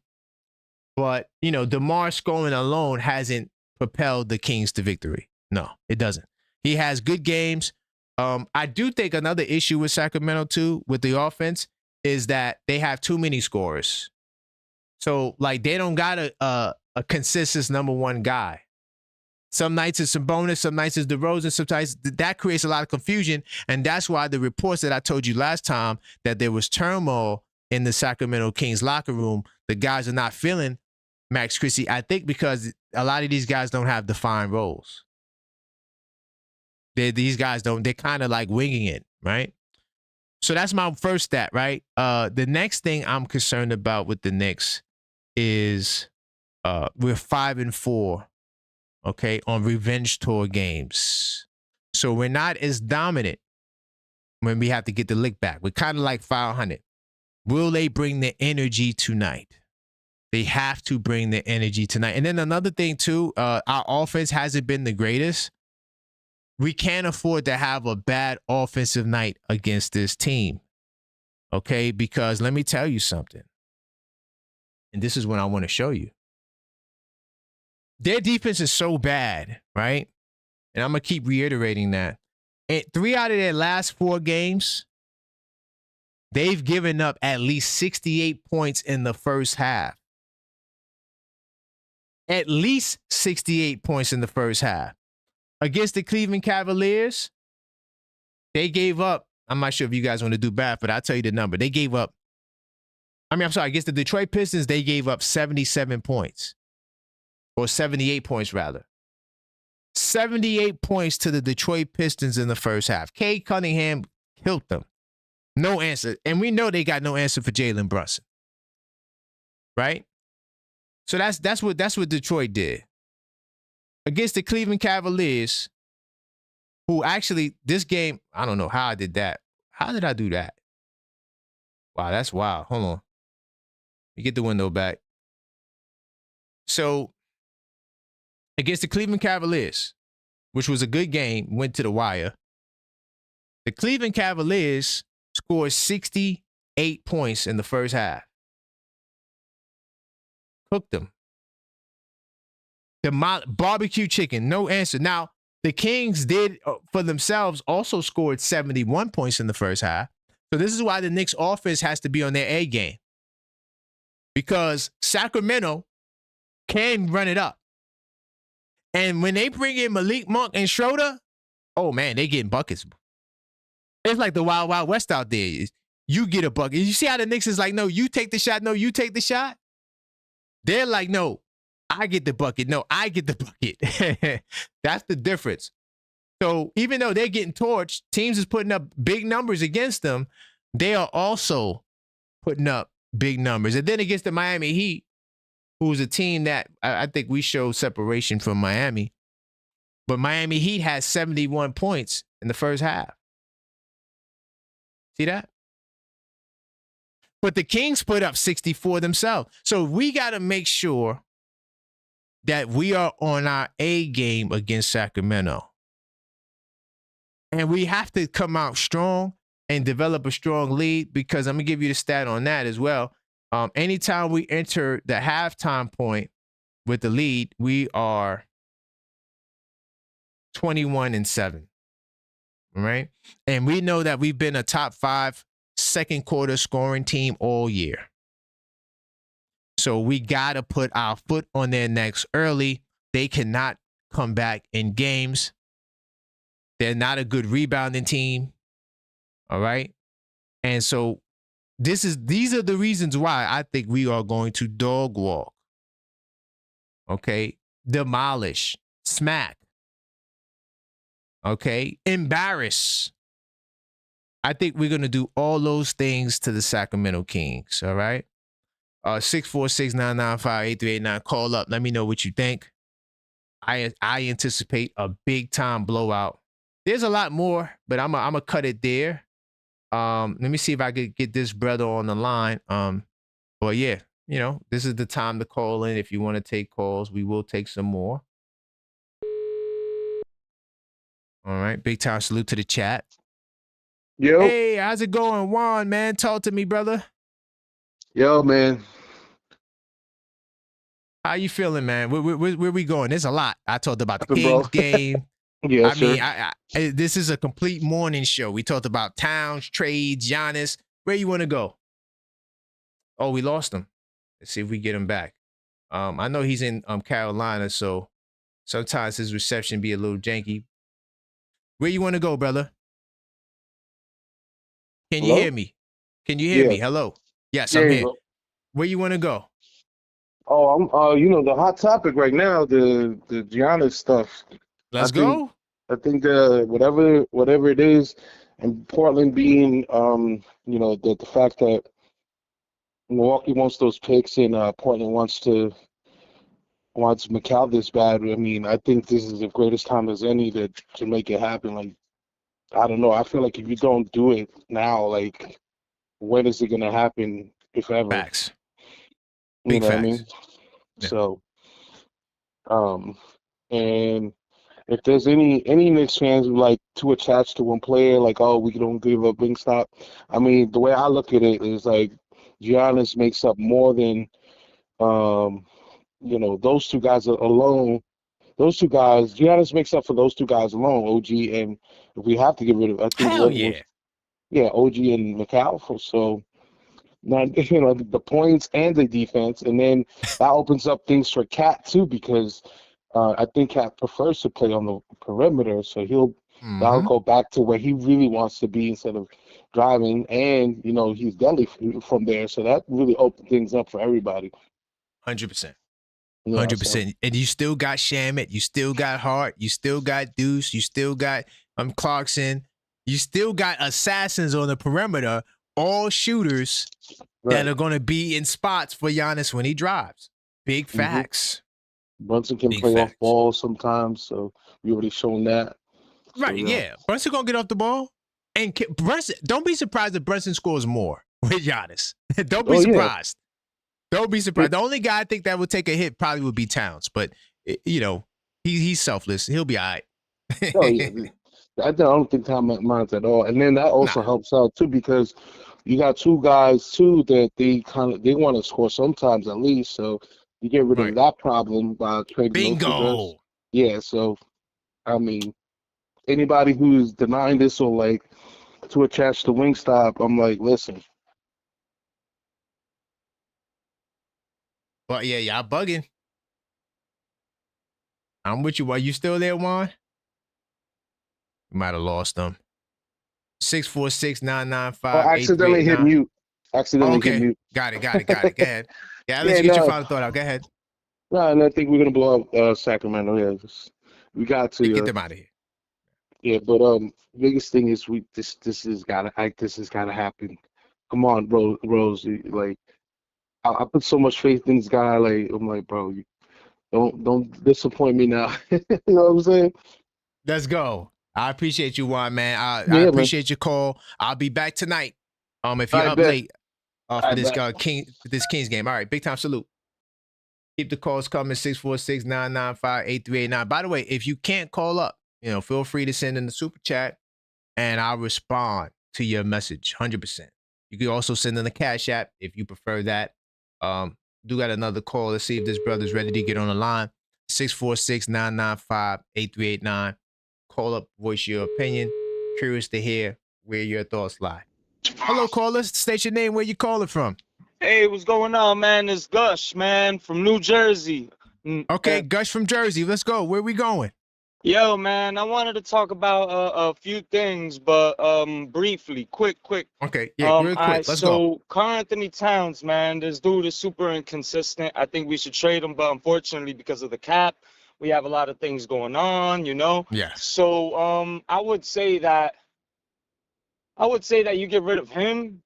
but, DeMar scoring alone hasn't propelled the Kings to victory. No, it doesn't. He has good games. I do think another issue with Sacramento, too, with the offense, is that they have too many scorers. So, they don't got a consistent number 1 guy. Some nights it's Sabonis, some nights it's DeRozan, sometimes that creates a lot of confusion, and that's why the reports that I told you last time that there was turmoil in the Sacramento Kings locker room, the guys are not feeling Max Christie, I think because a lot of these guys don't have defined roles. These guys don't, they're kind of like winging it, right? So that's my first stat, right? The next thing I'm concerned about with the Knicks is we're 5-4, okay, on revenge tour games. So we're not as dominant when we have to get the lick back. We're kind of like 500. Will they bring the energy tonight? They have to bring the energy tonight. And then another thing, too, our offense hasn't been the greatest. We can't afford to have a bad offensive night against this team, okay? Because let me tell you something, and this is what I want to show you. Their defense is so bad, right? And I'm going to keep reiterating that. 3 out of their last 4 games, they've given up at least 68 points in the first half. At least 68 points in the first half. Against the Cleveland Cavaliers, they gave up, I'm not sure if you guys want to do math, but I'll tell you the number. They gave up, against the Detroit Pistons, they gave up 77 points. Or 78 points, rather. 78 points to the Detroit Pistons in the first half. Cade Cunningham killed them. No answer. And we know they got no answer for Jalen Brunson. Right? So that's what Detroit did. Against the Cleveland Cavaliers, who actually, this game, I don't know how I did that. How did I do that? Wow, that's wild. Hold on. Let me get the window back. So, against the Cleveland Cavaliers, which was a good game, went to the wire. The Cleveland Cavaliers scored 68 points in the first half. Cooked them. The barbecue chicken, no answer. Now, the Kings did, for themselves, also scored 71 points in the first half. So this is why the Knicks offense has to be on their A game. Because Sacramento can run it up. And when they bring in Malik Monk and Schroeder, oh man, they getting buckets. It's like the Wild Wild West out there. You get a bucket. You see how the Knicks is like, no, you take the shot. No, you take the shot. They're like, no, I get the bucket. No, I get the bucket. That's the difference. So even though they're getting torched, teams is putting up big numbers against them, they are also putting up big numbers. And then against the Miami Heat, who's a team that I think we showed separation from Miami. But Miami Heat has 71 points in the first half. See that? But the Kings put up 64 themselves. So we got to make sure that we are on our A game against Sacramento. And we have to come out strong and develop a strong lead, because I'm going to give you the stat on that as well. Anytime we enter the halftime point with the lead, we are 21-7. All right. And we know that we've been a top 5 second quarter scoring team all year. So we got to put our foot on their necks early. They cannot come back in games. They're not a good rebounding team. All right. And so these are the reasons why I think we are going to dog walk. Okay. Demolish. Smack. Okay. Embarrass. I think we're going to do all those things to the Sacramento Kings. All right. 646-995-8389. Call up. Let me know what you think. I anticipate a big time blowout. There's a lot more, but I'm gonna cut it there. Let me see if I could get this brother on the line. But yeah, this is the time to call in. If you want to take calls, we will take some more. All right, big time salute to the chat. Yo. Hey, how's it going, Juan? Man, talk to me, brother. Yo, man. How you feeling, man? Where we going? There's a lot. I talked about the Kings game. Yeah, I mean, this is a complete morning show. We talked about Towns, trades, Giannis. Where you want to go? Oh, we lost him. Let's see if we get him back. I know he's in Carolina, so sometimes his reception be a little janky. Where you want to go, brother? Can you hear me? Can you hear me? Hello? Yes, I'm here. Where you want to go? Oh, I'm the hot topic right now, the Giannis stuff. Let's go. I think whatever it is, and Portland being the fact that Milwaukee wants those picks and Portland wants McCall this bad. I mean, I think this is the greatest time as any to make it happen. Like, I don't know. I feel like if you don't do it now, like, when is it gonna happen, if ever? Facts. You know facts. what I mean? Yeah. So, and if there's any Knicks fans who like too attached to one player, like, oh, we don't give up Wingstop. I mean, the way I look at it is like Giannis makes up more than those two guys alone. Those two guys, Giannis makes up for those two guys alone, OG, and if we have to get rid of, I think, OG and McAllister. So, now, the points and the defense, and then that opens up things for Cat too, because I think Cat prefers to play on the perimeter, so that'll go back to where he really wants to be instead of driving, and he's deadly from there, so that really opens things up for everybody. 100%. 100%. And you still got Shamet, you still got Hart, you still got Deuce, you still got Clarkson, you still got assassins on the perimeter, all shooters that are going to be in spots for Giannis when he drives. Big facts. Brunson can play off ball sometimes, so we already shown that. Right, so, yeah. Brunson going to get off the ball. And Brunson, don't be surprised if Brunson scores more with Giannis. Don't be surprised. Yeah. Don't be surprised. The only guy I think that would take a hit probably would be Towns. But, you know, he's selfless. He'll be all right. I don't think Towns minds at all. And then that also helps out, too, because you got two guys, too, that they want to score sometimes at least. So you get rid of that problem by trading Bingo. Yeah, so, I mean, anybody who's denying this or, like, to attach to Wingstop, I'm like, listen. Well, yeah, y'all bugging. I'm with you. Are you still there, Juan? You might have lost them. 646-995-8389. Oh, accidentally hit mute. Hit mute. Got it. Go ahead. Yeah, let's get your final thought out. Go ahead. No, and I think we're gonna blow up Sacramento. Yeah, we got to get them out of here. Yeah, but biggest thing is this has gotta happen. Come on, bro, Rose. Like I put so much faith in this guy. Like I'm like, bro, don't disappoint me now. You know what I'm saying? Let's go. I appreciate you, Juan, man. I appreciate your call. I'll be back tonight. If you're up late for this Kings game. All right, big time salute. Keep the calls coming. 646-995-8389. By the way, if you can't call up, feel free to send in the super chat, and I'll respond to your message 100%. You can also send in the Cash App if you prefer that. Do got another call. Let's see if this brother's ready to get on the line. 646-995-8389. Call up, voice your opinion. Curious to hear where your thoughts lie. Hello, caller. State your name. Where you calling from? Hey, what's going on, man? It's Gush, man, from New Jersey. Okay, Gush from Jersey. Let's go. Where we going? Yo, man, I wanted to talk about a few things, but briefly, quick. Okay, yeah, real quick. Let's go. Karl Anthony Towns, man, this dude is super inconsistent. I think we should trade him, but unfortunately, because of the cap, we have a lot of things going on, Yeah. So I would say that you get rid of him.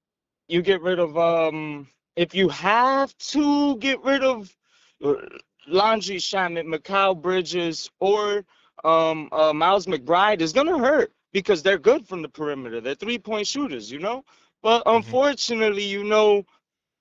You get rid of if you have to get rid of Landry Shamet, Mikal Bridges, or Miles McBride, is gonna hurt because they're good from the perimeter. They're 3-point shooters, But unfortunately,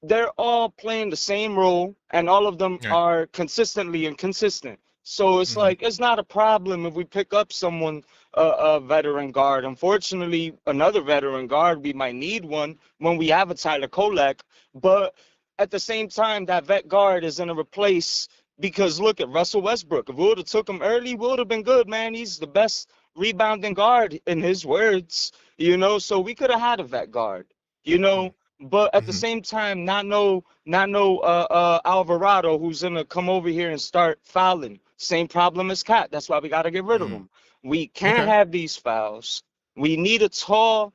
they're all playing the same role, and all of them are consistently inconsistent. So it's like it's not a problem if we pick up someone, a veteran guard. Unfortunately, another veteran guard, we might need one when we have a Tyler Kolek. But at the same time, that vet guard is going to replace, because look at Russell Westbrook. If we would have took him early, we would have been good, man. He's the best rebounding guard in his words, So we could have had a vet guard, But at the same time, not no Alvarado who's gonna come over here and start fouling. Same problem as Cat. That's why we gotta get rid of him. We can't have these fouls. We need tall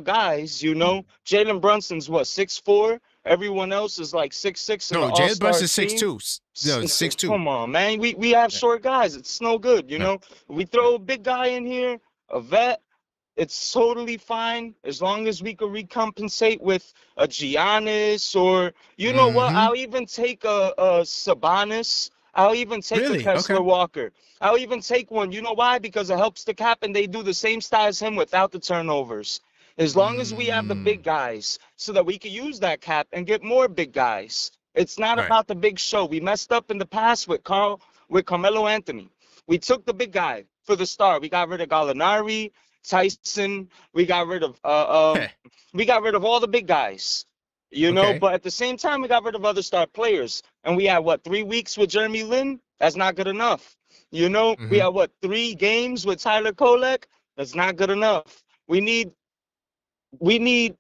guys, Jalen Brunson's what, 6'4"? Everyone else is like 6'6". No, Jalen Brunson's 6'2". No, 6'2". Come on, man. We have short guys. It's no good, We throw a big guy in here, a vet. It's totally fine as long as we can recompensate with a Giannis or, what? I'll even take a Sabonis. I'll even take a Kessler Walker. I'll even take one. You know why? Because it helps the cap and they do the same style as him without the turnovers. As long as we have the big guys so that we can use that cap and get more big guys. It's not about the big show. We messed up in the past with Carmelo Anthony. We took the big guy for the star. We got rid of Gallinari, Tyson. We got rid of all the big guys, but at the same time we got rid of other star players, and we had 3 weeks with Jeremy Lin. That's not good enough. We had 3 games with Tyler Kolek. That's not good enough. We need Jalen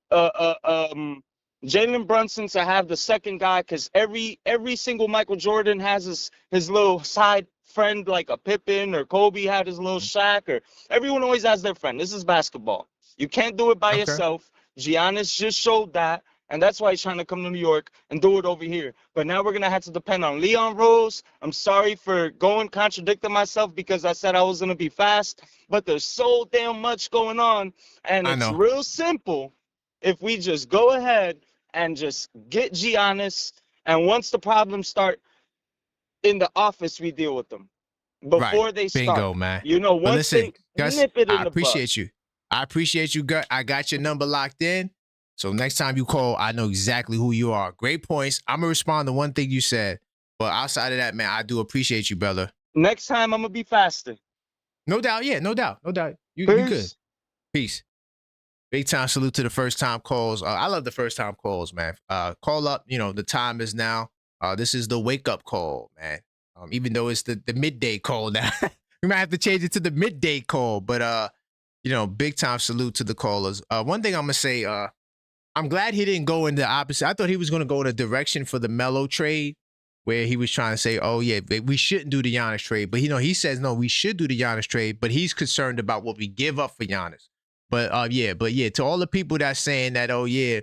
Brunson to have the second guy, because every single Michael Jordan has his little side friend, like a Pippen, or Kobe had his little Shaq, or everyone always has their friend. This is basketball. You can't do it by yourself. Giannis just showed that. And that's why he's trying to come to New York and do it over here. But now we're going to have to depend on Leon Rose. I'm sorry for contradicting myself because I said I was going to be fast. But there's so damn much going on. And it's real simple if we just go ahead and just get Giannis. And once the problems start in the office, we deal with them. Before they start. Bingo, man. You know, once listen, they Gus, nip it in I the appreciate bud. you. I appreciate you, Gut. I got your number locked in. So next time you call, I know exactly who you are. Great points. I'm going to respond to one thing you said. But outside of that, man, I do appreciate you, brother. Next time, I'm going to be faster. No doubt. Yeah, no doubt. No doubt. You good. Peace. Big time salute to the first time calls. I love the first time calls, man. Call up. You know, the time is now. This is the wake up call, man. Even though it's the midday call now. We might have to change it to the midday call. But, you know, big time salute to the callers. One thing I'm going to say, I'm glad he didn't go in the opposite. I thought he was going to go in a direction for the Melo trade where he was trying to say, oh, yeah, we shouldn't do the Giannis trade. But, you know, he says, no, we should do the Giannis trade. But he's concerned about what we give up for Giannis. But, yeah, to all the people that's saying that, oh, yeah,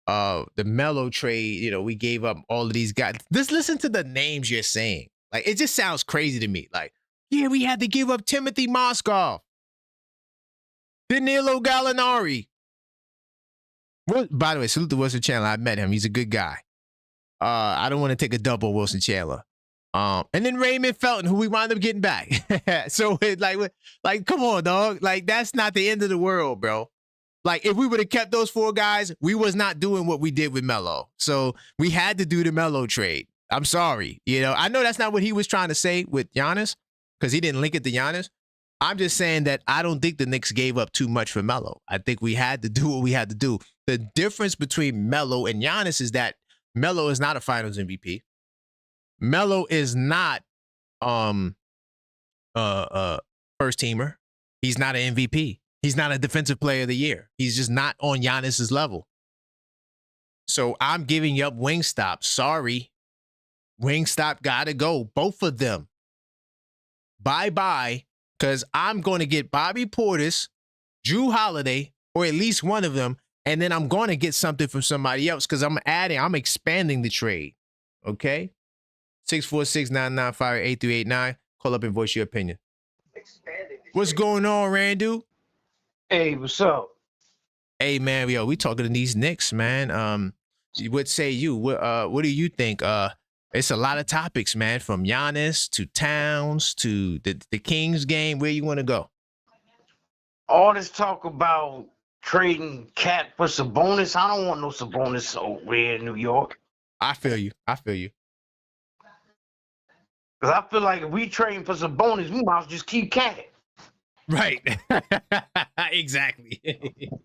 the Melo trade, you know, we gave up all of these guys. Just listen to the names you're saying. Like, it just sounds crazy to me. Like, yeah, we had to give up Timothy Moskov, Danilo Gallinari. By the way, salute to Wilson Chandler. I met him. He's a good guy. I don't want to take a double Wilson Chandler. And then Raymond Felton, who we wound up getting back. So, like, come on, dog. Like, that's not the end of the world, bro. Like, if we would have kept those 4 guys, we was not doing what we did with Melo. So we had to do the Melo trade. I'm sorry. You know, I know that's not what he was trying to say with Giannis because he didn't link it to Giannis. I'm just saying that I don't think the Knicks gave up too much for Melo. I think we had to do what we had to do. The difference between Melo and Giannis is that Melo is not a Finals MVP. Melo is not first teamer. He's not an MVP. He's not a defensive player of the year. He's just not on Giannis's level. So I'm giving up Wingstop. Sorry. Wingstop gotta go. Both of them. Bye-bye. Because I'm going to get Bobby Portis, Drew Holiday, or at least one of them, and then I'm going to get something from somebody else because I'm expanding the trade. Okay? 646-995-8389. Call up and voice your opinion. What's going on, Randall? Hey, what's up? Hey, man, we talking to these Knicks, man. What say you? What do you think? It's a lot of topics, man, from Giannis to Towns to the Kings game. Where you want to go? All this talk about trading Cat for Sabonis. I don't want no Sabonis over here in New York. I feel you. Because I feel like if we trade for Sabonis, we might as well just keep Cat. Right. Exactly.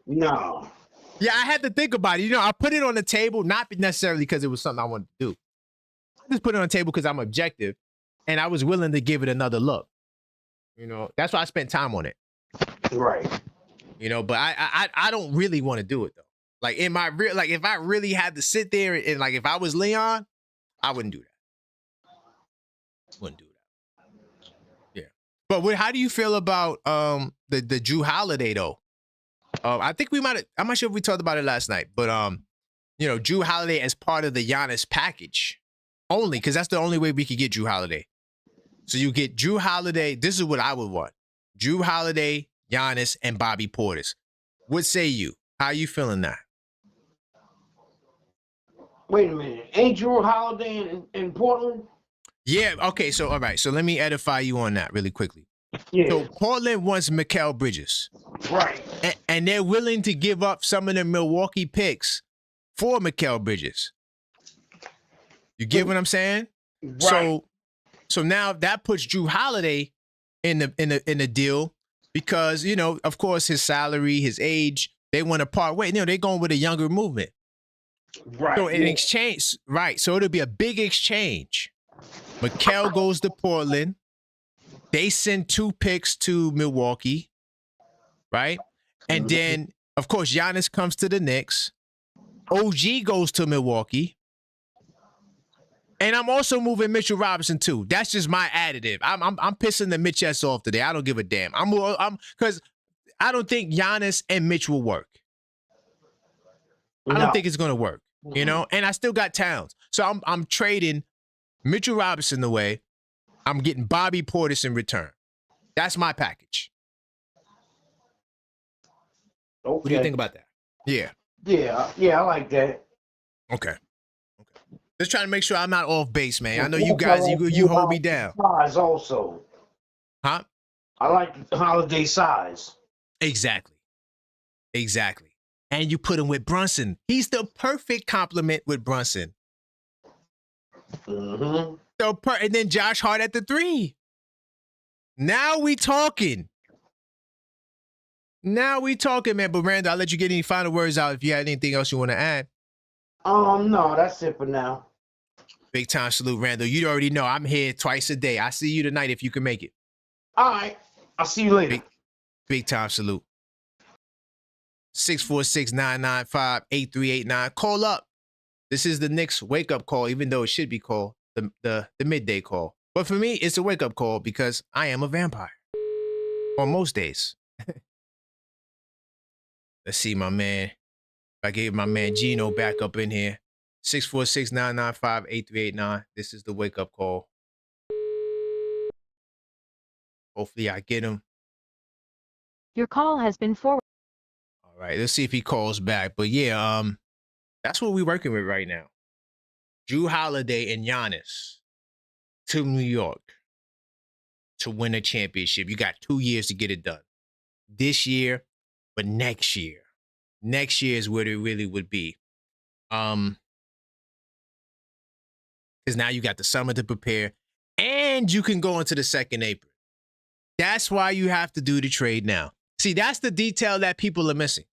No. Yeah, I had to think about it. You know, I put it on the table, not necessarily because it was something I wanted to do. I just put it on the table because I'm objective, and I was willing to give it another look. You know, that's why I spent time on it. Right. You know, but I don't really want to do it though. Like if I really had to sit there and like if I was Leon, I wouldn't do that. Wouldn't do that. Yeah. But how do you feel about the Drew Holiday though? I think I'm not sure if we talked about it last night, but you know, Drew Holiday as part of the Giannis package only because that's the only way we could get Drew Holiday. So you get Drew Holiday. This is what I would want: Drew Holiday, Giannis, and Bobby Portis. What say you? How you feeling that? Wait a minute. Ain't Drew Holiday in Portland? Yeah. Okay. So all right. So let me edify you on that really quickly. Yeah. So Portland wants Mikal Bridges. Right. And they're willing to give up some of the Milwaukee picks for Mikal Bridges. You get what I'm saying? Right. So now that puts Drew Holiday in the deal because, you know, of course, his salary, his age, they want to part way. You know, they're going with a younger movement. Right. So in exchange, right. So it'll be a big exchange. Mikal goes to Portland. They send 2 picks to Milwaukee, right? And then, of course, Giannis comes to the Knicks. OG goes to Milwaukee. And I'm also moving Mitchell Robinson too. That's just my additive. I'm pissing the Mitch S off today. I don't give a damn. I'm because I don't think Giannis and Mitch will work. I don't think it's going to work, you know? And I still got Towns. So I'm trading Mitchell Robinson away. I'm getting Bobby Portis in return. That's my package. Okay. What do you think about that? Yeah. Yeah, I like that. Okay. Just trying to make sure I'm not off base, man. I know you guys, you hold me down. Size also. Huh? I like the Holiday size. Exactly. And you put him with Brunson. He's the perfect complement with Brunson. Mm-hmm. And then Josh Hart at the 3. Now we talking. Man. But Randall, I'll let you get any final words out if you had anything else you want to add. No, that's it for now. Big time salute, Randall. You already know I'm here twice a day. I see you tonight if you can make it. All right. I'll see you later. Big time salute. 646-995-8389. Call up. This is the Knicks wake-up call, even though it should be called the midday call. But for me, it's a wake-up call because I am a vampire. On most days. Let's see, my man. I gave my man Gino back up in here. 646-995-8389. This is the wake-up call. Hopefully I get him. Your call has been forwarded. All right, let's see if he calls back. But yeah, that's what we're working with right now. Jrue Holiday and Giannis to New York to win a championship. You got 2 years to get it done. This year, but next year. Next year is what it really would be. Because now you got the summer to prepare and you can go into the second apron. That's why you have to do the trade now. See, that's the detail that people are missing.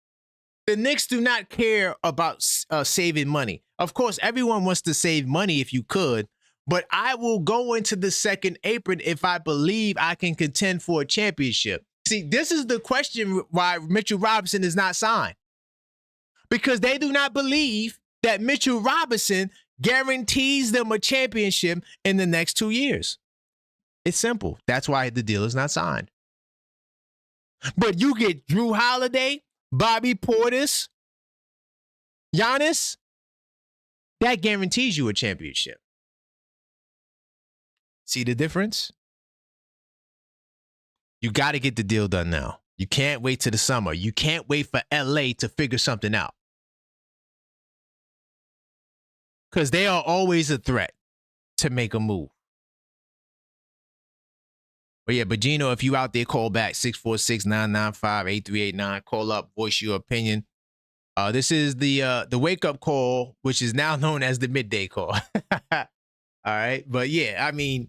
The Knicks do not care about saving money. Of course, everyone wants to save money if you could, but I will go into the second apron if I believe I can contend for a championship. See, this is the question why Mitchell Robinson is not signed. Because they do not believe that Mitchell Robinson guarantees them a championship in the next 2 years. It's simple. That's why the deal is not signed. But you get Jrue Holiday, Bobby Portis, Giannis, that guarantees you a championship. See the difference? You got to get the deal done now. You can't wait till the summer. You can't wait for LA to figure something out. Because they are always a threat to make a move. But yeah, but Gino, if you out there, call back 646-995-8389. Call up, voice your opinion. This is the wake-up call, which is now known as the midday call. All right. But yeah, I mean,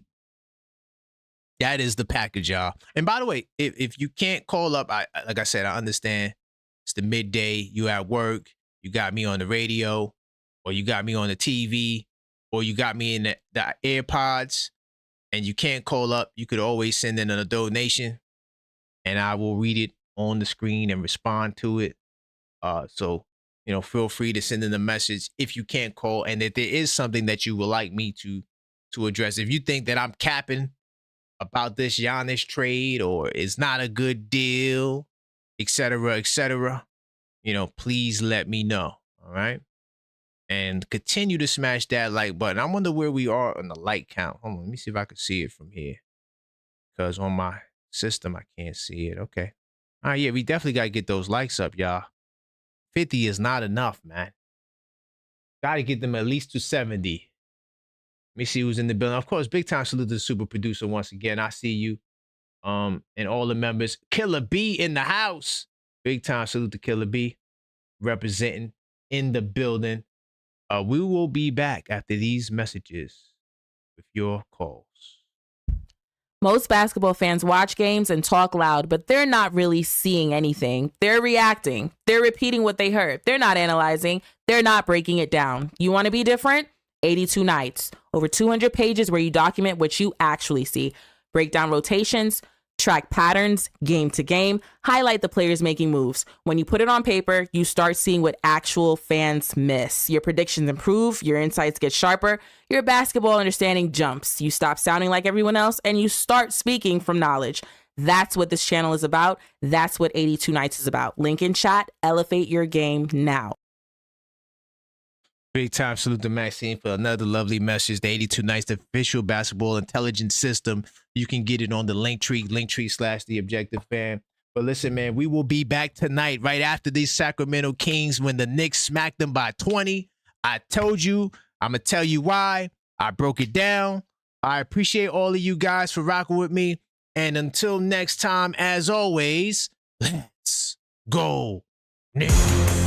that is the package, y'all. And by the way, if you can't call up, like I said, I understand. It's the midday. You at work. You got me on the radio. Or you got me on the TV, or you got me in the AirPods, and you can't call up, you could always send in a donation, and I will read it on the screen and respond to it. So, you know, feel free to send in a message if you can't call, and if there is something that you would like me to address. If you think that I'm capping about this Giannis trade, or it's not a good deal, etc., you know, please let me know, all right? And continue to smash that like button. I wonder where we are on the like count. Hold on, let me see if I can see it from here. Because on my system, I can't see it. Okay. All right, yeah, we definitely got to get those likes up, y'all. 50 is not enough, man. Got to get them at least to 70. Let me see who's in the building. Of course, big time salute to the super producer once again. I see you. And all the members. Killer B in the house. Big time salute to Killer B. Representing in the building. We will be back after these messages with your calls. Most basketball fans watch games and talk loud, but they're not really seeing anything. They're reacting. They're repeating what they heard. They're not analyzing. They're not breaking it down. You want to be different? 82 Nights. Over 200 pages where you document what you actually see. Break down rotations, track patterns, game to game, highlight the players making moves. When you put it on paper, you start seeing what actual fans miss. Your predictions improve, your insights get sharper, your basketball understanding jumps. You stop sounding like everyone else and you start speaking from knowledge. That's what this channel is about. That's what 82 Nights is about. Link in chat, elevate your game now. Big time salute to Maxine for another lovely message. The 82 Nights, the official basketball intelligence system. You can get it on the linktree /TheObjectiveFan. But listen, man, we will be back tonight right after these Sacramento Kings when the Knicks smacked them by 20. I told you, I'm going to tell you why. I broke it down. I appreciate all of you guys for rocking with me. And until next time, as always, let's go Knicks.